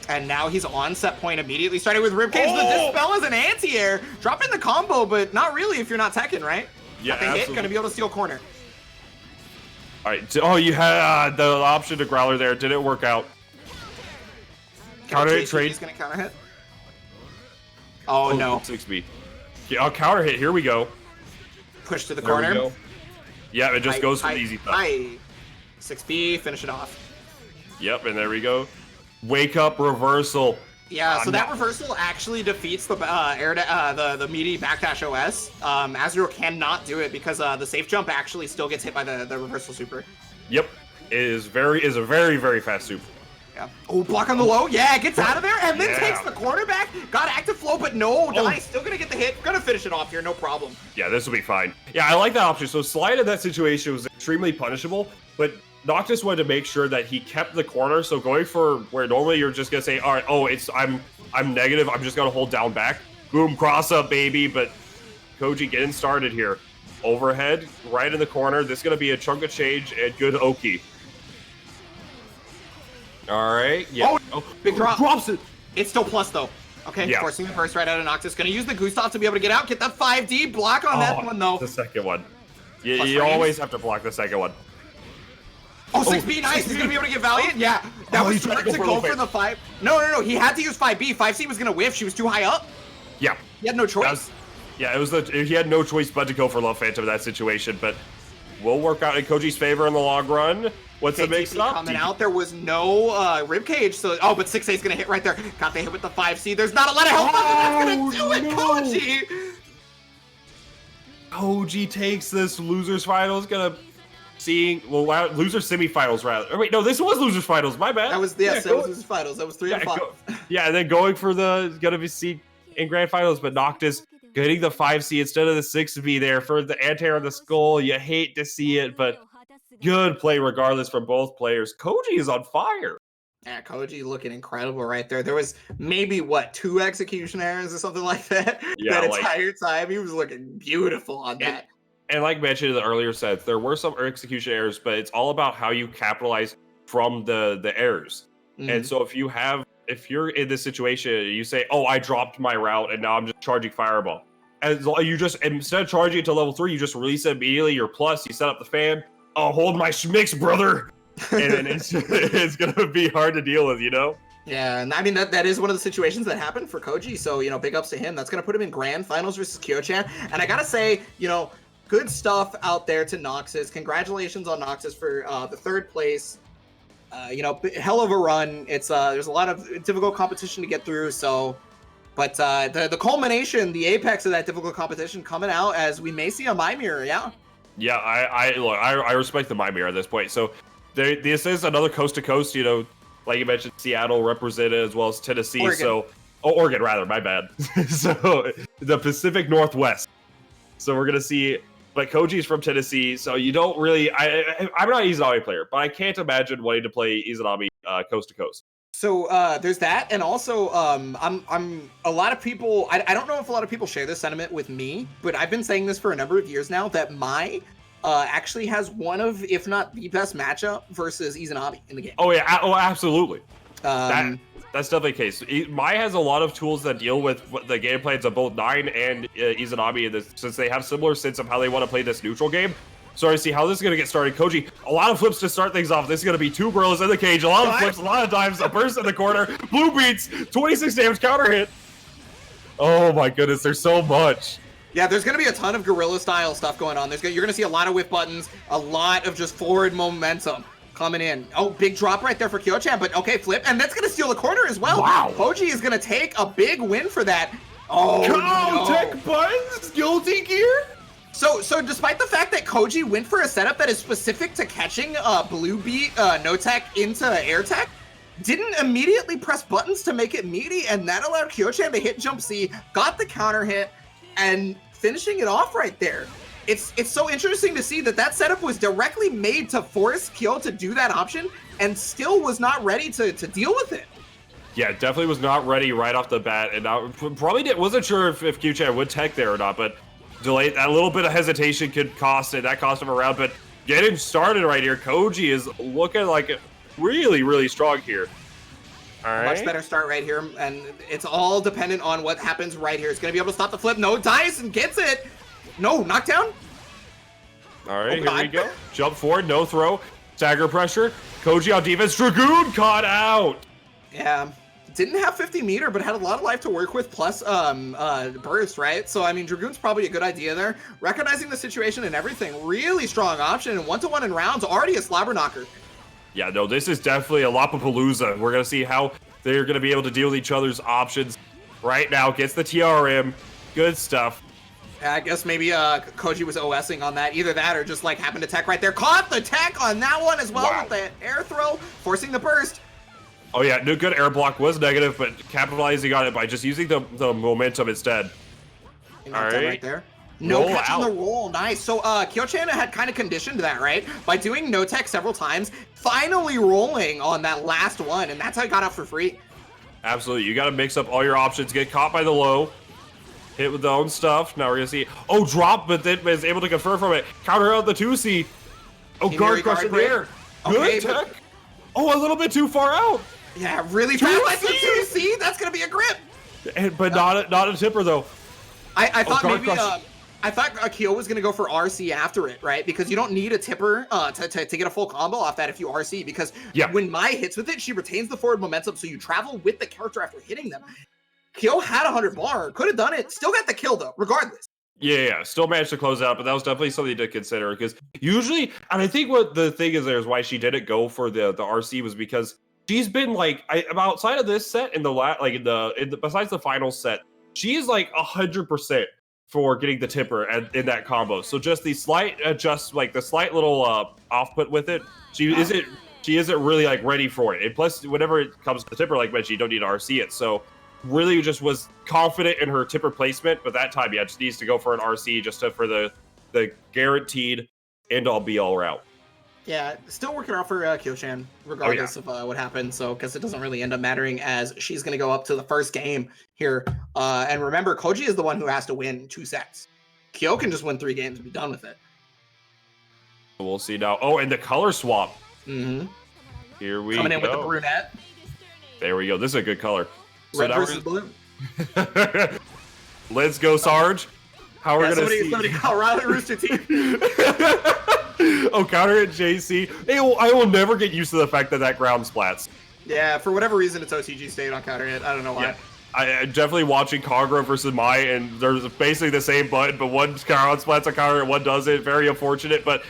[SPEAKER 1] And now he's on set point immediately. Started with Ribcage. The dispel is an anti-air. Dropping the combo, but not really if you're not Tekken, right?
[SPEAKER 2] Yeah,
[SPEAKER 1] the hit, gonna be able to steal corner.
[SPEAKER 2] All right. Oh, you had the option to Growler there. Didn't work out. Counter hit trade.
[SPEAKER 1] He's gonna counter hit. Oh no.
[SPEAKER 2] 6B. Yeah, counter hit. Here we go.
[SPEAKER 1] Push to the corner.
[SPEAKER 2] Go. Yeah, it just goes for the easy stuff.
[SPEAKER 1] 6B, finish it off.
[SPEAKER 2] Yep, and there we go. Wake up reversal.
[SPEAKER 1] Yeah, so that reversal actually defeats the the meaty backdash OS. Azure cannot do it because the safe jump actually still gets hit by the reversal super.
[SPEAKER 2] Yep, it is a very, very fast super.
[SPEAKER 1] Yeah. Oh, block on the low. Yeah, gets out of there and then takes the corner back. Got active flow, but no, Dai still gonna get the hit. Gonna finish it off here, no problem.
[SPEAKER 2] Yeah, this will be fine. Yeah, I like that option. So slide in that situation was extremely punishable, but Noctis wanted to make sure that he kept the corner, so going for where normally you're just gonna say, all right, I'm negative, I'm just gonna hold down back. Boom, cross up, baby. But Koji getting started here. Overhead, right in the corner. This is gonna be a chunk of change and good Oki. All right, yeah.
[SPEAKER 1] Oh, big drop.
[SPEAKER 2] Drops it.
[SPEAKER 1] It's still plus though. Okay, forcing the first right out of Noctis. Gonna use the Gustav to be able to get out, get that 5D block on that one though.
[SPEAKER 2] The second one. You always have to block the second one.
[SPEAKER 1] Oh, 6B, nice. He's going to be able to get Valiant? Yeah. That was smart to go for the 5. No. He had to use 5B. 5C was going to whiff. She was too high up.
[SPEAKER 2] Yeah.
[SPEAKER 1] He had no choice.
[SPEAKER 2] He had no choice but to go for Love Phantom in that situation, but will work out in Koji's favor in the long run. What's the mix up?
[SPEAKER 1] Coming out, there was no Ribcage, so... Oh, but 6A is going to hit right there. Got the hit with the 5C. There's not a lot of help, but that's going to do it, Koji!
[SPEAKER 2] Koji takes this losers finals, gonna... losers semifinals rather. Or wait, no, this was losers finals. My bad.
[SPEAKER 1] That was that was losers finals. That was 3 and 5.
[SPEAKER 2] And then going for gonna be C in grand finals, but Noctis getting the 5C instead of the 6B there for the anti-air on the skull. You hate to see it, but good play regardless from both players. Koji is on fire.
[SPEAKER 1] Yeah, Koji looking incredible right there. There was maybe, what, 2 execution errors or something like that?
[SPEAKER 2] Yeah,
[SPEAKER 1] That
[SPEAKER 2] like,
[SPEAKER 1] entire time, he was looking beautiful on that.
[SPEAKER 2] and like mentioned in the earlier sets, there were some execution errors, but it's all about how you capitalize from the errors. And
[SPEAKER 1] Mhm.
[SPEAKER 2] so if you're in this situation, you say, "Oh, I dropped my route, and now I'm just charging fireball." As you just instead of charging it to level 3, you just release it immediately. You're plus, you set up the fan. Oh, hold my schmicks, brother, and then it's it's gonna be hard to deal with, you know.
[SPEAKER 1] Yeah, and I mean that is one of the situations that happened for Koji. So big ups to him. That's gonna put him in grand finals versus Kyo-chan. And I gotta say, good stuff out there to Noxus. Congratulations on Noxus for the 3rd place. Hell of a run. It's there's a lot of difficult competition to get through. So, but the culmination, the apex of that difficult competition coming out as we may see a Mimir. Yeah.
[SPEAKER 2] Yeah, I respect the Mimir at this point. So this is another coast to coast, like you mentioned, Seattle represented as well as Tennessee.
[SPEAKER 1] Oregon.
[SPEAKER 2] So, Oregon rather, my bad. So the Pacific Northwest. So we're gonna see, but Koji's from Tennessee, so you don't really. I'm not an Izanami player, but I can't imagine wanting to play Izanami coast to coast.
[SPEAKER 1] So there's that, and also I'm a lot of people. I don't know if a lot of people share this sentiment with me, but I've been saying this for a number of years now that Mai actually has one of, if not the best matchup versus Izanami in the game.
[SPEAKER 2] Oh yeah, absolutely. That's definitely the case. Mai has a lot of tools that deal with the game plans of both Nine and Izanami, since they have similar sense of how they want to play this neutral game. So I see how this is going to get started. Koji, a lot of flips to start things off. This is going to be 2 gorillas in the cage, a lot of flips, a lot of dives, a burst in the corner, blue beats, 26 damage counter hit. Oh my goodness, there's so much.
[SPEAKER 1] Yeah, there's going to be a ton of gorilla style stuff going on. You're going to see a lot of whip buttons, a lot of just forward momentum coming in. Oh, big drop right there for Kyo-chan, but okay, flip, and that's going to steal the corner as well.
[SPEAKER 2] Wow.
[SPEAKER 1] Koji is going to take a big win for that. Oh, no.
[SPEAKER 2] Tech buttons, guilty gear.
[SPEAKER 1] So despite the fact that Koji went for a setup that is specific to catching blue beat no tech into air tech, didn't immediately press buttons to make it meaty, and that allowed Kyo-chan to hit jump C, got the counter hit, and finishing it off right there. It's so interesting to see that setup was directly made to force Kyo to do that option, and still was not ready to deal with it.
[SPEAKER 2] Yeah, definitely was not ready right off the bat, and wasn't sure if Kyo-chan would tech there or not, but delayed, that little bit of hesitation could cost him a round, but getting started right here, Koji is looking like really, really strong here. All right.
[SPEAKER 1] Much better start right here, and it's all dependent on what happens right here. It's going to be able to stop the flip. No, Dyson gets it. No, knockdown.
[SPEAKER 2] All right, here we go. Jump forward, no throw. Stagger pressure. Koji on defense. Dragoon caught out.
[SPEAKER 1] Yeah. Didn't have 50 meter, but had a lot of life to work with, plus burst, right? So, I mean, Dragoon's probably a good idea there. Recognizing the situation and everything, really strong option, and 1-to-1 in rounds, already a slobber knocker.
[SPEAKER 2] Yeah, no, this is definitely a Lollapalooza. We're going to see how they're going to be able to deal with each other's options right now. Gets the TRM. Good stuff.
[SPEAKER 1] I guess maybe Koji was OSing on that. Either that or just, like, happened to tech right there. Caught the tech on that one as well with the air throw, forcing the burst.
[SPEAKER 2] Oh yeah, no good air block was negative, but capitalizing on it by just using the momentum instead.
[SPEAKER 1] All right there. No catching the roll, nice. So Kyo-chan had kind of conditioned that, right? By doing no tech several times, finally rolling on that last one, and that's how he got out for free.
[SPEAKER 2] Absolutely, you got to mix up all your options. Get caught by the low, hit with the own stuff. Now we're gonna see, drop, but then is able to convert from it. Counter out the 2C. Oh, guard crush in there. Good tech. Oh, a little bit too far out.
[SPEAKER 1] Yeah, really fast. That's a 2C. That's gonna be a grip.
[SPEAKER 2] But not a tipper though.
[SPEAKER 1] I thought maybe I thought Akio was gonna go for RC after it, right? Because you don't need a tipper to get a full combo off that if you RC. Because when Mai hits with it, she retains the forward momentum, so you travel with the character after hitting them. Kyo had 100 bar, could have done it, still got the kill though, regardless.
[SPEAKER 2] Yeah, still managed to close out, but that was definitely something to consider because usually, and I think what the thing is there is why she didn't go for the RC was because she's been like outside of this set in the besides the final set, she's like 100% for getting the tipper in that combo. So just the slight the slight little off put with it, she isn't really like ready for it. And plus, whenever it comes to the tipper, like mentioned, you don't need to RC it. So really just was confident in her tipper placement, but that time, just needs to go for an RC for the guaranteed end all be all route.
[SPEAKER 1] Yeah, still working out for Kyo-chan, regardless of what happens. So, because it doesn't really end up mattering, as she's going to go up to the first game here. And remember, Koji is the one who has to win 2 sets. Kyo can just win 3 games and be done with it.
[SPEAKER 2] We'll see now. Oh, and the color swap.
[SPEAKER 1] Mm-hmm.
[SPEAKER 2] Here we
[SPEAKER 1] Coming in
[SPEAKER 2] go.
[SPEAKER 1] with the brunette.
[SPEAKER 2] There we go. This is a good color.
[SPEAKER 1] Red versus blue.
[SPEAKER 2] Let's go, Sarge. How are we going to see?
[SPEAKER 1] Somebody call Riley Rooster Teeth.
[SPEAKER 2] Oh, counter hit JC. I will never get used to the fact that that ground splats.
[SPEAKER 1] Yeah, for whatever reason, it's OTG stayed on counter hit. I don't know why.
[SPEAKER 2] Yeah. I'm definitely watching Kagura versus Mai, and there's basically the same button, but one ground splats on counter and one doesn't. Very unfortunate, but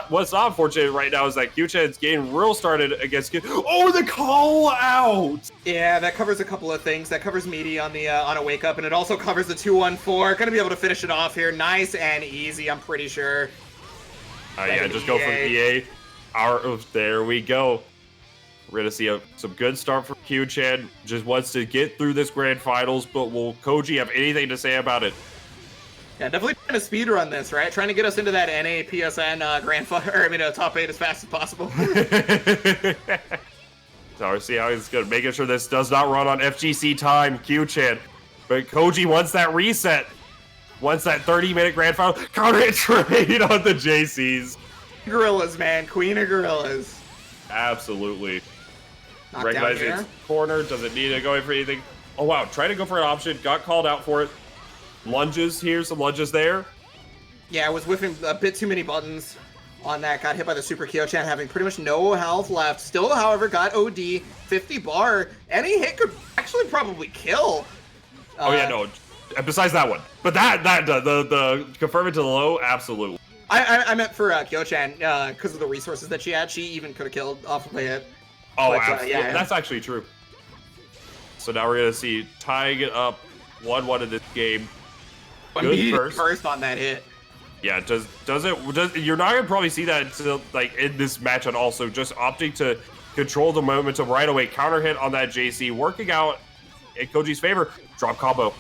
[SPEAKER 2] what's not unfortunate right now is that Kyo-chan's getting real started against Oh, the call out!
[SPEAKER 1] Yeah, that covers a couple of things. That covers meaty on the on a wake up, and it also covers the 2-1-4. Gonna be able to finish it off here, nice and easy. I'm pretty sure.
[SPEAKER 2] Yeah, just go for the EA. There we go. We're going to see some good start from Kyo-chan. Just wants to get through this grand finals, but will Koji have anything to say about it?
[SPEAKER 1] Yeah, definitely trying to speedrun this, right? Trying to get us into that NA PSN top 8 as fast as possible.
[SPEAKER 2] So we'll see how he's going to making sure this does not run on FGC time, Kyo-chan. But Koji wants that reset. Wants that 30-minute grand final. Counter hit trade on the JCs.
[SPEAKER 1] Gorillas, man. Queen of gorillas.
[SPEAKER 2] Absolutely.
[SPEAKER 1] Knockdown
[SPEAKER 2] Recognize
[SPEAKER 1] here.
[SPEAKER 2] its corner. Doesn't need to go in for anything. Oh, wow. Trying to go for an option. Got called out for it. Lunges here. Some lunges there.
[SPEAKER 1] Yeah, I was whiffing a bit too many buttons on that. Got hit by the Super Kyo-chan, having pretty much no health left. Still, however, got OD. 50 bar. Any hit could actually probably kill.
[SPEAKER 2] Oh, yeah, no. Besides that one. But the confirm it to the low, absolutely.
[SPEAKER 1] I meant for Kyo-chan, because of the resources that she had. She even could have killed off of a hit.
[SPEAKER 2] Oh,
[SPEAKER 1] But,
[SPEAKER 2] absolutely.
[SPEAKER 1] yeah.
[SPEAKER 2] That's actually true. So now we're going to see tying it up 1-1 in this game. Good
[SPEAKER 1] first on that hit.
[SPEAKER 2] Yeah, does it you're not gonna probably see that until like in this match, and also just opting to control the momentum right away. Counter hit on that JC, working out in Koji's favor. Drop combo.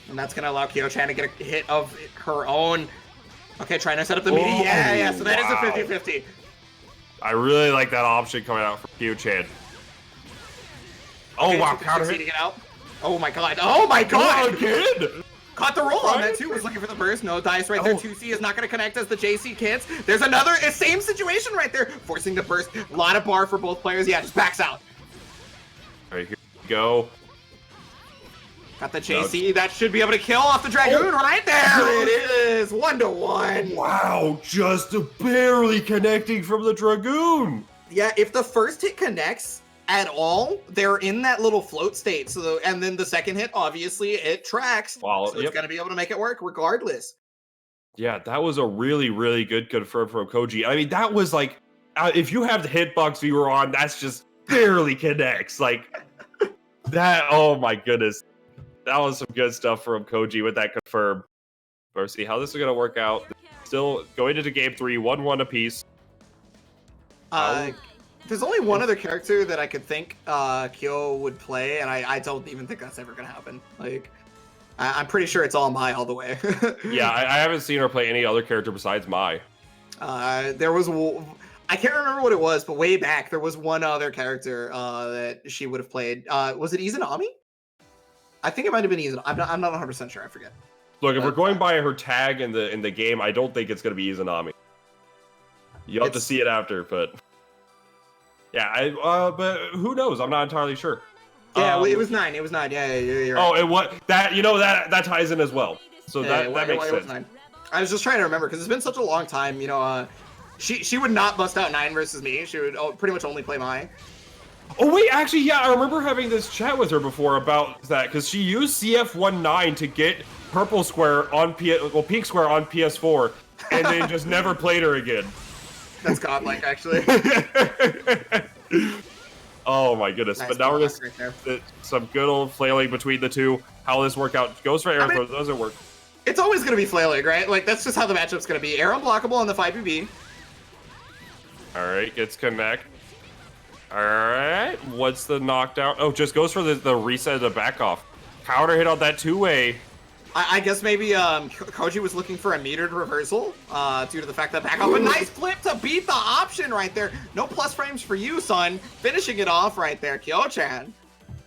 [SPEAKER 1] And that's gonna allow Kyo-chan to get a hit of her own. Okay, trying to set up the meaty. Yeah, so that is a 50-50.
[SPEAKER 2] I really like that option coming out from Kyo-chan. Oh,
[SPEAKER 1] okay,
[SPEAKER 2] wow, counter hit.
[SPEAKER 1] To get out. Oh my god. Oh my god!
[SPEAKER 2] Again!
[SPEAKER 1] Caught the roll on that too. Was looking for the burst. No dice right there. 2C is not going to connect as the JC kids. There's another same situation right there. Forcing the burst. A lot of bar for both players. Yeah, just backs out.
[SPEAKER 2] All right, here we go.
[SPEAKER 1] Got the JC. That should be able to kill off the Dragoon right there. It is 1-1.
[SPEAKER 2] Wow, just barely connecting from the Dragoon.
[SPEAKER 1] Yeah, if the first hit connects at all, they're in that little float state. So, and then the second hit, obviously, it tracks.
[SPEAKER 2] Wow,
[SPEAKER 1] so it's going to be able to make it work regardless.
[SPEAKER 2] Yeah, that was a really, really good confirm from Koji. I mean, that was like, if you have the hitbox viewer on, that's just barely connects. Like, that, oh my goodness. That was some good stuff from Koji with that confirm. Let's see how this is going to work out. Still going into game 3, 1-1 apiece.
[SPEAKER 1] There's only one other character that I could think Kyo would play, and I don't even think that's ever going to happen. Like, I'm pretty sure it's all Mai all the way.
[SPEAKER 2] Yeah, I haven't seen her play any other character besides Mai.
[SPEAKER 1] There was, I can't remember what it was, but way back, there was one other character that she would have played. Was it Izanami? I think it might have been Izanami. I'm not 100% sure. I forget.
[SPEAKER 2] Look, if we're going by her tag in the game, I don't think it's going to be Izanami. You'll have to see it after, but... Yeah, but who knows? I'm not entirely sure.
[SPEAKER 1] Yeah, it was 9. It was 9. Yeah, you're right.
[SPEAKER 2] Oh, and what that that ties in as well. So that makes sense.
[SPEAKER 1] 9. I was just trying to remember because it's been such a long time. You know, she would not bust out 9 versus me. She would pretty much only play Mai.
[SPEAKER 2] Oh wait, actually, yeah, I remember having this chat with her before about that because she used CF19 to get purple square on pink square on PS4, and then just never played her again.
[SPEAKER 1] That's godlike, actually.
[SPEAKER 2] Oh my goodness!
[SPEAKER 1] Nice,
[SPEAKER 2] but now we're just
[SPEAKER 1] right
[SPEAKER 2] some good old flailing between the two. How this work out? Goes for air throws, doesn't work.
[SPEAKER 1] It's always going to be flailing, right? Like that's just how the matchup's going to be. Air unblockable on the 5BB.
[SPEAKER 2] All right, gets connect. All right, what's the knockdown? Oh, just goes for the reset of the back off. Counter hit on that 2-way.
[SPEAKER 1] I guess maybe Koji was looking for a metered reversal due to the fact that back off a nice flip to beat the option right there. No plus frames for you, son. Finishing it off right there, Kyo-chan.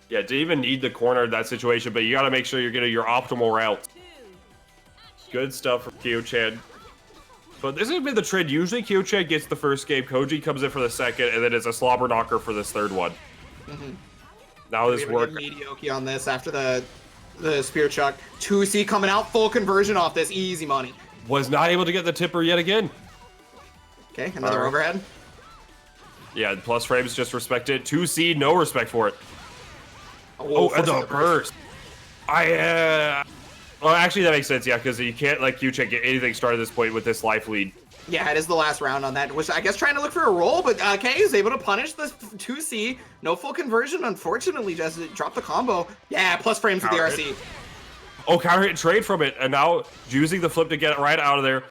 [SPEAKER 2] Yeah, didn't even need the corner in that situation, but you got to make sure you're getting your optimal route. Good stuff from Kyo-chan. But this has been the trend. Usually Kyo-chan gets the first game, Koji comes in for the second, and then it's a slobber knocker for this third one. Now this worked.
[SPEAKER 1] Mediocre on this after the spear chuck. 2C coming out, full conversion off this, easy money.
[SPEAKER 2] Was not able to get the tipper yet again.
[SPEAKER 1] Okay, another overhead.
[SPEAKER 2] Yeah, plus frames just respect it. 2C, no respect for it. Oh, and the burst. Well, actually, that makes sense, yeah, because you can't let Q-Check get anything started at this point with this life lead.
[SPEAKER 1] Yeah, it is the last round on that, which I guess trying to look for a roll, but K is able to punish the 2C. No full conversion, unfortunately, just dropped the combo. Yeah, plus frames with the RC.
[SPEAKER 2] Oh, counter hit and trade from it, and now using the flip to get it right out of there.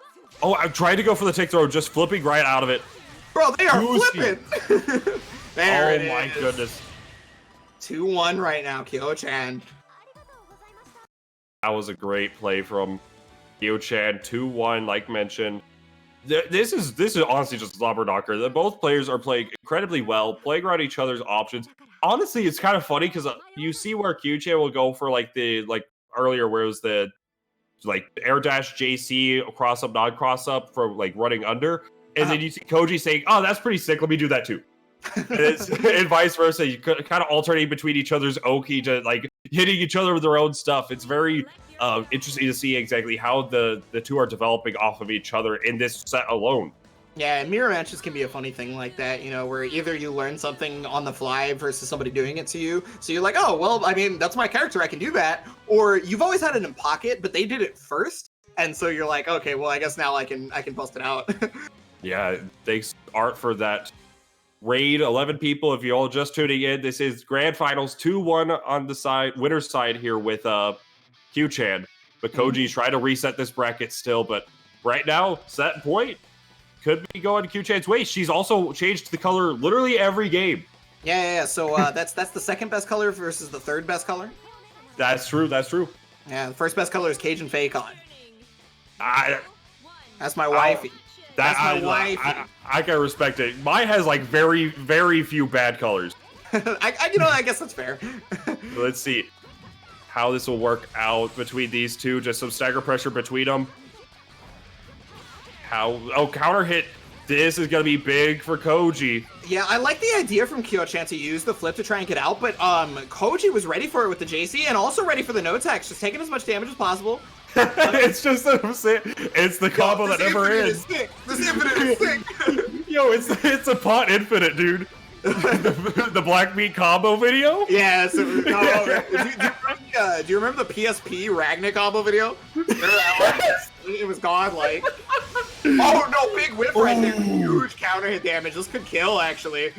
[SPEAKER 2] Oh, I'm trying to go for the tick throw, just flipping right out of it.
[SPEAKER 1] Bro, they are flipping! There it is.
[SPEAKER 2] Oh my goodness.
[SPEAKER 1] 2-1 right now, Kyo-chan.
[SPEAKER 2] That was a great play from Kyo-chan. 2-1, like mentioned. This is honestly just a slobber knocker. Both players are playing incredibly well, playing around each other's options. Honestly, it's kind of funny because you see where Kyo-chan will go for earlier where it was the air dash JC cross up, non cross up for running under, and then you see Koji saying, "Oh, that's pretty sick. Let me do that too." and vice versa. You kind of alternate between each other's Oki to hitting each other with their own stuff. It's very interesting to see exactly how the two are developing off of each other in this set alone.
[SPEAKER 1] Yeah, mirror matches can be a funny thing like that, where either you learn something on the fly versus somebody doing it to you. So you're like, oh, well, I mean, that's my character, I can do that. Or you've always had it in pocket, but they did it first. And so you're like, okay, well, I guess now I can bust it out.
[SPEAKER 2] Yeah, thanks, Art, for that raid. 11 people, if you're all just tuning in, this is Grand Finals 2-1 on the winner's side here with Q-Chan. But Koji's trying to reset this bracket still, but right now, set point could be going Q-Chan's way. She's also changed the color literally every game.
[SPEAKER 1] Yeah. So that's the second best color versus the third best color.
[SPEAKER 2] That's true.
[SPEAKER 1] Yeah, the first best color is Cajun Fakon. That's my wifey.
[SPEAKER 2] That's my wifey. I can respect it. Mine has very, very few bad colors.
[SPEAKER 1] I guess that's fair.
[SPEAKER 2] Let's see how this will work out between these two. Just some stagger pressure between them. Counter hit. This is going to be big for Koji.
[SPEAKER 1] Yeah, I like the idea from Kyo-chan to use the flip to try and get out, but Koji was ready for it with the JC and also ready for the no-tex, just taking as much damage as possible.
[SPEAKER 2] It's just it's the combo that never ends.
[SPEAKER 1] This infinite is sick.
[SPEAKER 2] Yo, it's a pot infinite, dude. The black meat combo video?
[SPEAKER 1] Yes. Do you remember the PSP Ragnar combo video? It was godlike. Oh no, big whip right there. Huge counter hit damage. This could kill, actually.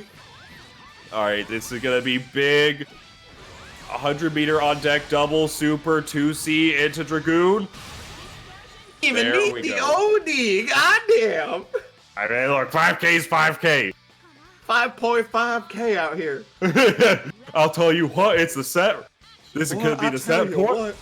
[SPEAKER 2] Alright, this is gonna be big. 100-meter on deck, double, super, 2C into Dragoon.
[SPEAKER 1] Even meet the OD, goddamn.
[SPEAKER 2] I mean, look, 5K is 5K.
[SPEAKER 1] 5.5K out here.
[SPEAKER 2] I'll tell you what, it's the set. This could be the set point.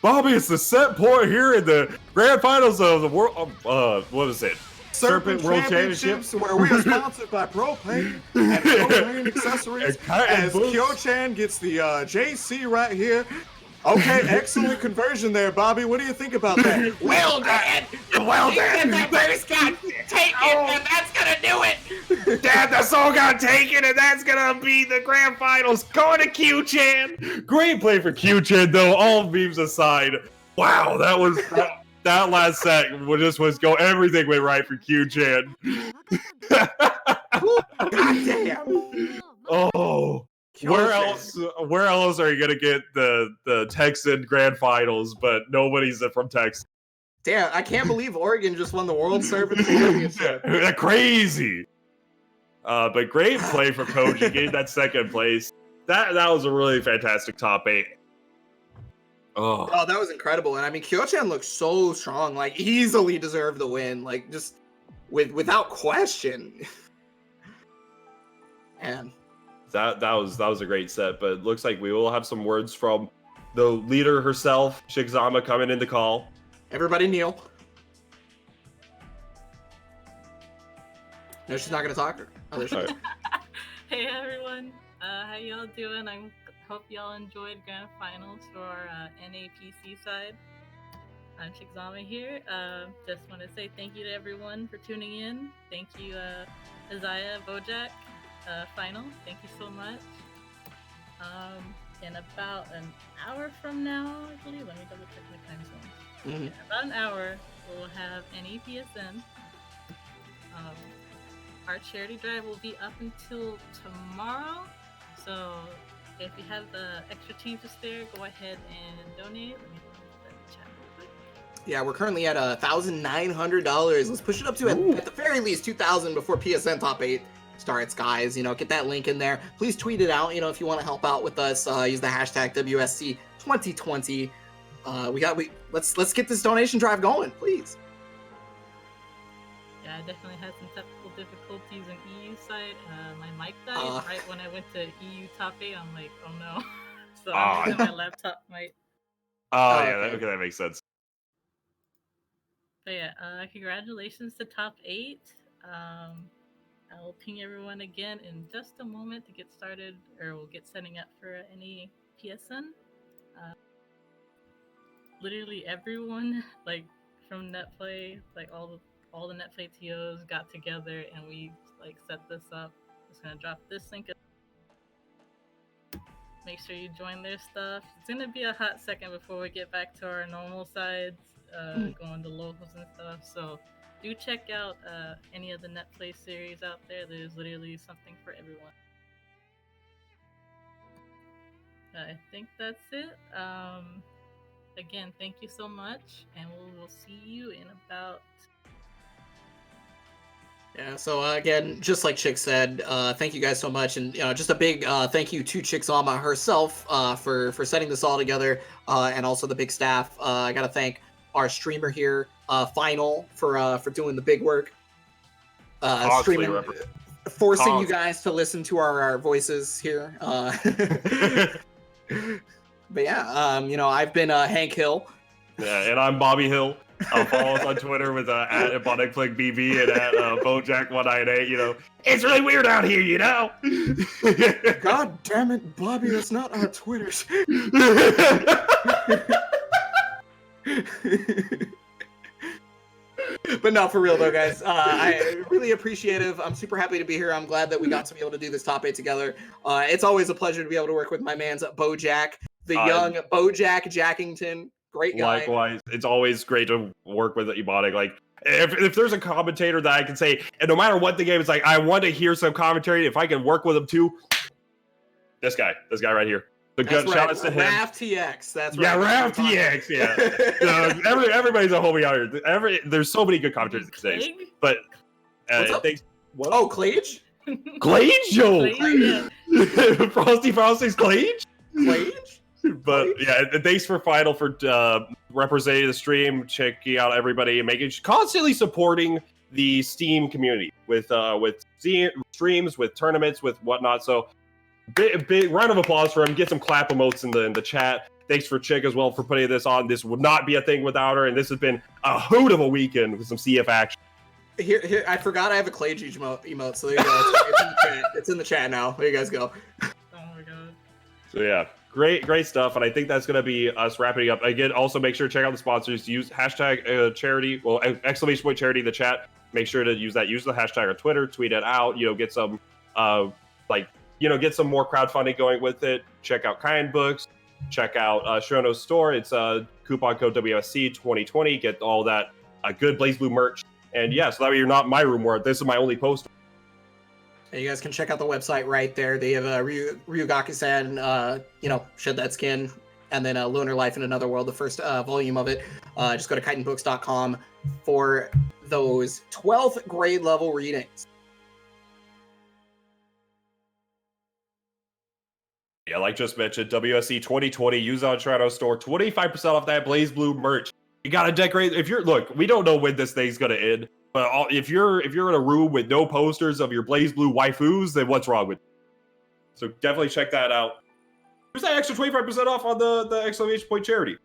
[SPEAKER 2] Bobby, it's the set point here in the Grand Finals of the World. What is it?
[SPEAKER 1] Serpent World Championships, where we are sponsored by Propane and Propane Accessories. As Kyo-chan gets the JC right here. Okay, excellent conversion there, Bobby. What do you think about that? Well done! Well done! That first got taken, and that's gonna do it!
[SPEAKER 2] Dad, that's all got taken, and that's gonna be the Grand Finals. Going to Q-chan! Great play for Q-chan, though, all memes aside. Wow, that was... That last set was go. Everything went right for Q-chan.
[SPEAKER 1] Goddamn!
[SPEAKER 2] Oh, where else are you gonna get the Texan Grand Finals? But nobody's from Texas.
[SPEAKER 1] Damn, I can't believe Oregon just won the World Serpent Championship.
[SPEAKER 2] Crazy. But great play for Koji, getting that second place. That was a really fantastic top 8.
[SPEAKER 1] Oh, that was incredible. And I mean, Kyo-chan looks so strong, easily deserved the win, just without question. And
[SPEAKER 2] that was a great set, but it looks like we will have some words from the leader herself, Shigzama, coming in the call.
[SPEAKER 1] Everybody kneel. No, she's not gonna talk. Oh, there she is.
[SPEAKER 3] Hey everyone, how y'all doing? I hope y'all enjoyed Grand Finals for our NAPC side. I'm Shigzama here. Just want to say thank you to everyone for tuning in. Thank you, Isaiah, Bojack, Final. Thank you so much. In about an hour from now, I believe, let me double check my time zone.
[SPEAKER 1] Mm-hmm.
[SPEAKER 3] In about an hour, we'll have NAPSN. Our charity drive will be up until tomorrow, so if you have the extra change to spare, go ahead and donate. Let me put that in the chat real quick.
[SPEAKER 1] Yeah, we're currently at $1,900. Let's push it up to at the very least 2,000 before PSN top 8 starts, guys. You know, get that link in there. Please tweet it out. You know, if you want to help out with us, use the hashtag WSC 2020. Let's get this donation drive going, please.
[SPEAKER 3] Yeah, I definitely had some technical difficulties in EU side. My mic died right when I went to EU top 8. I'm like, oh no. So I'm using my laptop mic.
[SPEAKER 2] Yeah, okay, that makes sense.
[SPEAKER 3] But yeah, congratulations to top 8. I'll ping everyone again in just a moment to get started, or we'll get setting up for any PSN. Literally everyone, like from NetPlay, like all the NetPlay TOs got together and we like set this up. Just gonna drop this link. Make sure you join their stuff. It's gonna be a hot second before we get back to our normal sides, going to locals and stuff. So do check out any of the NetPlay series out there. There's literally something for everyone. I think that's it. Again, thank you so much, and we'll see you in about...
[SPEAKER 1] Yeah, so again, just like Chick said, thank you guys so much, and just a big thank you to Chickzama herself for setting this all together, and also the big staff. I gotta thank our streamer here, Final, for doing the big work, streaming, forcing you guys to listen to our voices here. But yeah, I've been Hank Hill.
[SPEAKER 2] Yeah, and I'm Bobby Hill. Follow us on Twitter with at BB and at Bojack198. It's really weird out here,
[SPEAKER 1] God damn it, Bobby, that's not our Twitters. But no, for real though, guys, I really appreciative. I'm super happy to be here. I'm glad that we got to be able to do this top 8 together. It's always a pleasure to be able to work with my man's Bojack, the young Bojack Jackington. Great guy.
[SPEAKER 2] Likewise, it's always great to work with Ebonic. Like, if there's a commentator that I can say, and no matter what the game is, like, I want to hear some commentary. If I can work with him too, this guy right here. Shout out to him.
[SPEAKER 1] RAFTX. That's right.
[SPEAKER 2] Yeah, RAFTX. Yeah. Everybody's a homie out here. There's so many good commentators these days. But thanks.
[SPEAKER 1] What? Oh, Clage?
[SPEAKER 2] Clage, yo. Frosty's Clage.
[SPEAKER 1] Clage.
[SPEAKER 2] But yeah, thanks for Final for representing the stream, checking out everybody, and constantly supporting the Steam community with streams, with tournaments, with whatnot. So big round of applause for him. Get some clap emotes in the chat. Thanks for Chick as well for putting this on. This would not be a thing without her, and this has been a hoot of a weekend with some CF action.
[SPEAKER 1] Here, I forgot I have a Clage emote, so there you go. It's in the chat. It's in the chat now. There you guys go.
[SPEAKER 3] Oh my god.
[SPEAKER 2] So yeah. Great stuff, and I think that's going to be us wrapping up. Again, also make sure to check out the sponsors. Use hashtag charity, !charity in the chat. Make sure to use that. Use the hashtag on Twitter, tweet it out. Get some, get some more crowdfunding going with it. Check out Kind Books. Check out Shono's store. It's coupon code WSC 2020. Get all that good Blaze Blue merch. And yeah, so that way you're not in my room where this is my only poster.
[SPEAKER 1] And you guys can check out the website right there. They have Ryugaki-san, Shed That Skin, and then Lunar Life in Another World, the first volume of it. Just go to chitinbooks.com for those 12th grade level readings.
[SPEAKER 2] Yeah, like just mentioned, WSC 2020, use on Toronto store, 25% off that Blaze Blue merch. You gotta decorate. Look, we don't know when this thing's gonna end. But if you're in a room with no posters of your Blaze Blue waifus, then what's wrong with you? So definitely check that out. There's that extra 25% off on the exclamation point charity.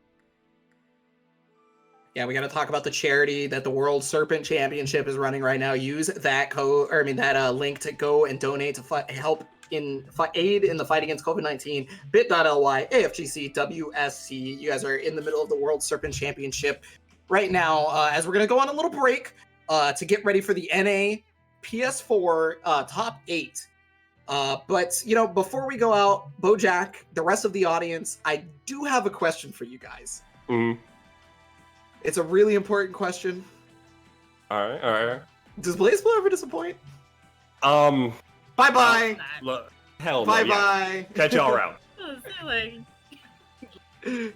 [SPEAKER 1] Yeah, we got to talk about the charity that the World Serpent Championship is running right now. Use that code, or I mean that link to go and donate to help aid in the fight against COVID-19. Bit.ly AFGC WSC. You guys are in the middle of the World Serpent Championship right now. As we're gonna go on a little break to get ready for the NA PS4 top 8. But you know, before we go out, Bojack, the rest of the audience, I do have a question for you guys.
[SPEAKER 2] Mm-hmm.
[SPEAKER 1] It's a really important question.
[SPEAKER 2] All right.
[SPEAKER 1] Does BlazBlue ever disappoint? Bye-bye.
[SPEAKER 2] Hell no.
[SPEAKER 1] Bye-bye.
[SPEAKER 2] Yeah. Catch y'all around.
[SPEAKER 3] I was like...